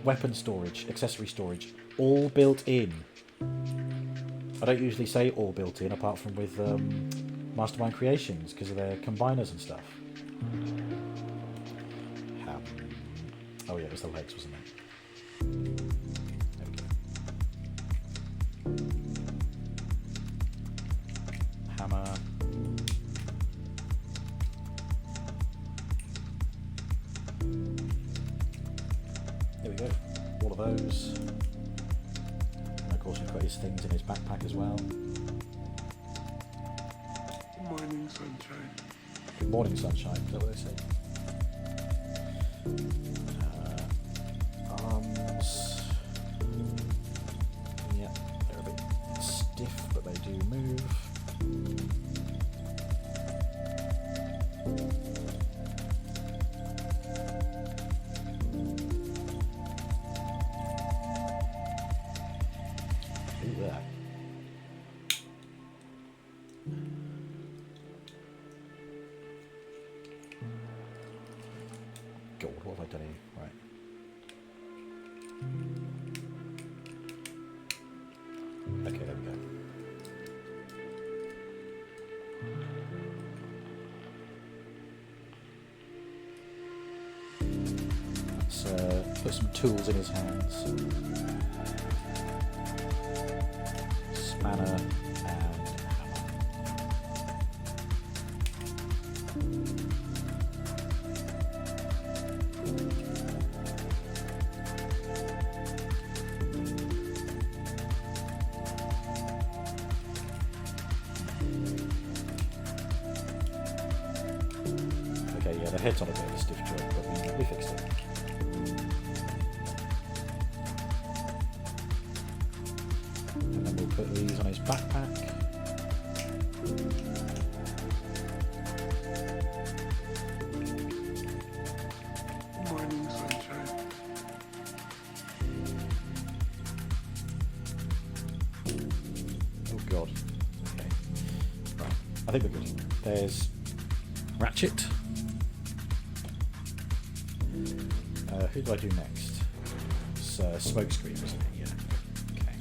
Speaker 1: Weapon storage, accessory storage, all built in. I don't usually say all built in apart from with Mastermind Creations because of their combiners and stuff. Oh yeah, it was the legs, wasn't it? There we go. Hammer. There we go. All of those. And of course we've got his things in his backpack as well.
Speaker 3: Good morning, sunshine.
Speaker 1: Good morning, sunshine. Is that what they say? Arms. Yeah, they're a bit stiff, but they do move. Look at that. God, what have I done here? Right. Okay, there we go. Let's put some tools in his hands. Spanner and hammer. Okay, yeah, the head's on a bit of a stiff joint, but we fixed it. And then we'll put these on his backpack.
Speaker 3: Good morning, sunshine.
Speaker 1: Oh god. Okay. Right. I think we're good. There's Ratchet. Who do I do next? It's Smokescreen, wasn't it? Yeah. Okay.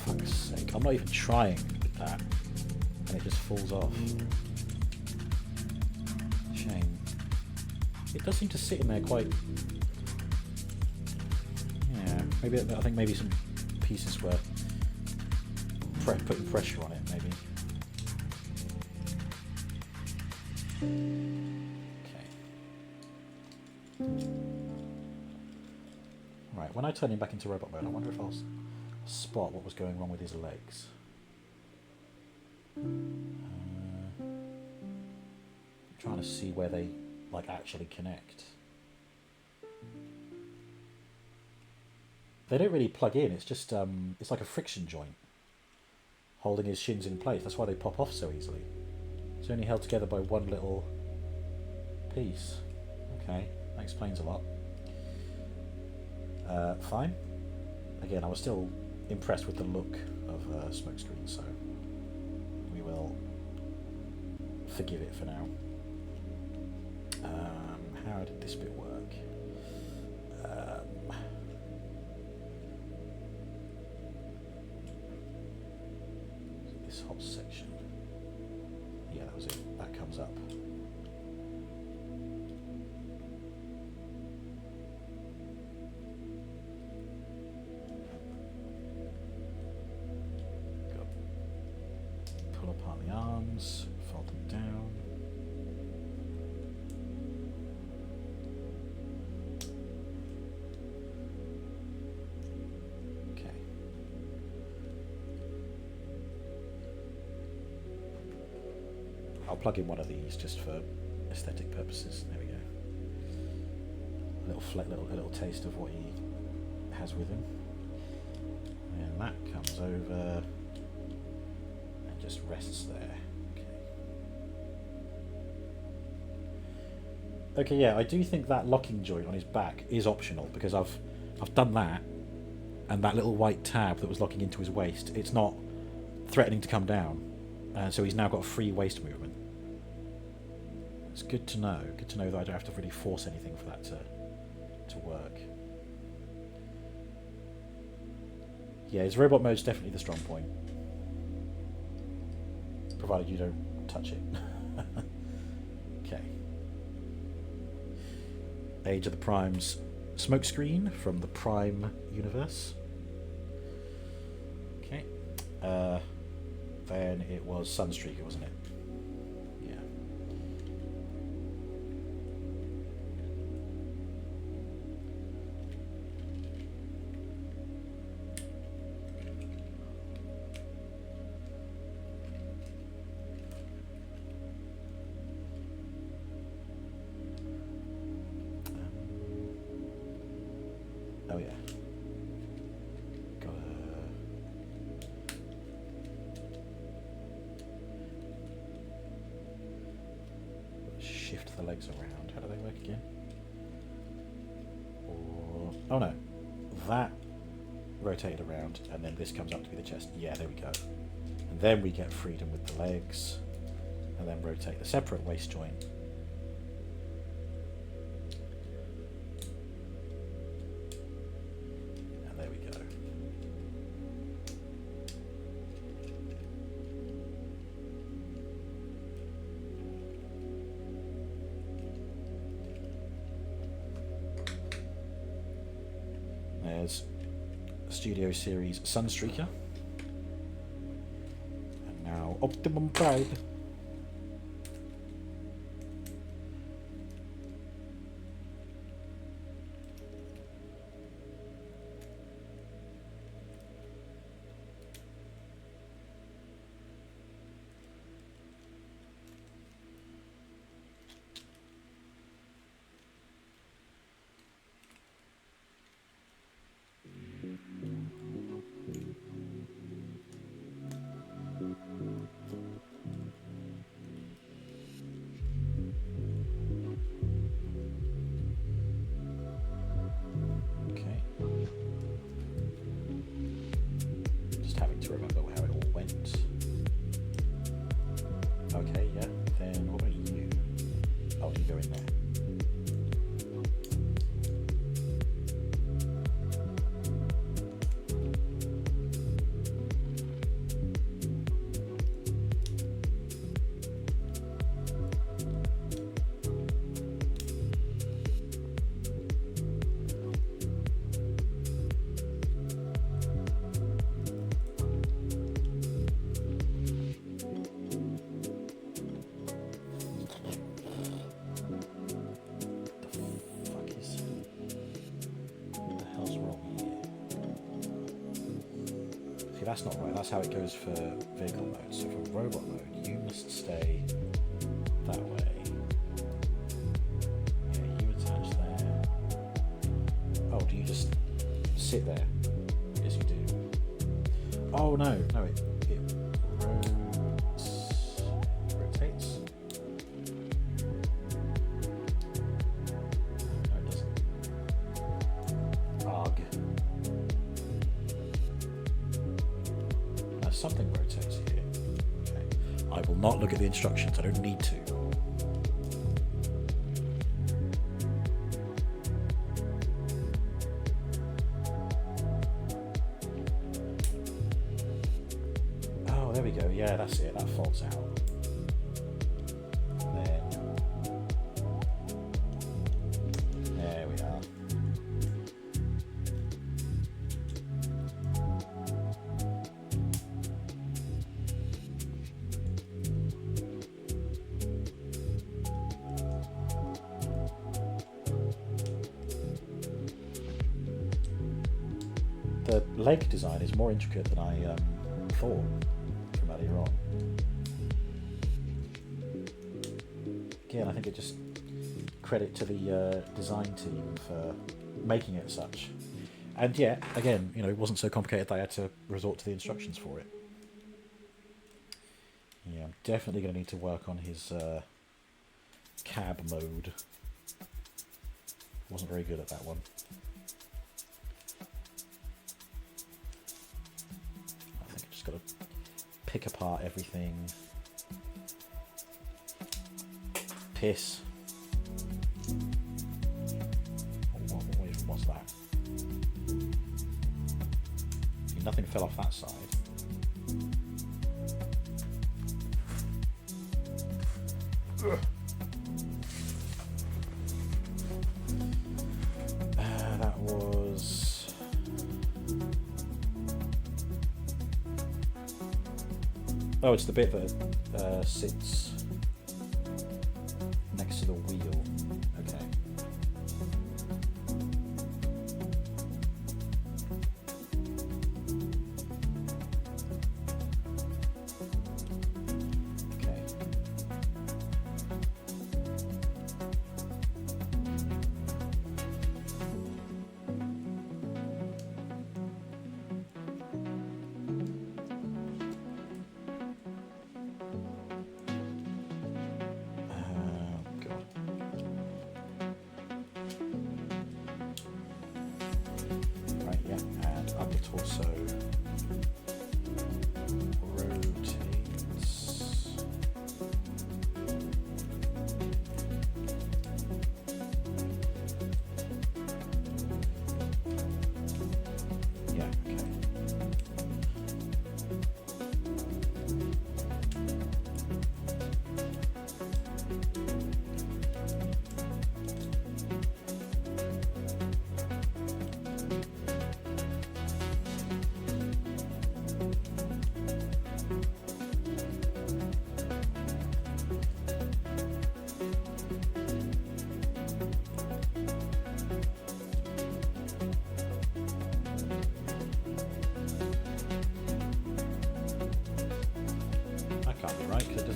Speaker 1: Fuck's sake. I'm not even trying with that. And it just falls off. Shame. It does seem to sit in there quite... Yeah. Maybe I think maybe some pieces were putting pressure on it, maybe. Okay. Right, when I turn him back into robot mode, I wonder if I'll spot what was going wrong with his legs. Trying to see where they like actually connect. They don't really plug in. It's just it's like a friction joint holding his shins in place. That's why they pop off so easily. It's only held together by one little piece. Okay, that explains a lot. Fine. Again, I was still impressed with the look of Smokescreen, so we will forgive it for now. How did this bit work? This whole section. Yeah, that was it. That comes up. Pull apart the arms, fold them down. Okay. I'll plug in one of these just for aesthetic purposes. There we go. A little taste of what he has with him. And that comes over just rests there. Okay, yeah, I do think that locking joint on his back is optional because I've done that, and that little white tab that was locking into his waist, it's not threatening to come down, so he's now got a free waist movement. It's good to know. Good to know that I don't have to really force anything for that to work. Yeah, his robot mode's definitely the strong point, provided you don't touch it. Okay. Age of the Primes Smokescreen from the Prime universe. Okay. Then it was Sunstreaker, wasn't it? Yeah. Oh yeah. Shift the legs around. How do they work again? Or oh no, that rotated around, and then this comes up to be the chest. Yeah, there we go. And then we get freedom with the legs, and then rotate the separate waist joint. There's Studio Series Sunstreaker. And now Optimum Prime. That's not right, that's how it goes for vehicle mode. So for robot mode, you must stay that way. Yeah, you attach there. Oh, do you just sit there? Yes, you do. Oh no, it rotates. No, it doesn't. Arg. Something rotates here. Okay. I will not look at the instructions, I don't need to. Oh, there we go. Yeah, that's it. That folds out. Then there we are. The leg design is more intricate than I thought from earlier on. Again, I think it just credit to the design team for making it such. And yet, again, you know, it wasn't so complicated that I had to resort to the instructions for it. Yeah, I'm definitely going to need to work on his cab mode. Wasn't very good at that one. I think I just got to pick apart everything. Piss. What even was that? Nothing fell off that side. That was... Oh, it's the bit that sits next to the wheel. Okay.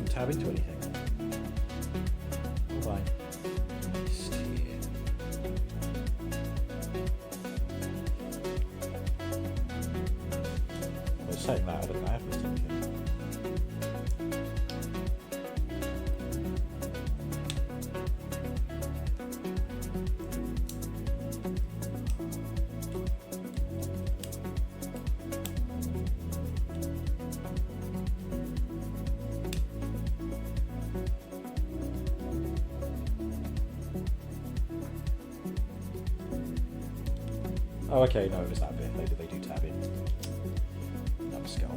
Speaker 1: Tab into anything. Hold on. I was saying that, I don't know, I haven't missed anything. Oh, okay, no, it was that bit. They do tab in. Numbskull.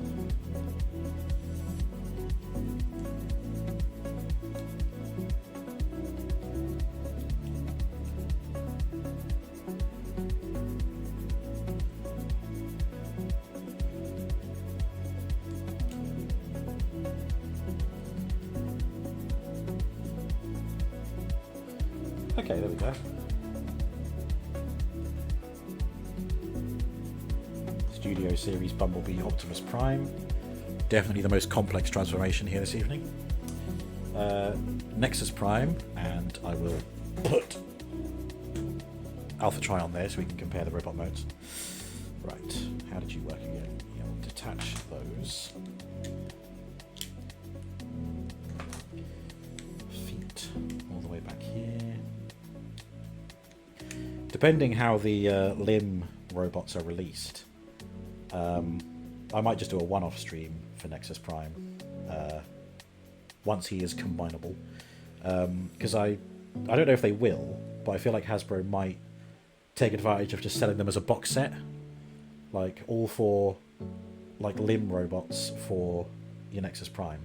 Speaker 1: Okay, there we go. Studio Series Bumblebee Optimus Prime. Definitely the most complex transformation here this evening. Nexus Prime, and I will put Alpha Tri on there so we can compare the robot modes. Right, how did you work again? Yeah, we'll detach those. Feet all the way back here. Depending how the limb robots are released, I might just do a one-off stream for Nexus Prime once he is combinable, because I don't know if they will, but I feel like Hasbro might take advantage of just selling them as a box set, like all four like limb robots for your Nexus Prime.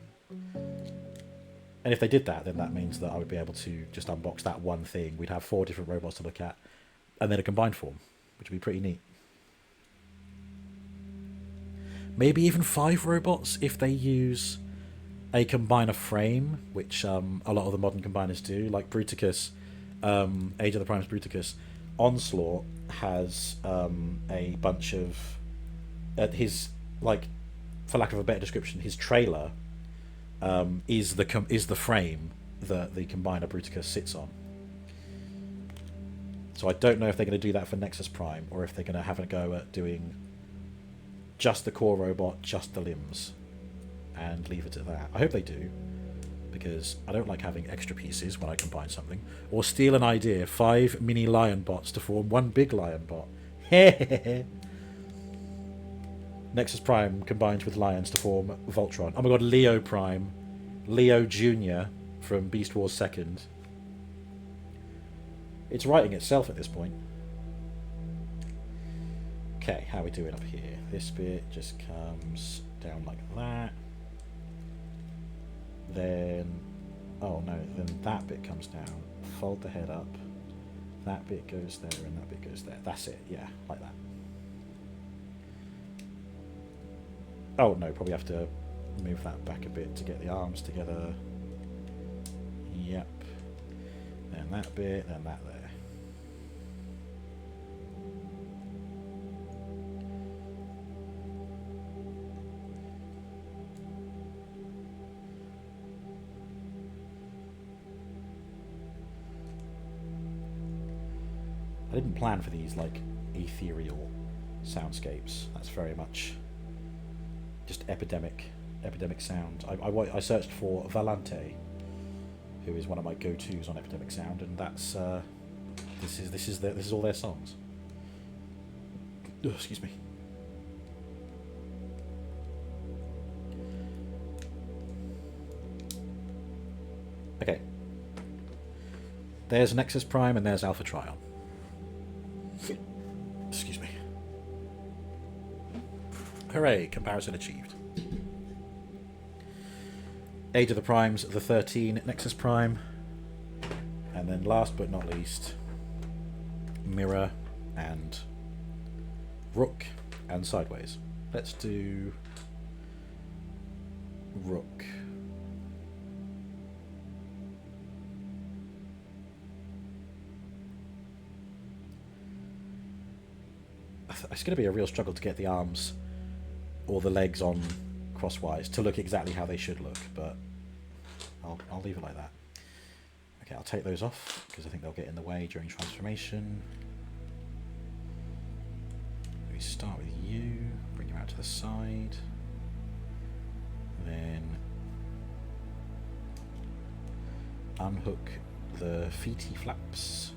Speaker 1: And if they did that, then that means that I would be able to just unbox that one thing. We'd have 4 different robots to look at, and then a combined form, which would be pretty neat. Maybe even 5 robots if they use a combiner frame, which a lot of the modern combiners do, like Bruticus, Age of the Primes Bruticus. Onslaught has a bunch of his, like, for lack of a better description, his trailer is the frame that the combiner Bruticus sits on. So I don't know if they're going to do that for Nexus Prime, or if they're going to have a go at doing just the core robot, just the limbs. and leave it at that. I hope they do, because I don't like having extra pieces when I combine something. Or steal an idea, 5 mini lion bots to form one big lion bot. Nexus Prime combines with lions to form Voltron. Oh my god, Leo Prime. Leo Jr. from Beast Wars 2nd. It's writing itself at this point. Okay, how are we doing up here? This bit just comes down like that. Then, oh no, then that bit comes down. Fold the head up. That bit goes there and that bit goes there. That's it, yeah, like that. Oh no, probably have to move that back a bit to get the arms together. Yep. Then that bit, then that there. I didn't plan for these like ethereal soundscapes. That's very much just epidemic sound. I searched for Valante, who is one of my go-tos on epidemic sound, and that's this is all their songs. Ugh, excuse me. Okay. There's Nexus Prime and there's Alpha Trion. Excuse me. Hooray, comparison achieved. Age of the Primes, the 13 Nexus Prime. And then last but not least, Mirror and Rook and Sideways. Let's do Rook. It's going to be a real struggle to get the arms or the legs on crosswise to look exactly how they should look, but I'll leave it like that. Okay, I'll take those off because I think they'll get in the way during transformation. We start with you, bring you out to the side, then unhook the feety flaps.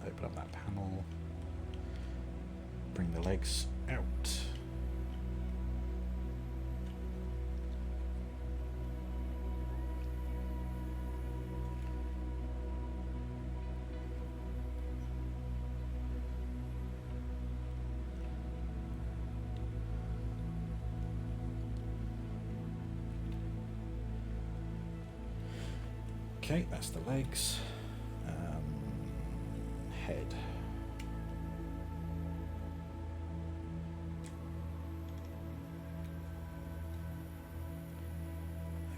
Speaker 1: Open up that panel, bring the legs out. Okay, that's the legs. Head.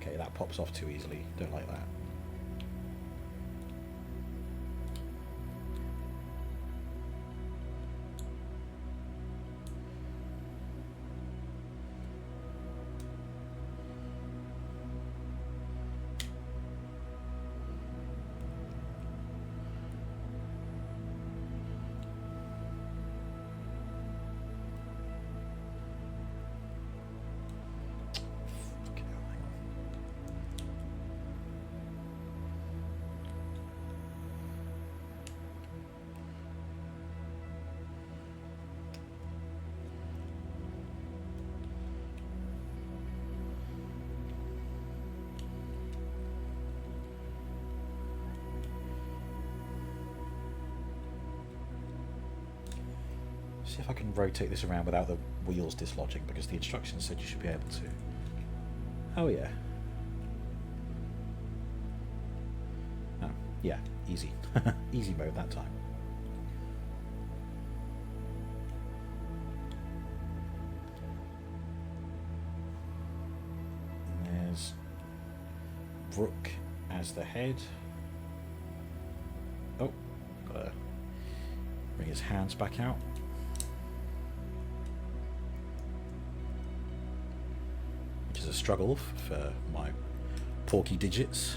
Speaker 1: Okay, that pops off too easily. Don't like that. See if I can rotate this around without the wheels dislodging, because the instructions said you should be able to. Oh yeah. Oh, yeah, easy. Easy mode that time. And there's Rook as the head. Oh, gotta bring his hands back out. A struggle for my porky digits.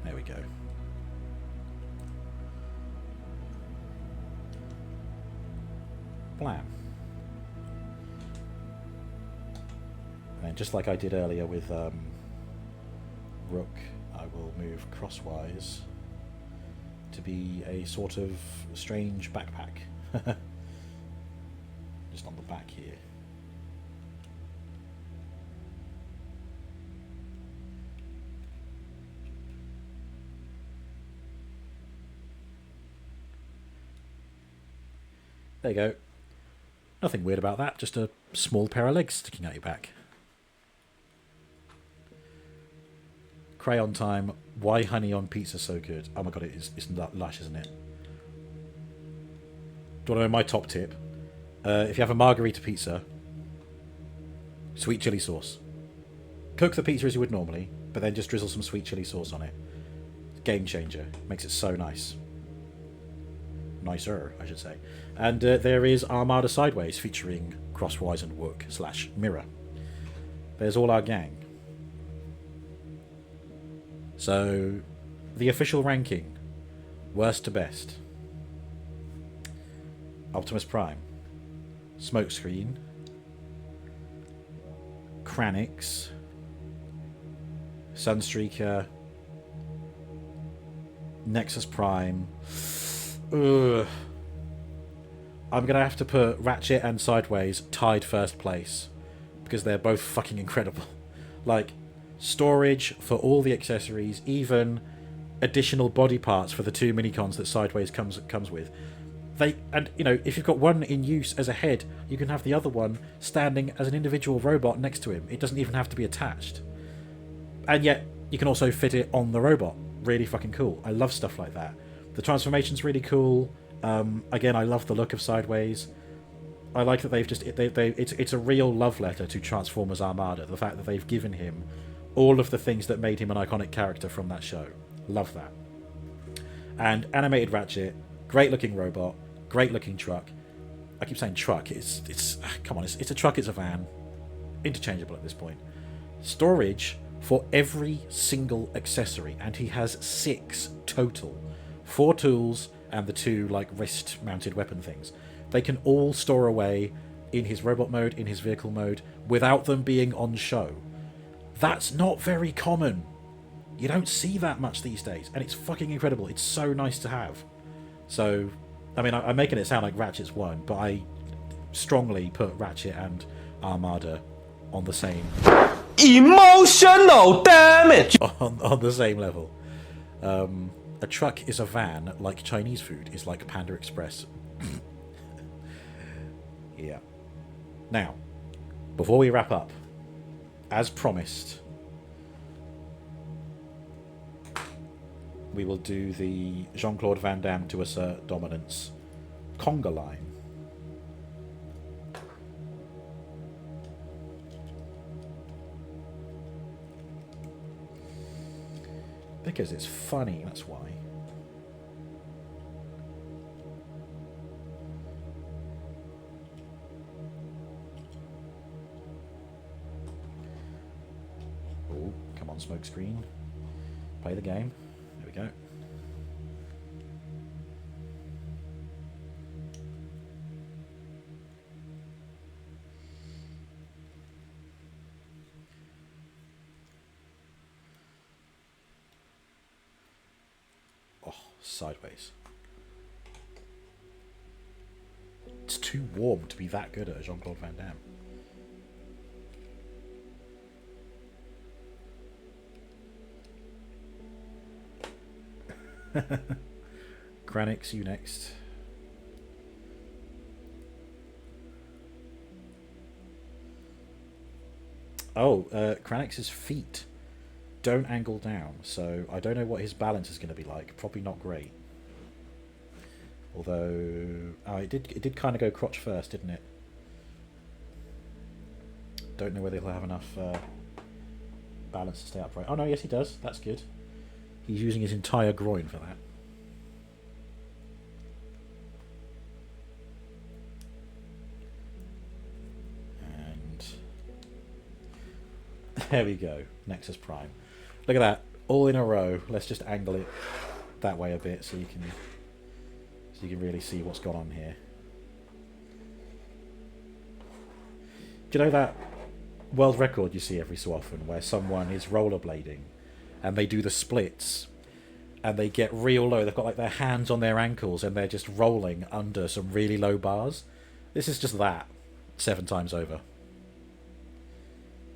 Speaker 1: There we go. Blam. And just like I did earlier with Rook, I will move crosswise to be a sort of strange backpack. Just on the back here. There you go. Nothing weird about that, just a small pair of legs sticking out your back. Crayon time. Why honey on pizza so good? Oh my god, it's lush, isn't it? Do you want to know my top tip? If you have a margarita pizza, sweet chili sauce. Cook the pizza as you would normally, but then just drizzle some sweet chili sauce on it. Game changer. Makes it so nice. Nicer, I should say. And there is Armada Sideways featuring Crosswise and Wook / Mirror. There's all our gang. So, the official ranking, worst to best. Optimus Prime, Smokescreen, Kranix, Sunstreaker, Nexus Prime. Ugh. I'm going to have to put Ratchet and Sideways tied first place because they're both fucking incredible. Like, storage for all the accessories, even additional body parts for the 2 minicons that Sideways comes with. And you know, if you've got one in use as a head, you can have the other one standing as an individual robot next to him. It doesn't even have to be attached. And yet, you can also fit it on the robot. Really fucking cool. I love stuff like that. The transformation's really cool. Again, I love the look of Sideways. I like that they've just... It's a real love letter to Transformers Armada. The fact that they've given him all of the things that made him an iconic character from that show. Love that. And animated Ratchet, great looking robot, great looking truck. I keep saying truck. It's come on, it's a truck, it's a van. Interchangeable at this point. Storage for every single accessory, and he has 6 total. 4 tools and the 2 like wrist mounted weapon things. They can all store away in his robot mode, in his vehicle mode, without them being on show. That's not very common. You don't see that much these days, and it's fucking incredible. It's so nice to have. So, I mean, I'm making it sound like Ratchet's won, but I strongly put Ratchet and Armada on the same...
Speaker 2: Emotional damage!
Speaker 1: On the same level. A truck is a van, like Chinese food is like Panda Express. Yeah. Now, before we wrap up, as promised, we will do the Jean-Claude Van Damme to assert dominance conga line. Because it's funny, that's why. Oh, come on, Smokescreen. Play the game. There we go. Sideways. It's too warm to be that good at Jean-Claude Van Damme. Kranix, you next. Oh, Kranix's feet don't angle down, so I don't know what his balance is going to be like. Probably not great. Although, oh, it did kind of go crotch first, didn't it? Don't know whether he'll have enough balance to stay upright. Oh no, yes he does. That's good. He's using his entire groin for that. And there we go. Nexus Prime. Look at that. All in a row. Let's just angle it that way a bit so you can really see what's gone on here. Do you know that world record you see every so often where someone is rollerblading and they do the splits and they get real low? They've got like their hands on their ankles and they're just rolling under some really low bars. This is just that 7 times over.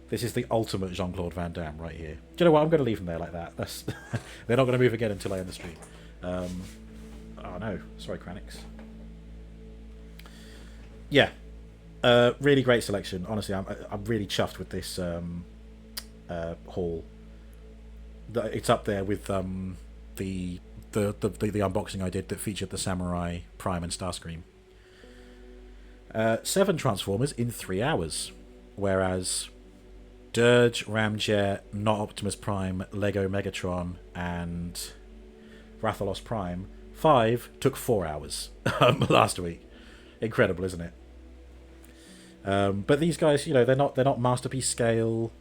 Speaker 1: This is the ultimate Jean-Claude Van Damme right here. Do you know what? I'm going to leave them there like that. That's they're not going to move again until I end the stream. Oh no, sorry, Kranix. Yeah, really great selection. Honestly, I'm really chuffed with this haul. It's up there with the unboxing I did that featured the Samurai Prime and Starscream. 7 Transformers in 3 hours, whereas Dirge, Ramjet, Not Optimus Prime, Lego Megatron, and Rathalos Prime 5 took 4 hours last week. Incredible, isn't it? But these guys, you know, they're not masterpiece scale.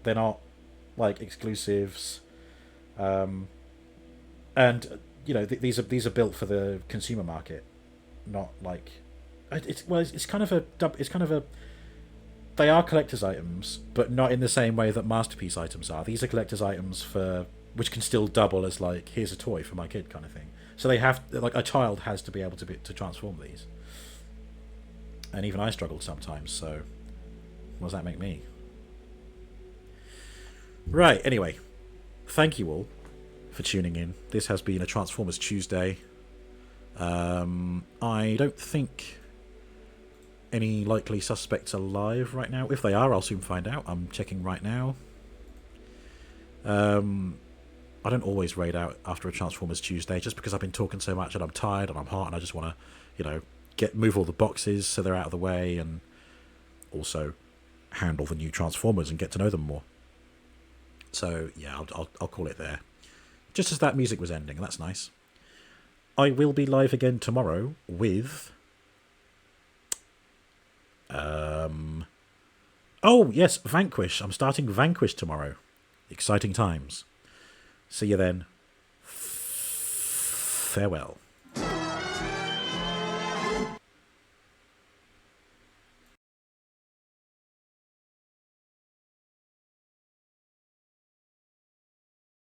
Speaker 1: They're not like exclusives, and you know these are built for the consumer market, not like it's kind of a. They are collector's items, but not in the same way that masterpiece items are. These are collector's items for which can still double as like, here's a toy for my kid kind of thing. So they have, like, a child has to be able to transform these. And even I struggled sometimes, so what does that make me? Right, anyway. Thank you all for tuning in. This has been a Transformers Tuesday. I don't think any likely suspects are live right now. If they are, I'll soon find out. I'm checking right now. I don't always raid out after a Transformers Tuesday just because I've been talking so much and I'm tired and I'm hot and I just want to, you know, move all the boxes so they're out of the way and also handle the new Transformers and get to know them more. So yeah, I'll call it there. Just as that music was ending, that's nice. I will be live again tomorrow with oh yes, Vanquish. I'm starting Vanquish tomorrow. Exciting times. See you then. Farewell.